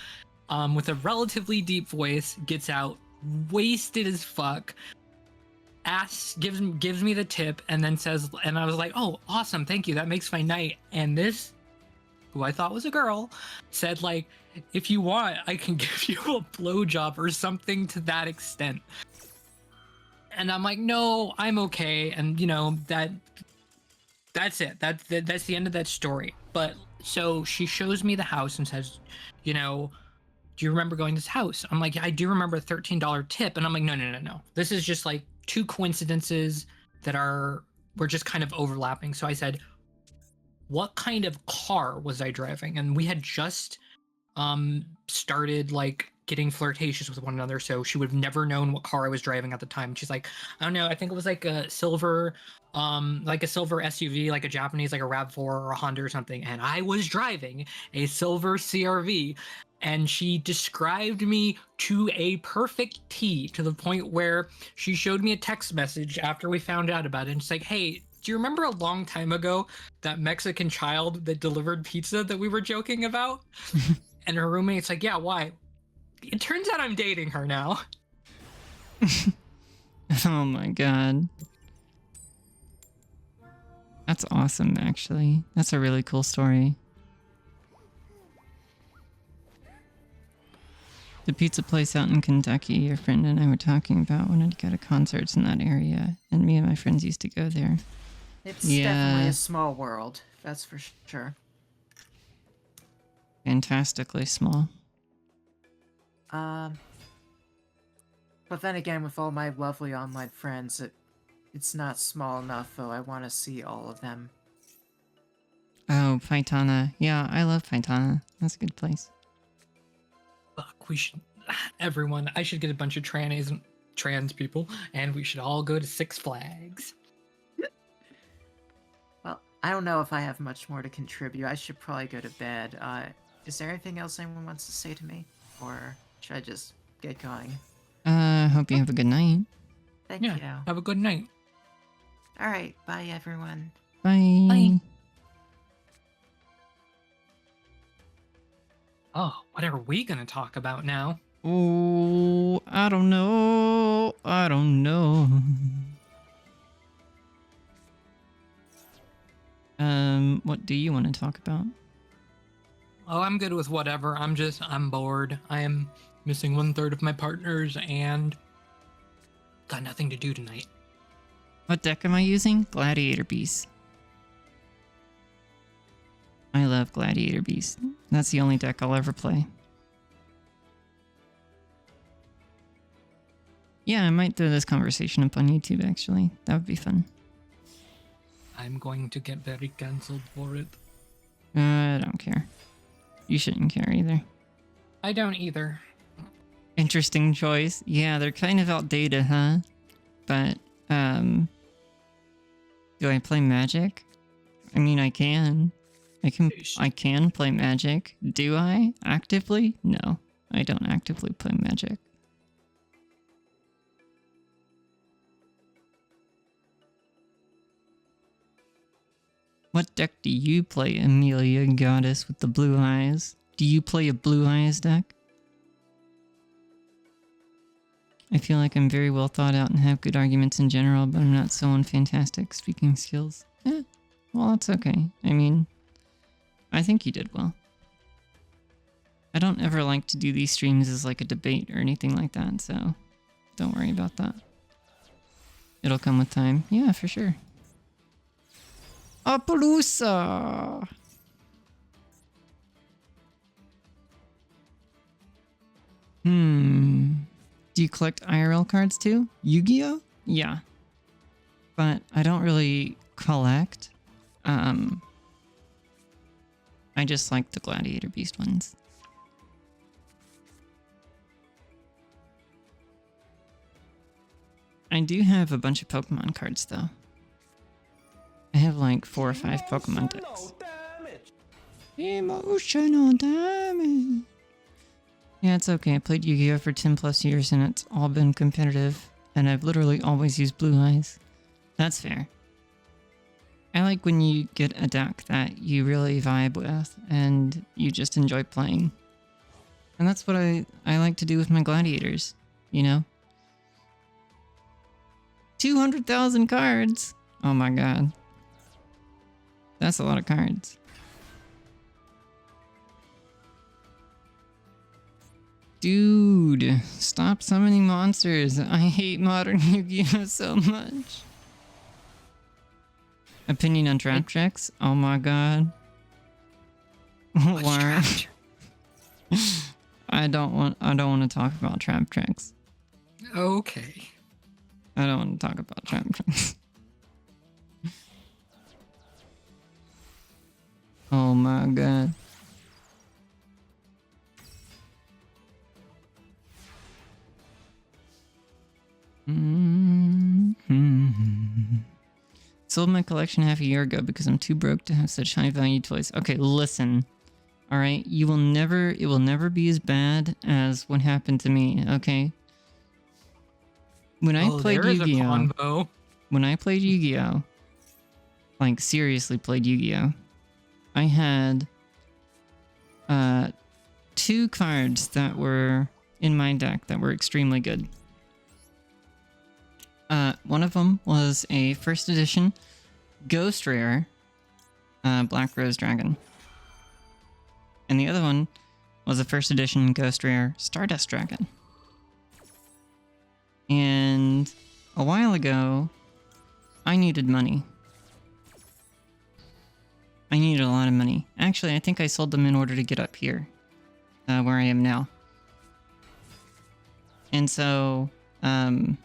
with a relatively deep voice, gets out, wasted as fuck, gives me the tip, and then says, and I was like, oh, awesome, thank you, that makes my night. And this, who I thought was a girl, said like, if you want, I can give you a blowjob or something to that extent. And I'm like, no, I'm okay. And you know, that's it. That's the end of that story. But so she shows me the house and says, you know, do you remember going to this house? I'm like, yeah, I do remember a $13 tip. And I'm like, no. This is just like two coincidences that were just kind of overlapping. So I said, what kind of car was I driving? And we had just started like getting flirtatious with one another, so she would have never known what car I was driving at the time. She's like, I don't know, I think it was like a silver SUV, like a Japanese, like a RAV4 or a Honda or something, and I was driving a silver CRV. And she described me to a perfect T, to the point where she showed me a text message after we found out about it. And she's like, hey, do you remember a long time ago that Mexican child that delivered pizza that we were joking about? And her roommate's like, yeah, why? It turns out I'm dating her now. Oh my god. That's awesome, actually. That's a really cool story. The pizza place out in Kentucky, your friend and I were talking about, wanted to go to concerts in that area, and me and my friends used to go there. It's definitely a small world, that's for sure. Fantastically small. But then again, with all my lovely online friends, it's not small enough, though. I want to see all of them. Oh, Paitana. Yeah, I love Paitana. That's a good place. Look, we should... Everyone, I should get a bunch of trans people, and we should all go to Six Flags. Well, I don't know if I have much more to contribute. I should probably go to bed. Is there anything else anyone wants to say to me? Or should I just get going? Hope you have a good night. Thank you. Have a good night. Alright, bye everyone. Bye. Bye. Oh, what are we gonna talk about now? Oh, I don't know. I don't know. What do you want to talk about? Oh, I'm good with whatever. I'm bored. I am missing 1/3 of my partners and got nothing to do tonight. What deck am I using? Gladiator Beast. I love Gladiator Beast. That's the only deck I'll ever play. Yeah, I might throw this conversation up on YouTube, actually. That would be fun. I'm going to get very cancelled for it. I don't care. You shouldn't care either. I don't either. Interesting choice. Yeah, they're kind of outdated, huh? But, do I play Magic? I mean, I can. I can play Magic. Do I? Actively? No. I don't actively play Magic. What deck do you play, Amelia Goddess with the blue eyes? Do you play a blue eyes deck? I feel like I'm very well thought out and have good arguments in general, but I'm not so on fantastic speaking skills. Well, that's okay. I mean, I think you did well. I don't ever like to do these streams as like a debate or anything like that, so don't worry about that. It'll come with time. Yeah, for sure. Appaloosa! Do you collect IRL cards too? Yu-Gi-Oh? Yeah. But I don't really collect. I just like the Gladiator Beast ones. I do have a bunch of Pokemon cards though. I have like 4 or 5 Pokemon decks. Emotional damage. Yeah, it's okay. I played Yu-Gi-Oh for 10 plus years and it's all been competitive. And I've literally always used blue eyes. That's fair. I like when you get a deck that you really vibe with and you just enjoy playing. And that's what I like to do with my gladiators, you know? 200,000 cards! Oh my god. That's a lot of cards. Dude, stop summoning monsters. I hate modern Yu-Gi-Oh so much. Opinion on trap checks? Oh my god. Why? I don't want to talk about trap checks. Okay. I don't want to talk about trap checks. Oh my god. Sold my collection half a year ago because I'm too broke to have such high value toys. Okay, listen. Alright, it will never be as bad as what happened to me, okay? When I played Yu-Gi-Oh! When I played Yu-Gi-Oh! Like, seriously played Yu-Gi-Oh! I had 2 cards that were in my deck that were extremely good. One of them was a first edition Ghost Rare Black Rose Dragon. And the other one was a first edition Ghost Rare Stardust Dragon. And a while ago, I needed money. I needed a lot of money. Actually, I think I sold them in order to get up here, where I am now. And so I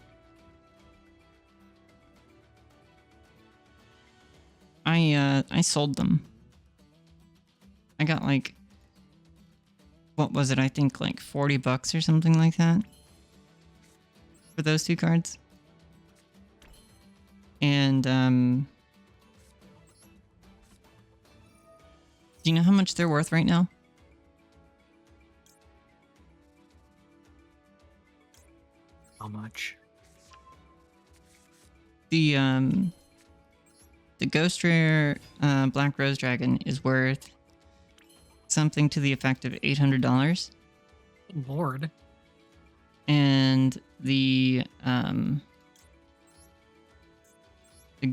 sold them. I got like, what was it? I think like 40 bucks or something like that for those 2 cards. And do you know how much they're worth right now? How much? The Ghost Rare Black Rose Dragon is worth something to the effect of $800. Lord. And the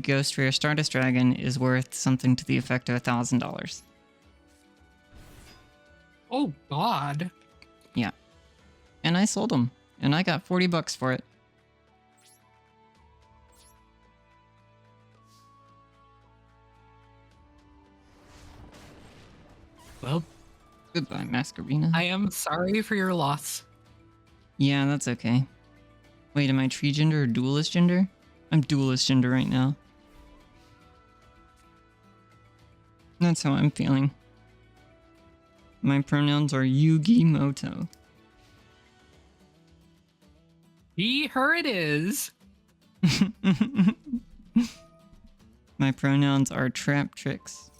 Ghost Rare Stardust Dragon is worth something to the effect of $1,000. Oh God. Yeah. And I sold them. And I got 40 bucks for it. Well, Goodbye, Masquerina. I am sorry for your loss. Yeah, that's okay. Wait, am I tree gender or duelist gender? I'm duelist gender right now. That's how I'm feeling. My pronouns are Yugi Moto. He, her it is. My pronouns are Trap Tricks.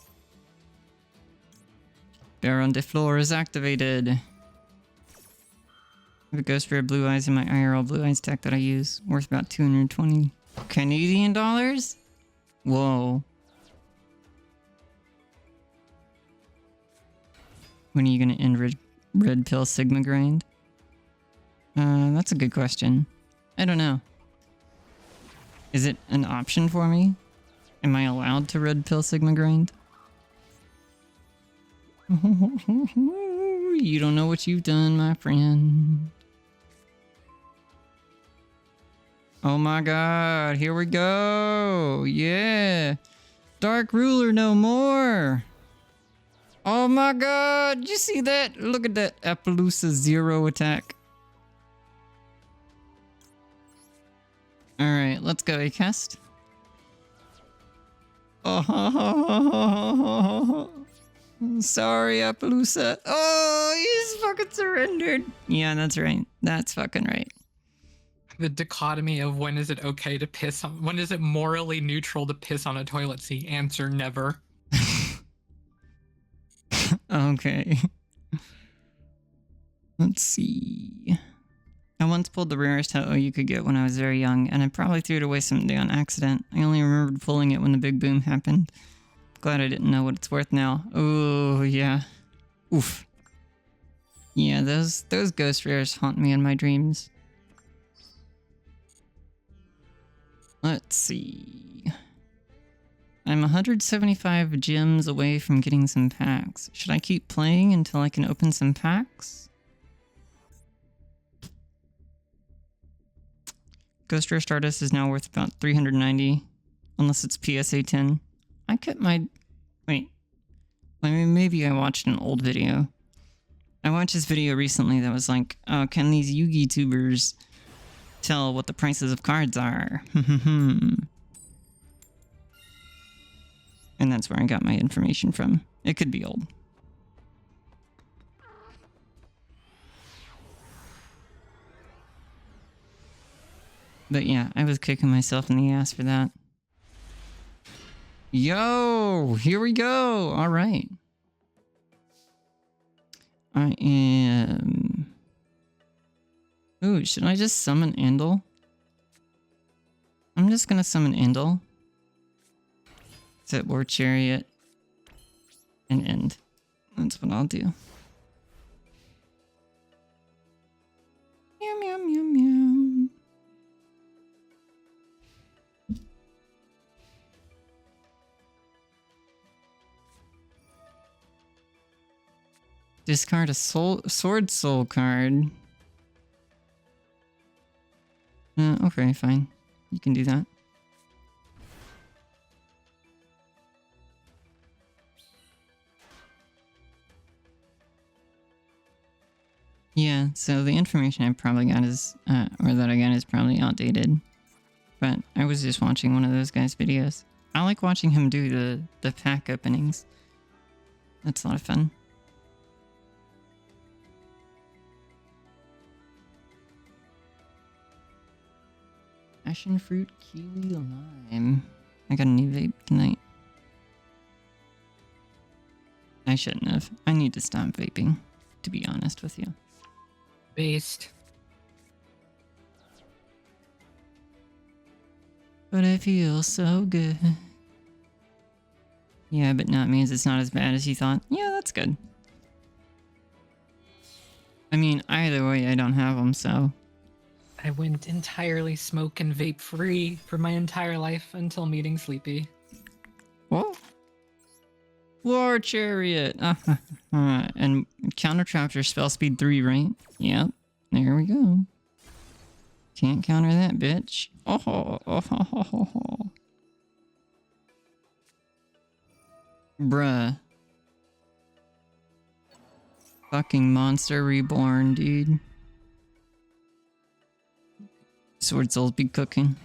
Baron de Flor is activated. I have a Ghost Rare Blue Eyes in my IRL Blue Eyes deck that I use. Worth about 220 Canadian dollars? Whoa. When are you going to end Red Pill Sigma Grind? That's a good question. I don't know. Is it an option for me? Am I allowed to Red Pill Sigma Grind? You don't know what you've done, my friend. Oh my god, here we go. Yeah. Dark Ruler no more. Oh my god, did you see that? Look at that Appaloosa 0 attack. Alright, let's go, Acast. Oh, sorry, Appaloosa. Oh, he's fucking surrendered. Yeah, that's right. That's fucking right. The dichotomy of when is it okay to piss on, when is it morally neutral to piss on a toilet seat? Answer, never. Okay. Let's see. I once pulled the rarest Ho-Oh you could get when I was very young, and I probably threw it away someday on accident. I only remembered pulling it when the big boom happened. Glad I didn't know what it's worth now. Oh, yeah. Oof. Yeah, those ghost rares haunt me in my dreams. Let's see. I'm 175 gems away from getting some packs. Should I keep playing until I can open some packs? Ghost Rare Stardust is now worth about 390, unless it's PSA 10. I kept my... Wait. I mean, maybe I watched an old video. I watched this video recently that was like, oh, can these Yugi tubers tell what the prices of cards are? And that's where I got my information from. It could be old. But yeah, I was kicking myself in the ass for that. Yo, here we go. All right. I am... Ooh, should I just summon Andal? I'm just gonna summon Andal. Set War Chariot. And end. That's what I'll do. Meow, meow, meow, meow. Discard a Sword Soul card. Okay, fine. You can do that. Yeah, so the information I probably got is, or that I got is probably outdated. But I was just watching one of those guys' videos. I like watching him do the pack openings. That's a lot of fun. Passion fruit, kiwi, lime. I got a new vape tonight. I shouldn't have. I need to stop vaping, to be honest with you. Based. But I feel so good. Yeah, but not means it's not as bad as you thought. Yeah, that's good. I mean, either way, I don't have them, so... I went entirely smoke and vape free for my entire life until meeting Sleepy. Whoa. War Chariot! And counter traps are spell speed 3, right? Yep. There we go. Can't counter that, bitch. Oh. Bruh. Fucking monster reborn, dude. Sword Souls be cooking.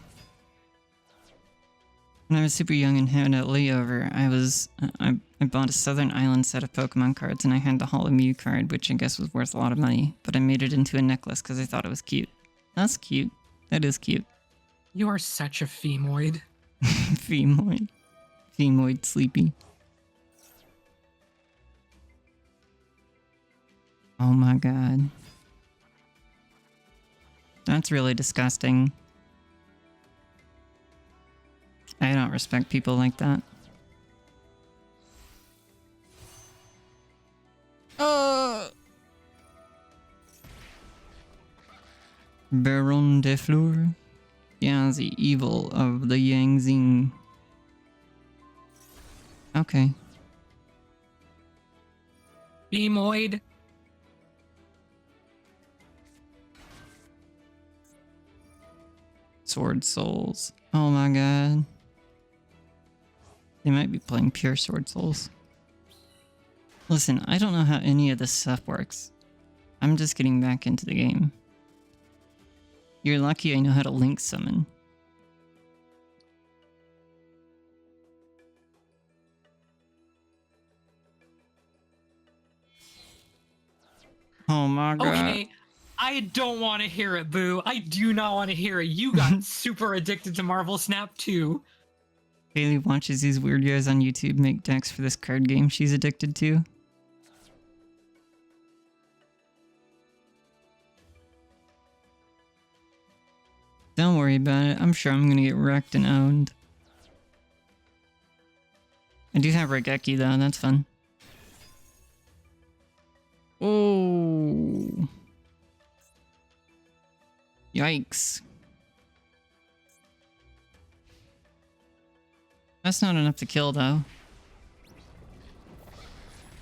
When I was super young and had a layover, I bought a Southern Island set of Pokemon cards and I had the Holo Mew card, which I guess was worth a lot of money, but I made it into a necklace because I thought it was cute. That's cute. That is cute. You are such a femoid. Femoid. Femoid sleepy. Oh my god. That's really disgusting. I don't respect people like that. Baron de Fleur? Yeah, the evil of the Yangzing. Okay. Femoid. Sword Souls. Oh my god. They might be playing pure Sword Souls. Listen, I don't know how any of this stuff works. I'm just getting back into the game. You're lucky I know how to link summon. Oh my god. Okay, I don't want to hear it, Boo. I do not want to hear it. You got super addicted to Marvel Snap too. Haley watches these weird guys on YouTube make decks for this card game she's addicted to. Don't worry about it. I'm sure I'm gonna get wrecked and owned. I do have Regeki though, that's fun. Oh. Yikes. That's not enough to kill though.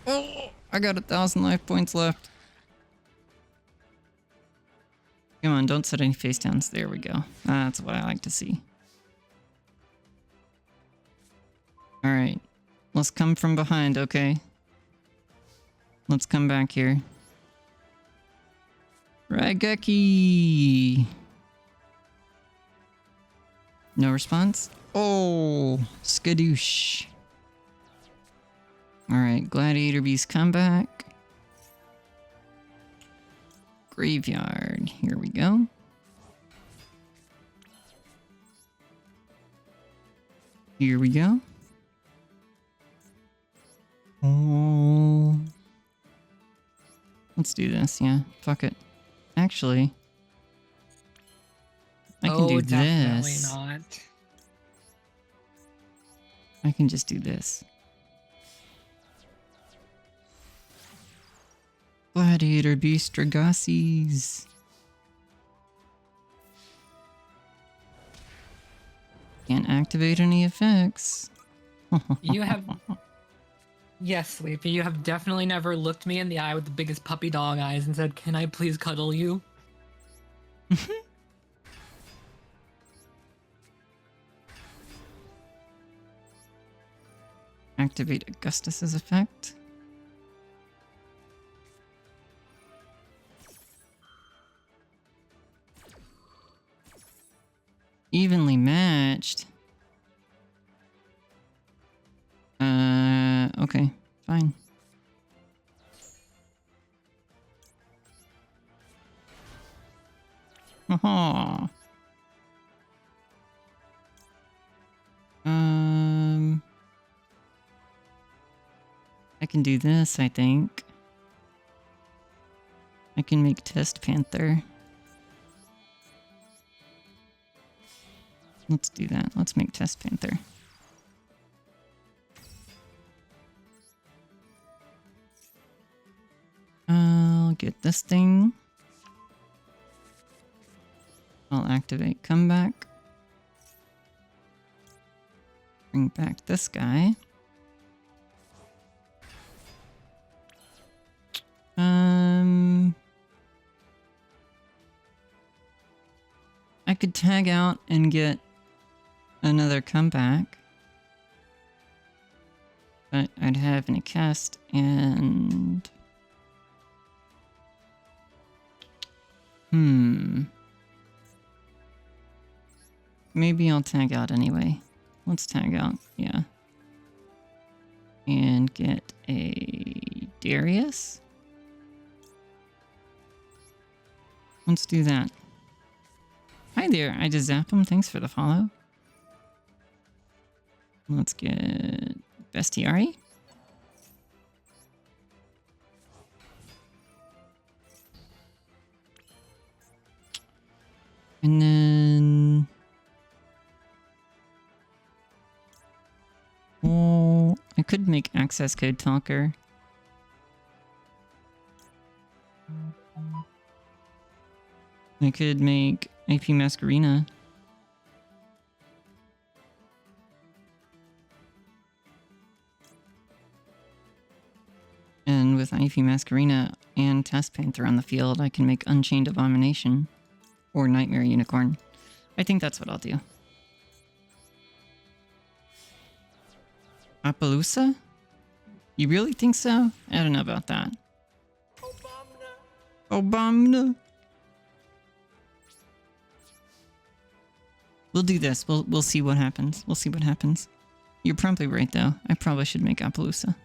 Oh, I got 1,000 life points left. Come on, don't set any face downs. There we go. That's what I like to see. Alright. Let's come from behind, okay? Let's come back here. Raigeki! No response? Oh! Skadoosh. Alright, Gladiator Beast comeback. Graveyard. Here we go. Here we go. Oh. Let's do this, yeah. Fuck it. Actually, I can do definitely this. Not. I can just do this. Gladiator Beast Dragassies. Can't activate any effects. You have... Yes, Sleepy, you have definitely never looked me in the eye with the biggest puppy dog eyes and said, "Can I please cuddle you?" Activate Augustus's effect. Okay, fine. Aha. I can do this, I think. I can make Test Panther. Let's do that. Let's make Test Panther. I'll get this thing. I'll activate Comeback. Bring back this guy. I could tag out and get another comeback. But I'd have an cast and... Maybe I'll tag out anyway. Let's tag out, yeah. And get a Darius. Let's do that. Hi there, I just zapped him. Thanks for the follow. Let's get Bestiari. And then... well, I could make access code talker. I could make IP Masquerina. And with IP Masquerina and Test Panther on the field, I can make Unchained Abomination or Nightmare Unicorn. I think that's what I'll do. Appaloosa? You really think so? I don't know about that. Obama. We'll do this. We'll see what happens. We'll see what happens. You're probably right, though. I probably should make Appaloosa.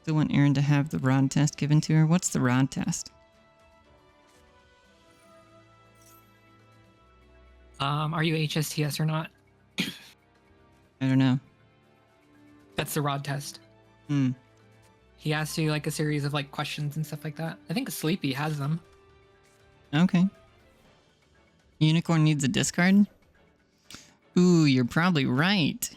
Still want Erin to have the rod test given to her. What's the rod test? Are you HSTS or not? I don't know. That's the rod test. He asks you like a series of like questions and stuff like that. I think Sleepy has them. Okay. Unicorn needs a discard? Ooh, you're probably right.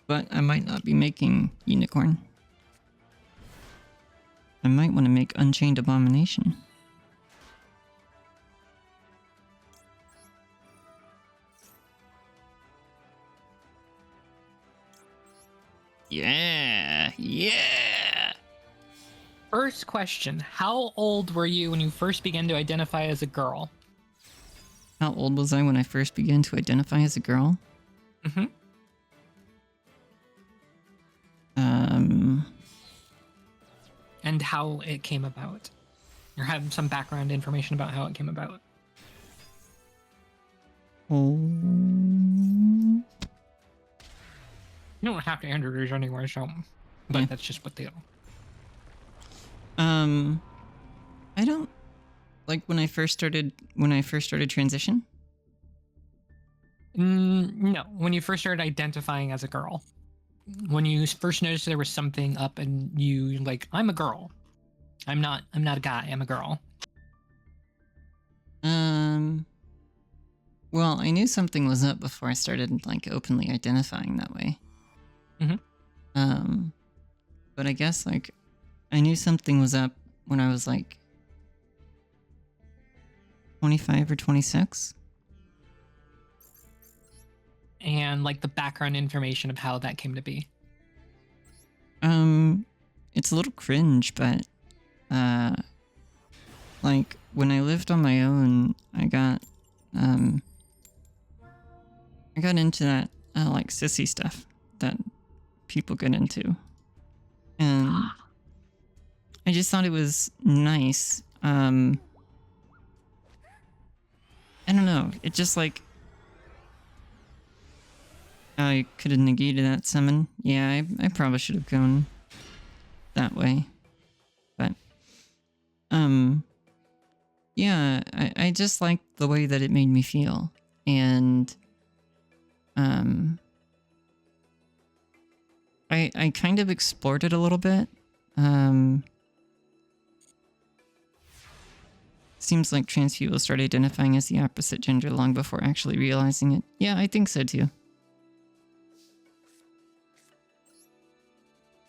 But I might not be making Unicorn. I might want to make Unchained Abomination. Yeah, yeah. First question, how old were you when you first began to identify as a girl? How old was I when I first began to identify as a girl? And how it came about. Or have some background information about how it came about. Oh. You don't have to answer these anyway, so... But Yeah. that's just what they do. I don't... Like, when I first started transition? No, when you first started identifying as a girl. When you first noticed there was something up and you like, I'm a girl. I'm not a guy, I'm a girl. Well, I knew something was up before I started, like, openly identifying that way. But I guess, like, I knew something was up when I was, like, 25 or 26. And, like, the background information of how that came to be. It's a little cringe, but, like, when I lived on my own, I got into that, like, sissy stuff that people get into. And I just thought it was nice. I don't know. It just like I could have negated that summon. Yeah, I probably should have gone that way. But yeah, I just liked the way that it made me feel. And I kind of explored it a little bit. Seems like trans people start identifying as the opposite gender long before actually realizing it. Yeah, I think so too.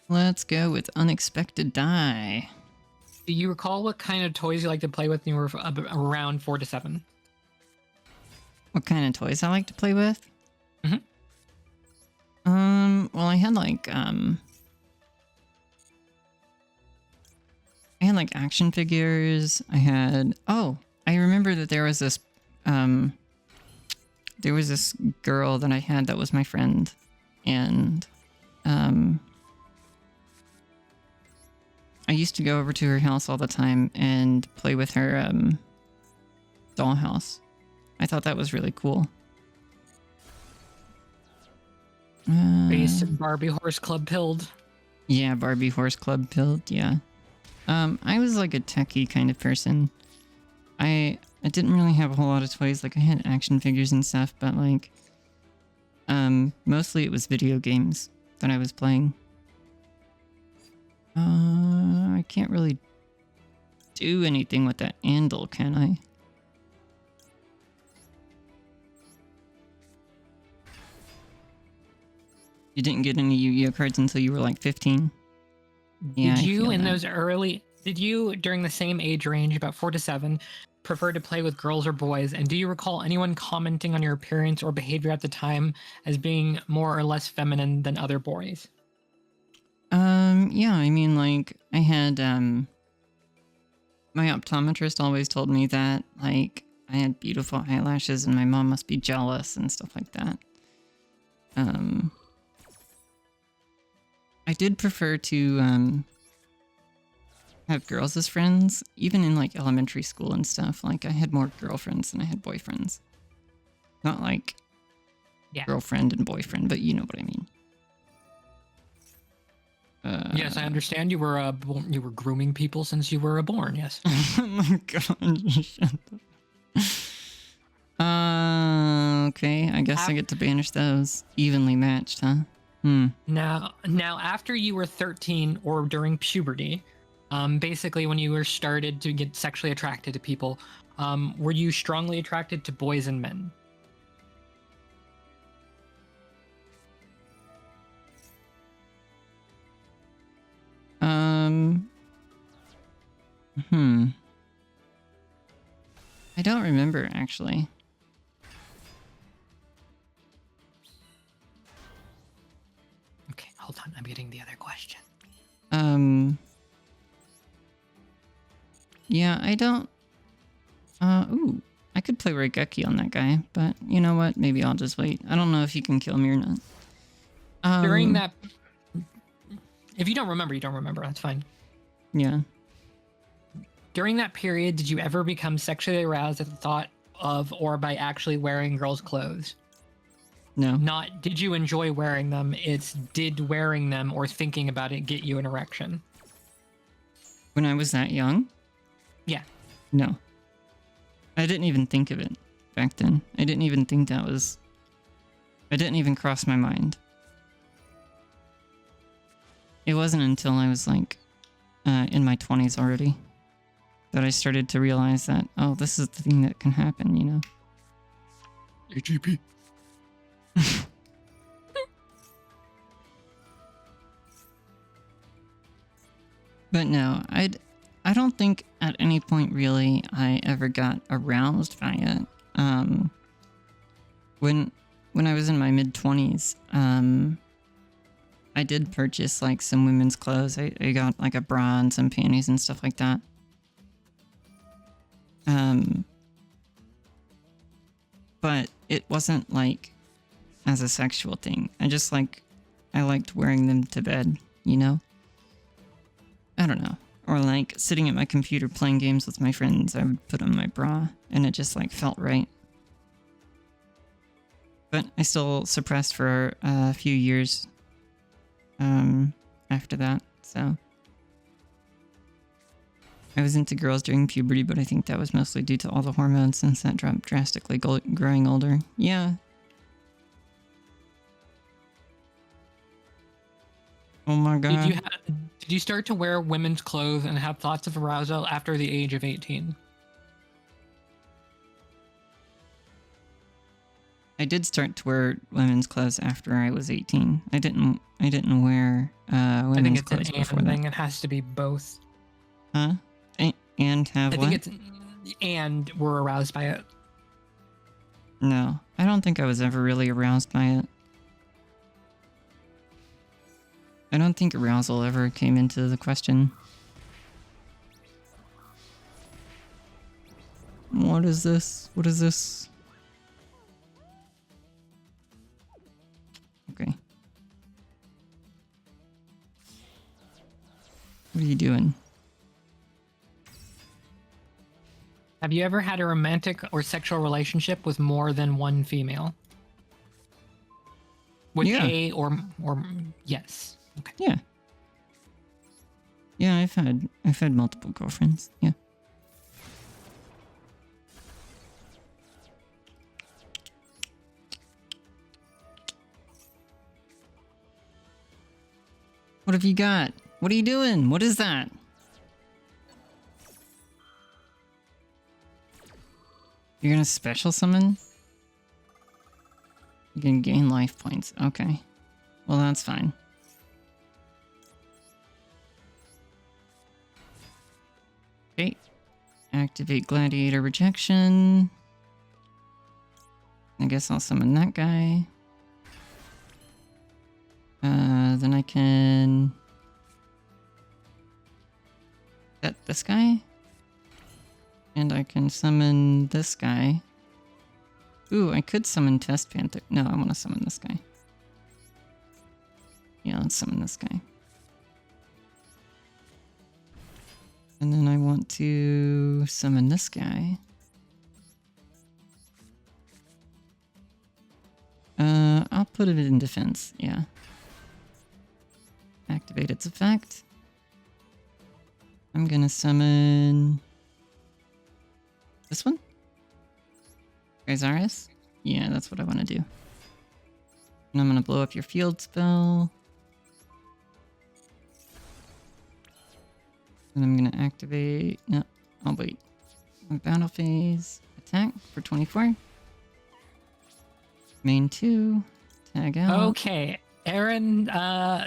Let's go with Unexpected Die. Do you recall what kind of toys you like to play with when you were around 4 to 7? What kind of toys I like to play with? Mm-hmm. Well, I had like action figures. I remember that there was this girl that I had that was my friend, and I used to go over to her house all the time and play with her dollhouse. I thought that was really cool. Based Barbie Horse Club Pilled. Yeah, Barbie Horse Club Pilled, yeah. I was like a techie kind of person. I didn't really have a whole lot of toys. Like I had action figures and stuff, but like mostly it was video games that I was playing. I can't really do anything with that handle, can I? You didn't get any Yu-Gi-Oh cards until you were like 15? Yeah, Did you during the same age range, about 4 to 7, prefer to play with girls or boys? And do you recall anyone commenting on your appearance or behavior at the time as being more or less feminine than other boys? Yeah, I mean, like, I had, my optometrist always told me that, like, I had beautiful eyelashes and my mom must be jealous and stuff like that. I did prefer to, have girls as friends, even in, like, elementary school and stuff. Like, I had more girlfriends than I had boyfriends. Not like girlfriend and boyfriend, but you know what I mean. Yes, I understand. You were grooming people since you were born. Yes. Oh my god! Shut up. Okay, I guess I get to banish those. Evenly matched, huh? Now, after you were 13 or during puberty, basically when you were started to get sexually attracted to people, were you strongly attracted to boys and men? I don't remember, actually. Okay, hold on. I'm getting the other question. Yeah, I don't... ooh. I could play Raigeki on that guy, but you know what? Maybe I'll just wait. I don't know if he can kill me or not. During that... If you don't remember, you don't remember. That's fine. Yeah. During that period, did you ever become sexually aroused at the thought of or by actually wearing girls' clothes? No. Not did you enjoy wearing them, it's did wearing them or thinking about it get you an erection? When I was that young? Yeah. No. I didn't even think of it back then. I didn't even think that was... It didn't even cross my mind. It wasn't until I was like in my 20s already that I started to realize that, oh, this is the thing that can happen, you know? AGP. But no, I don't think at any point really I ever got aroused by it. When I was in my mid-20s, I did purchase like some women's clothes. I got like a bra and some panties and stuff like that. But it wasn't like as a sexual thing. I liked wearing them to bed, you know? I don't know. Or like sitting at my computer playing games with my friends, I would put on my bra and it just like felt right. But I still suppressed for a few years after that, so. I was into girls during puberty, but I think that was mostly due to all the hormones since that dropped drastically growing older. Yeah. Oh my god. Did you start to wear women's clothes and have thoughts of arousal after the age of 18? I did start to wear women's clothes after I was 18. I didn't wear women's clothes before that. I think it has to be both. Huh? And have I what? think it's and were aroused by it. No, I don't think I was ever really aroused by it. I don't think arousal ever came into the question. What is this? What is this? Okay. What are you doing? Have you ever had a romantic or sexual relationship with more than one female? With Yeah. a or yes. Okay. Yeah. Yeah, I've had multiple girlfriends. Yeah. What have you got? What are you doing? What is that? You're gonna special summon? You can gain life points. Okay. Well, that's fine. Okay. Activate Gladiator Rejection. I guess I'll summon that guy. Then I can set this guy. And I can summon this guy. Ooh, I could summon Test Panther. No, I want to summon this guy. Yeah, let's summon this guy. And then I want to summon this guy. I'll put it in defense, yeah. Activate its effect. I'm gonna summon this one? Geysaris? Yeah, that's what I want to do. And I'm gonna blow up your field spell. And I'm gonna activate... No, I'll wait. Battle phase. Attack for 24. Main 2. Tag out. Okay, Aaron,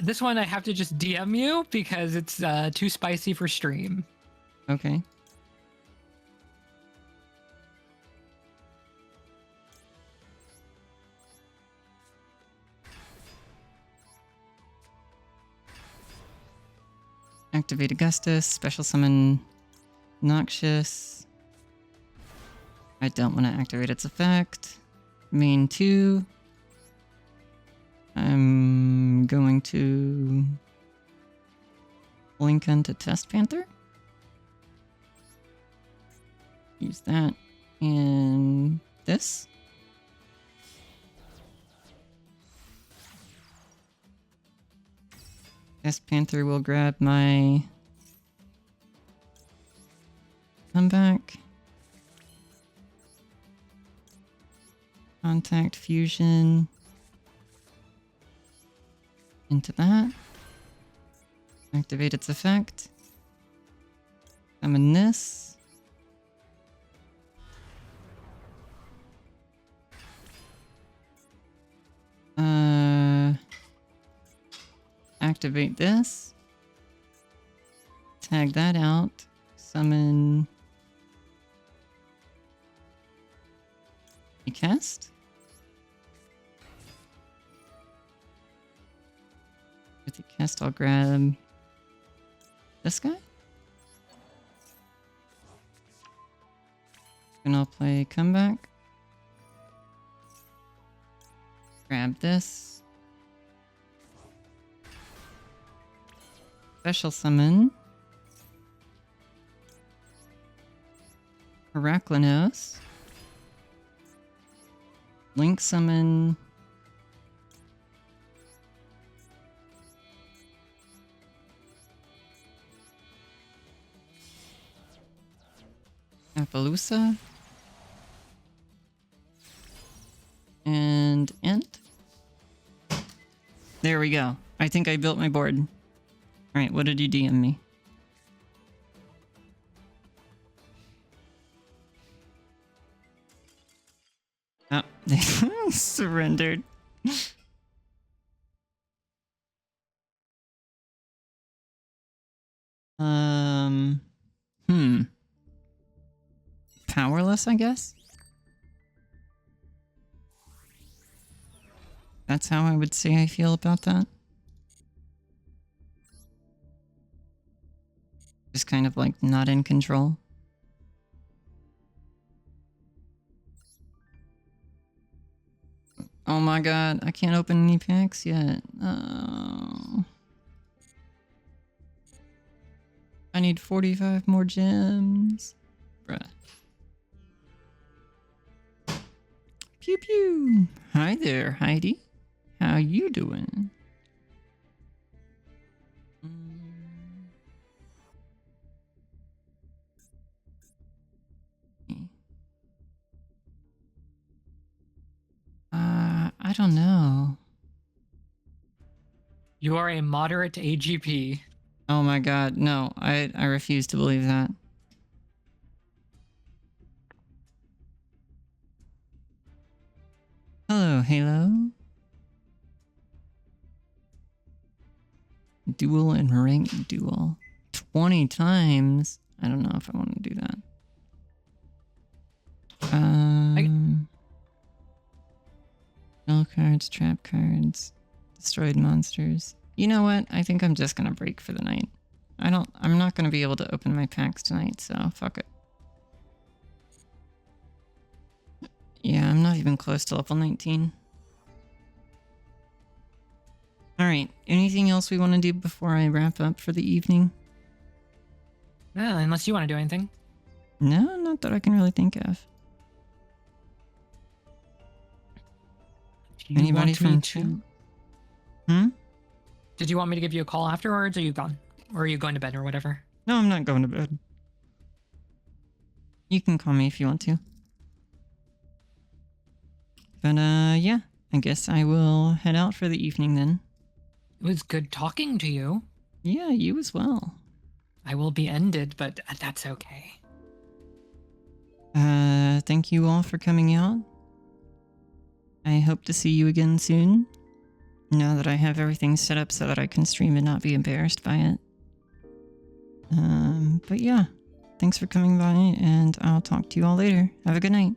this one I have to just DM you because it's too spicy for stream. Okay. Activate Augustus, special summon Noxious. I don't want to activate its effect. Main 2. I'm going to blink onto Test Panther. Use that and this. Test Panther will grab my comeback. Contact fusion into that. Activate its effect. Summon this. Activate this. Tag that out. Summon a cast. With the cast, I'll grab this guy. And I'll play comeback. Grab this. Special summon Heraclinos. Link summon. Appaloosa. And Ent. There we go. I think I built my board. Alright, what did you DM me? Oh, they surrendered. Powerless, I guess? That's how I would say I feel about that. Just kind of like not in control. Oh my god, I can't open any packs yet. Oh. I need 45 more gems. Bruh. Pew pew. Hi there, Heidi. How you doing? I don't know. You are a moderate AGP. Oh my god, no. I refuse to believe that. Hello, Halo. Duel and rank duel. 20 times? I don't know if I want to do that. Spell cards, trap cards, destroyed monsters. You know what? I think I'm just gonna break for the night. I'm not gonna be able to open my packs tonight, so fuck it. Yeah, I'm not even close to level 19. Alright, anything else we want to do before I wrap up for the evening? Yeah, unless you want to do anything. No, not that I can really think of. Anybody from chat? Did you want me to give you a call afterwards, or are you gone? Or are you going to bed or whatever? No, I'm not going to bed. You can call me if you want to. But, yeah. I guess I will head out for the evening then. It was good talking to you. Yeah, you as well. I will be ended, but that's okay. Thank you all for coming out. I hope to see you again soon. Now that I have everything set up so that I can stream and not be embarrassed by it. But yeah. Thanks for coming by, and I'll talk to you all later. Have a good night.